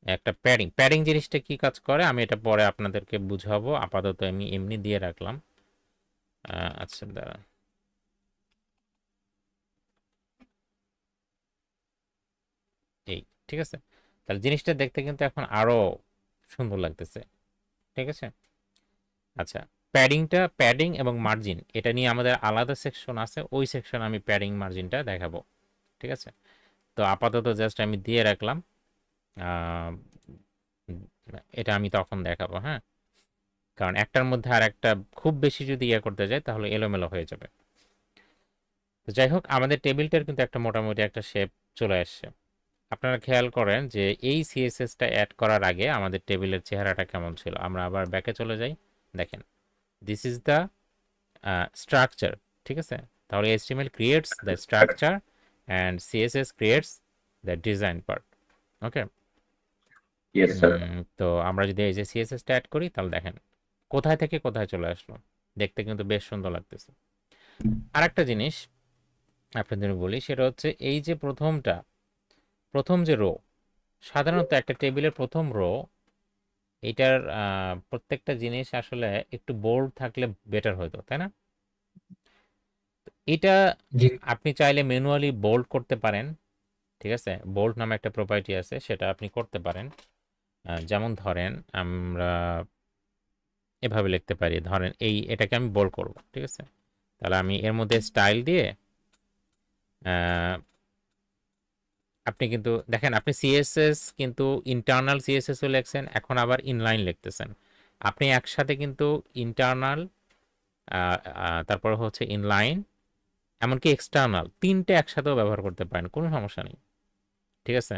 একটা প্যাডিং, প্যাডিং জিনিসটা কি কাজ করে আমি এটা পরে আপনাদেরকে বুঝাবো, আপাতত আমি এমনি দিয়ে রাখলাম। আচ্ছা দাঁড়া, এই ঠিক আছে, তাহলে জিনিসটা দেখতে কিন্তু এখন আরো সুন্দর লাগতেছে, ঠিক আছে। আচ্ছা, প্যাডিংটা, প্যাডিং এবং মার্জিন এটা নিয়ে আমাদের আলাদা সেকশন আছে, ওই সেকশন আমি প্যাডিং মার্জিনটা দেখাবো, ঠিক আছে। তো আপাতত জাস্ট আমি দিয়ে রাখলাম, এটা আমি তখন দেখাবো, হ্যাঁ, কারণ একটার মধ্যে আর একটা খুব বেশি যদি ইয়ে করতে যায় তাহলে এলোমেলো হয়ে যাবে। তো যাই হোক আমাদের টেবিলটার কিন্তু একটা মোটামুটি একটা শেপ চলে আসছে। আপনারা খেয়াল করেন যে এই সিএসএসটা অ্যাড করার আগে আমাদের টেবিলের চেহারাটা কেমন ছিল। আমরা আবার ব্যাকে চলে যাই, দেখেন দিস ইজ দ্য স্ট্রাকচার, ঠিক আছে। তাহলে HTML creates the structure and CSS creates the design part, okay. Yes sir. তো আমরা যদি এই যে সিএসএসটা অ্যাড করি তাহলে দেখেন কোথায় থেকে কোথায় চলে আসলো, দেখতে কিন্তু বেশ সুন্দর লাগতেছে। আর একটা জিনিস আপনাদের বলি, সেটা হচ্ছে এই যে প্রথম যে রো, সাধারণত একটা টেবিলের প্রথম রো, এটার প্রত্যেকটা জিনিস আসলে একটু বোল্ড থাকলে বেটার হতো, তাই না? এটা জি আপনি চাইলে ম্যানুয়ালি বোল্ড করতে পারেন, ঠিক আছে। বোল্ড নামে একটা প্রপার্টি আছে, সেটা আপনি করতে পারেন। যেমন ধরেন আমরা এভাবে লিখতে পারি, ধরেন এটাকে আমি বোল্ড করব, ঠিক আছে। তাহলে আমি এর মধ্যে স্টাইল দিয়ে আপনি কিন্তু দেখেন আপনি সিএসএস কিন্তু ইন্টারনাল সিএসএসও লিখছেন, এখন আবার ইনলাইন লিখতেছেন। আপনি একসাথে কিন্তু ইন্টারনাল, তারপর হচ্ছে ইনলাইন, এমনকি এক্সটার্নাল, তিনটে একসাথেও ব্যবহার করতে পারেন, কোনো সমস্যা নেই, ঠিক আছে।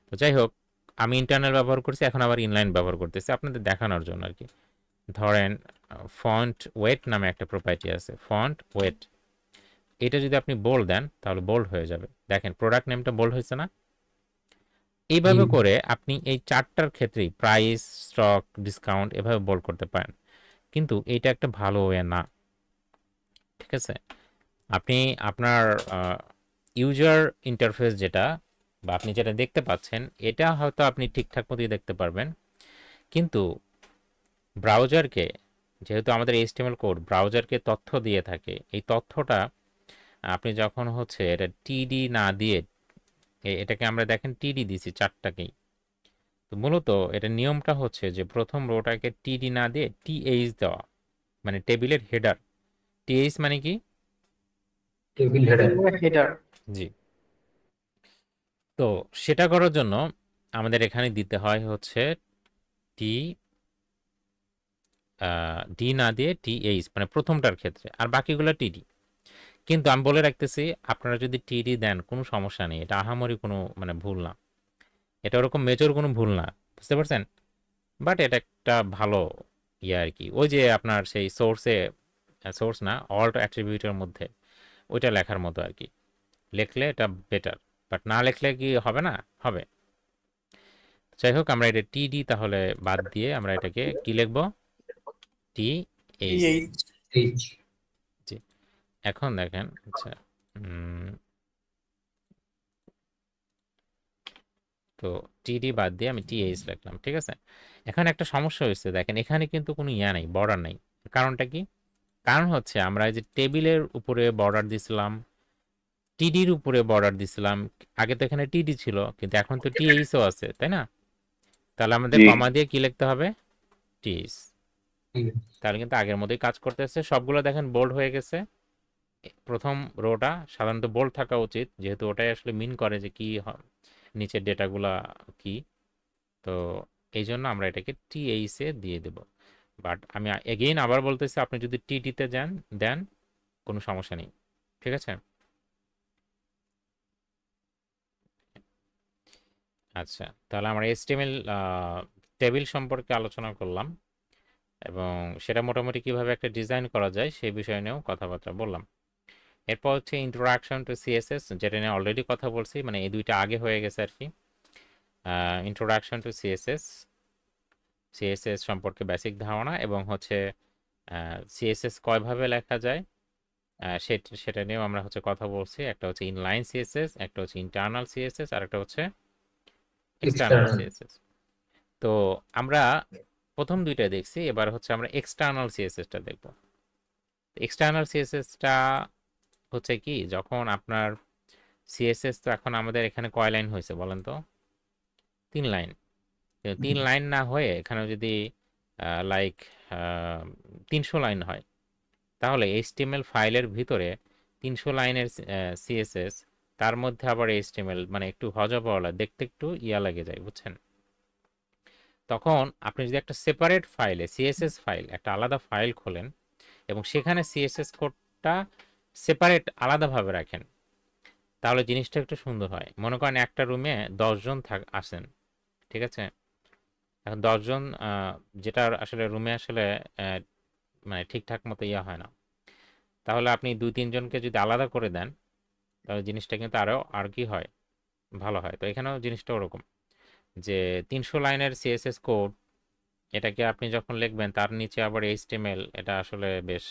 তো যাই হোক আমি ইন্টারনাল ব্যবহার করছি, এখন আবার ইনলাইন ব্যবহার করতেছি আপনাদের দেখানোর জন্য আর কি। ধরেন ফন্ট ওয়েট নামে একটা প্রপার্টি আছে, ফন্ট ওয়েট, এটা যদি আপনি বোল্ড দেন তাহলে বোল্ড হয়ে যাবে। দেখেন প্রোডাক্ট নেমটা বোল্ড হয়েছে না? এইভাবে জি। করে আপনি এই চারটার ক্ষেত্রেই প্রাইস, স্টক, ডিসকাউন্ট এভাবে বোল্ড করতে পারেন, কিন্তু এইটা একটা ভালো ওয়ে না, ঠিক আছে? আপনি আপনার ইউজার ইন্টারফেস যেটা বা আপনি যেটা দেখতে পাচ্ছেন এটা হয়তো আপনি ঠিকঠাক মতোই দেখতে পারবেন, কিন্তু ব্রাউজারকে, যেহেতু আমাদের HTML কোড ব্রাউজারকে তথ্য দিয়ে থাকে, এই তথ্যটা আপনি যখন হচ্ছে এটা টিডি না দিয়ে, এটাকে আমরা দেখেন টিডি দিছি চারটাকেই, তো মূলত এটা নিয়মটা হচ্ছে যে প্রথম রোটাকে টিডি না দিয়ে টিএইচ দেওয়া, মানে টেবিলের হেডার। টিএইচ মানে কি? Table header. হেডার। জি। তো সেটা করার জন্য আমাদের এখানে দিতে হয় হচ্ছে টি ডি না দিয়ে টিএইচ, মানে প্রথমটার ক্ষেত্রে, আর বাকিগুলো টিডি। কিন্তু আমি বলে রাখতেছি আপনারা যদি টিডি দেন কোনো সমস্যা নেই, এটা আহামরি কোনো মানে ভুল না, এটা ওরকম মেজর কোনো ভুল না, বুঝতে পারছেন? বাট এটা একটা ভালো ইয়ে আর কি, ওই যে আপনার সেই সোর্স না, অল্ট অ্যাট্রিবিউটের মধ্যে ওইটা লেখার মতো আর কি, লিখলে এটা বেটার, বাট না লিখলে কি হবে না? হবে। যাই হোক, আমরা এটা টিডি তাহলে বাদ দিয়ে আমরা এটাকে কি লিখবো? টিএইচ। এইচ। জি। এখন দেখেন, আচ্ছা, তো টিডি বাদ দিয়ে আমি টিএইচ লিখলাম, ঠিক আছে? এখন একটা সমস্যা হয়েছে, দেখেন এখানে কিন্তু কোনো ইয়া নাই, বর্ডার নাই। কারণটা কি? কারণ হচ্ছে আমরা এই যে টেবিলের উপরে বর্ডার দিছিলাম, টিডির উপরে বর্ডার দিছিলাম, আগে তো এখানে টিডি ছিল কিন্তু এখন তো টিএইচও আছে, তাই না? তাহলে আমাদের জি। কমা দিয়ে কি লিখতে হবে? টিএইচ। তাহলে কিন্তু আগের মতোই কাজ করতেছে, সবগুলো দেখেন বোল্ড হয়ে গেছে। প্রথম রোটা সাধারণত বোল্ড থাকা উচিত, যেহেতু ওটাই আসলে মিন করে যে কি নিচের ডেটাগুলা কি। তো এই জন্য আমরা এটাকে টিএইচ এ দিয়ে দেব। বাট আমি এগেইন আবার বলতেছি, আপনি যদি টিডিতে দেন কোনো সমস্যা নেই, ঠিক আছে? আচ্ছা, তাহলে আমরা HTML টেবিল সম্পর্কে আলোচনা করলাম এবং সেটা মোটামুটি কিভাবে একটা ডিজাইন করা যায় সেই বিষয় নিয়েও কথাবার্তা বললাম। এরপর হচ্ছে ইন্ট্রোডাকশন টু সিএসএস, যেটা নিয়ে অলরেডি কথা বলছি, মানে এই দুইটা আগে হয়ে গেছে আর কি। ইন্ট্রোডাকশন টু সিএসএস সম্পর্কে বেসিক ধারণা, এবং হচ্ছে সিএসএস কয়ভাবে লেখা যায় সেটা নিয়েও আমরা হচ্ছে কথা বলছি। একটা হচ্ছে ইনলাইন সিএসএস, একটা হচ্ছে ইন্টারনাল সিএসএস, আর একটা হচ্ছে এক্সটার্নাল সিএসএস। তো আমরা প্রথম দুইটা দেখছি, এবার হচ্ছে আমরা এক্সটার্নাল সিএসএসটা দেখব। এক্সটার্নাল সিএসএসটা হচ্ছে কি, যখন আপনার সিএসএস, তো এখন আমাদের এখানে কয় লাইন হয়েছে বলেন তো? 3 লাইন। 3 লাইন না হয়ে এখানে যদি লাইক 300 লাইন হয়, তাহলে HTML ফাইলের ভিতরে 300 লাইনের সিএসএস, তার মধ্যে আবার HTML মানে একটু হজবরলা, দেখতে একটু ইয়া লাগে যায়, বুঝছেন? তখন আপনি যদি একটা সেপারেট ফাইলে সিএসএস ফাইল, একটা আলাদা ফাইল খোলেন এবং সেখানে সিএসএস কোডটা সেপারেট আলাদাভাবে রাখেন, তাহলে জিনিসটা একটু সুন্দর হয়। মনে করেন একটা রুমে 10 জন আসেন, ঠিক আছে? এখন 10 জন, যেটা আসলে রুমে আসলে মানে ঠিকঠাক মতো ইয়া হয় না, তাহলে আপনি 2-3 জনকে যদি আলাদা করে দেন, তাহলে জিনিসটা কিন্তু আর কি হয়, ভালো হয়। তো এখানেও জিনিসটা ওরকম যে 300 লাইনের সিএসএস কোড, এটাকে আপনি যখন লিখবেন তার নিচে আবার HTML, এটা আসলে বেশ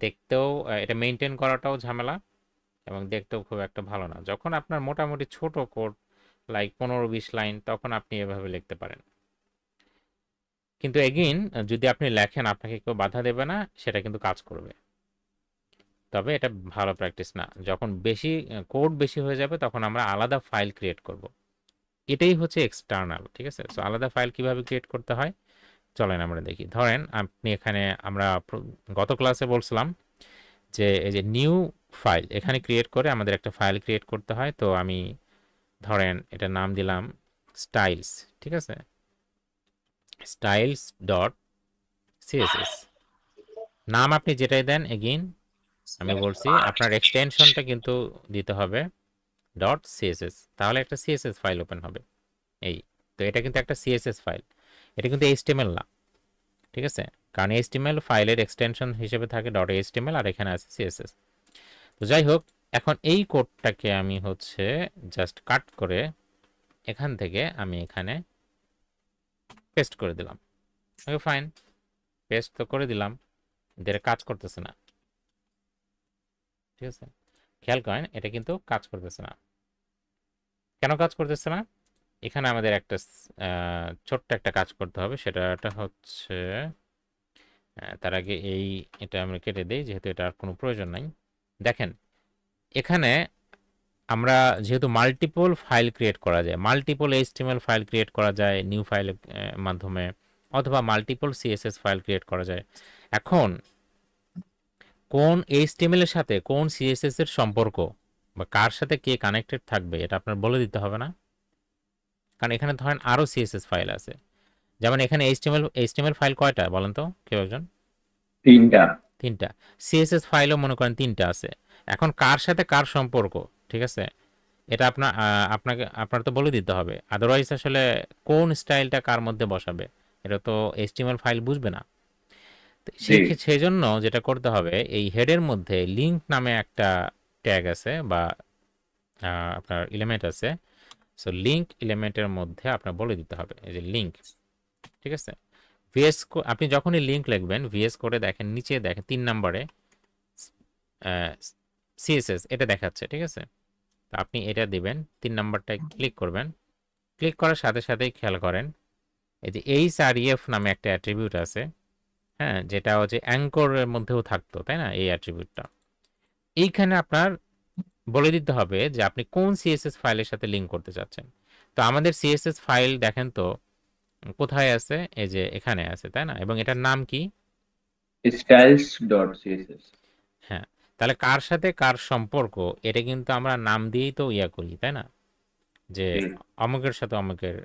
দেখতেও, এটা মেনটেন করাটাও ঝামেলা এবং দেখতেও খুব একটা ভালো না। যখন আপনার মোটামুটি ছোট কোড লাইক 15-20 লাইন, তখন আপনি এভাবে লিখতে পারেন। কিন্তু এগেইন যদি আপনি লেখেন, আপনাকে কেউ বাধা দেবে না, সেটা কিন্তু কাজ করবে। তবে এটা ভালো প্র্যাকটিস না। যখন বেশি কোড বেশি হয়ে যাবে, তখন আমরা আলাদা ফাইল ক্রিয়েট করব। এটাই হচ্ছে এক্সটার্নাল, ঠিক আছে? সো আলাদা ফাইল কিভাবে ক্রিয়েট করতে হয় চলেন আমরা দেখি। ধরেন আপনি এখানে, আমরা গত ক্লাসে বলছিলাম যে এই যে নিউ ফাইল এখানে ক্রিয়েট করে আমাদের একটা ফাইল ক্রিয়েট করতে হয়। তো আমি ধরেন এটার নাম দিলাম স্টাইলস, ঠিক আছে? স্টাইলস ডট সিএসএস নাম আপনি যেটাই দেন, এগেইন আমি বলছি আপনার এক্সটেনশনটা কিন্তু দিতে হবে ডট সিএসএস, তাহলে একটা সিএসএস ফাইল ওপেন হবে। এই তো এটা কিন্তু একটা সিএসএস ফাইল, এটা কিন্তু এইচটিএমএল না, ঠিক আছে, কারণ এইচটিএমএল ফাইলের এক্সটেনশন হিসেবে থাকে ডট এইচটিএমএল আর এখানে আছে সিএসএস। তো যাই হোক, এখন এই কোডটাকে আমি হচ্ছে জাস্ট কাট করে এখান থেকে আমি এখানে পেস্ট করে দিলাম। ওকে ফাইন, পেস্ট তো করে দিলাম, এটা কাজ করতেছে না, ঠিক আছে, খেয়াল করেন এটা কিন্তু কাজ করতেছে না। কেন কাজ করতেছে না? এখানে আমাদের একটা ছোট্ট একটা কাজ করতে হবে, সেটা হচ্ছে তার আগে এটা আমরা কেটে দিই যেহেতু এটা আর কোনো প্রয়োজন নাই। দেখেন এখানে আমরা যেহেতু মাল্টিপল ফাইল ক্রিয়েট করা যায়, মাল্টিপল এইচটিএমএল ফাইল ক্রিয়েট করা যায় নিউ ফাইলের মাধ্যমে, অথবা মাল্টিপল সিএসএস ফাইল ক্রিয়েট করা যায়। এখন কোন এইচটিএমএল এর সাথে কোন সিএসএস এর সম্পর্ক বা কার সাথে কে কানেক্টেড থাকবে এটা আপনার বলে দিতে হবে না? কারণ এখানে ধরেন আরও সিএসএস ফাইল আছে, যেমন এখানে এইচটিএমএল ফাইল কয়টা বলেন তো কেউ একজন? 3টা। সিএসএস ফাইলও মনে করেন 3টা আছে। এখন কার সাথে কার সম্পর্ক, ঠিক আছে, এটা আপনার তো বলে দিতে হবে, আদারওয়াইজ আসলে কোন স্টাইলটা কার মধ্যে বসাবে এটা তো এইচটিএমএল ফাইল বুঝবে না। সেই জন্য যেটা করতে হবে, এই হেডের মধ্যে লিঙ্ক নামে একটা ট্যাগ আছে বা আপনার এলিমেন্ট আছে। সো লিঙ্ক এলিমেন্টের মধ্যে আপনার বলে দিতে হবে এই যে লিঙ্ক, ঠিক আছে। ভিএস আপনি যখনই লিঙ্ক লিখবেন ভিএস করে দেখেন নিচে দেখেন 3 নম্বরে সিএসএস এটা দেখাচ্ছে, ঠিক আছে। তো আপনি এটা দিবেন, 3 নম্বরটায় ক্লিক করবেন, ক্লিক করার সাথে সাথেই খেয়াল করেন এই যে এইচআরইএফ নামে একটা অ্যাট্রিবিউট আছে, হ্যাঁ, যেটা হচ্ছে অ্যাঙ্করের মধ্যেও থাকতো, তাই না, এই অ্যাট্রিবিউটটা। এইখানে আপনার বলে দিতে হবে যে আপনি কোন সিএসএস ফাইলের সাথে লিঙ্ক করতে চাচ্ছেন। তো আমাদের সিএসএস ফাইল দেখেন তো কোথায় আছে, এই যে এখানে আছে, তাই না, এবং এটার নাম কি? styles.css। হ্যাঁ, তাহলে কার সাথে কার সম্পর্ক এটা কিন্তু আমরা নাম দিয়েই তো করি, তাই না, যে অমুকের সাথে অমুকের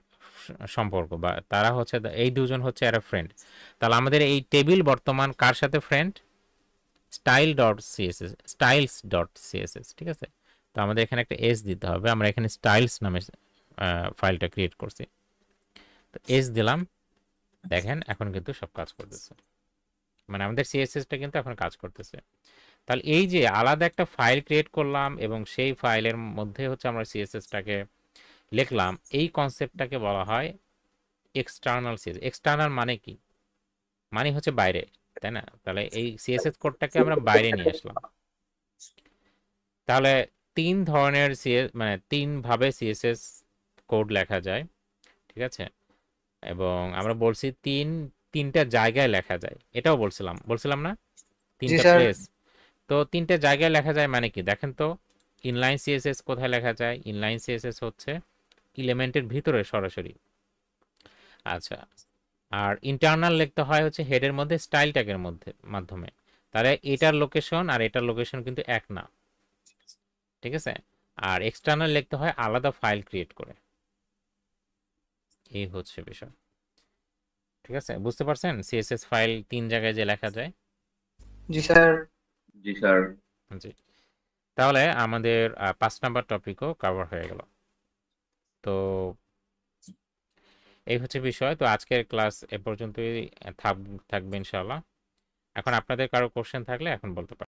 সম্পর্ক, বা তারা হচ্ছে এই দুজন হচ্ছে এরা ফ্রেন্ড। তাহলে আমাদের এই টেবিল বর্তমান কার সাথে ফ্রেন্ড? স্টাইলস.css, ঠিক আছে। তো আমাদের এখানে একটা এস দিতে হবে, আমরা এখানে স্টাইলস নামে ফাইলটা ক্রিয়েট করছি, তো এস দিলাম। দেখেন এখন কিন্তু সব কাজ করতেছে, মানে আমাদের সিএসএসটা কিন্তু এখন কাজ করতেছে। তাহলে এই যে আলাদা একটা ফাইল ক্রিয়েট করলাম এবং সেই ফাইলের মধ্যে হচ্ছে আমরা সিএসএসটাকে লিখলাম, এই কনসেপ্টটাকে বলা হয় এক্সটার্নাল সিএসএস। এক্সটার্নাল মানে কি? মানে হচ্ছে বাইরে, তাই না। তাহলে এই সিএসএস কোডটাকে আমরা বাইরে নিয়ে আসলাম। তাহলে 3 ধরনের মানে 3 ভাবে সিএসএস কোড লেখা যায়, ঠিক আছে, এবং আমরা বলছি তিনটা জায়গায় লেখা যায়, এটাও বলছিলাম না, 3টা স্যার। প্লেস। তো 3টা জায়গায় লেখা যায় মানে কি দেখেন তো, ইনলাইন সিএসএস কোথায় লেখা যায়? ইনলাইন সিএসএস হচ্ছে এলিমেন্টের ভিতরে সরাসরি, আচ্ছা। আর ইন্টারনাল লিখতে হয় হচ্ছে হেডের মধ্যে স্টাইল ট্যাগের মাধ্যমে। তাহলে এটার লোকেশন আর এটার লোকেশন কিন্তু এক না, ঠিক আছে। আর এক্সটার্নাল লিখতে হয় আলাদা ফাইল ক্রিয়েট করে, এই হচ্ছে বিষয়, ঠিক আছে। বুঝতে পারছেন সিএসএস ফাইল 3 জায়গায় যে লেখা যায়? জি স্যার। জি স্যার। জি, তাহলে আমাদের 5 নাম্বার টপিকও কভার হয়ে গেল। তো এই হচ্ছে বিষয়। তো আজকের ক্লাস এ পর্যন্তই থাকবে ইনশাআল্লাহ। এখন আপনাদের কারো কোশ্চেন থাকলে এখন বলতে পারেন।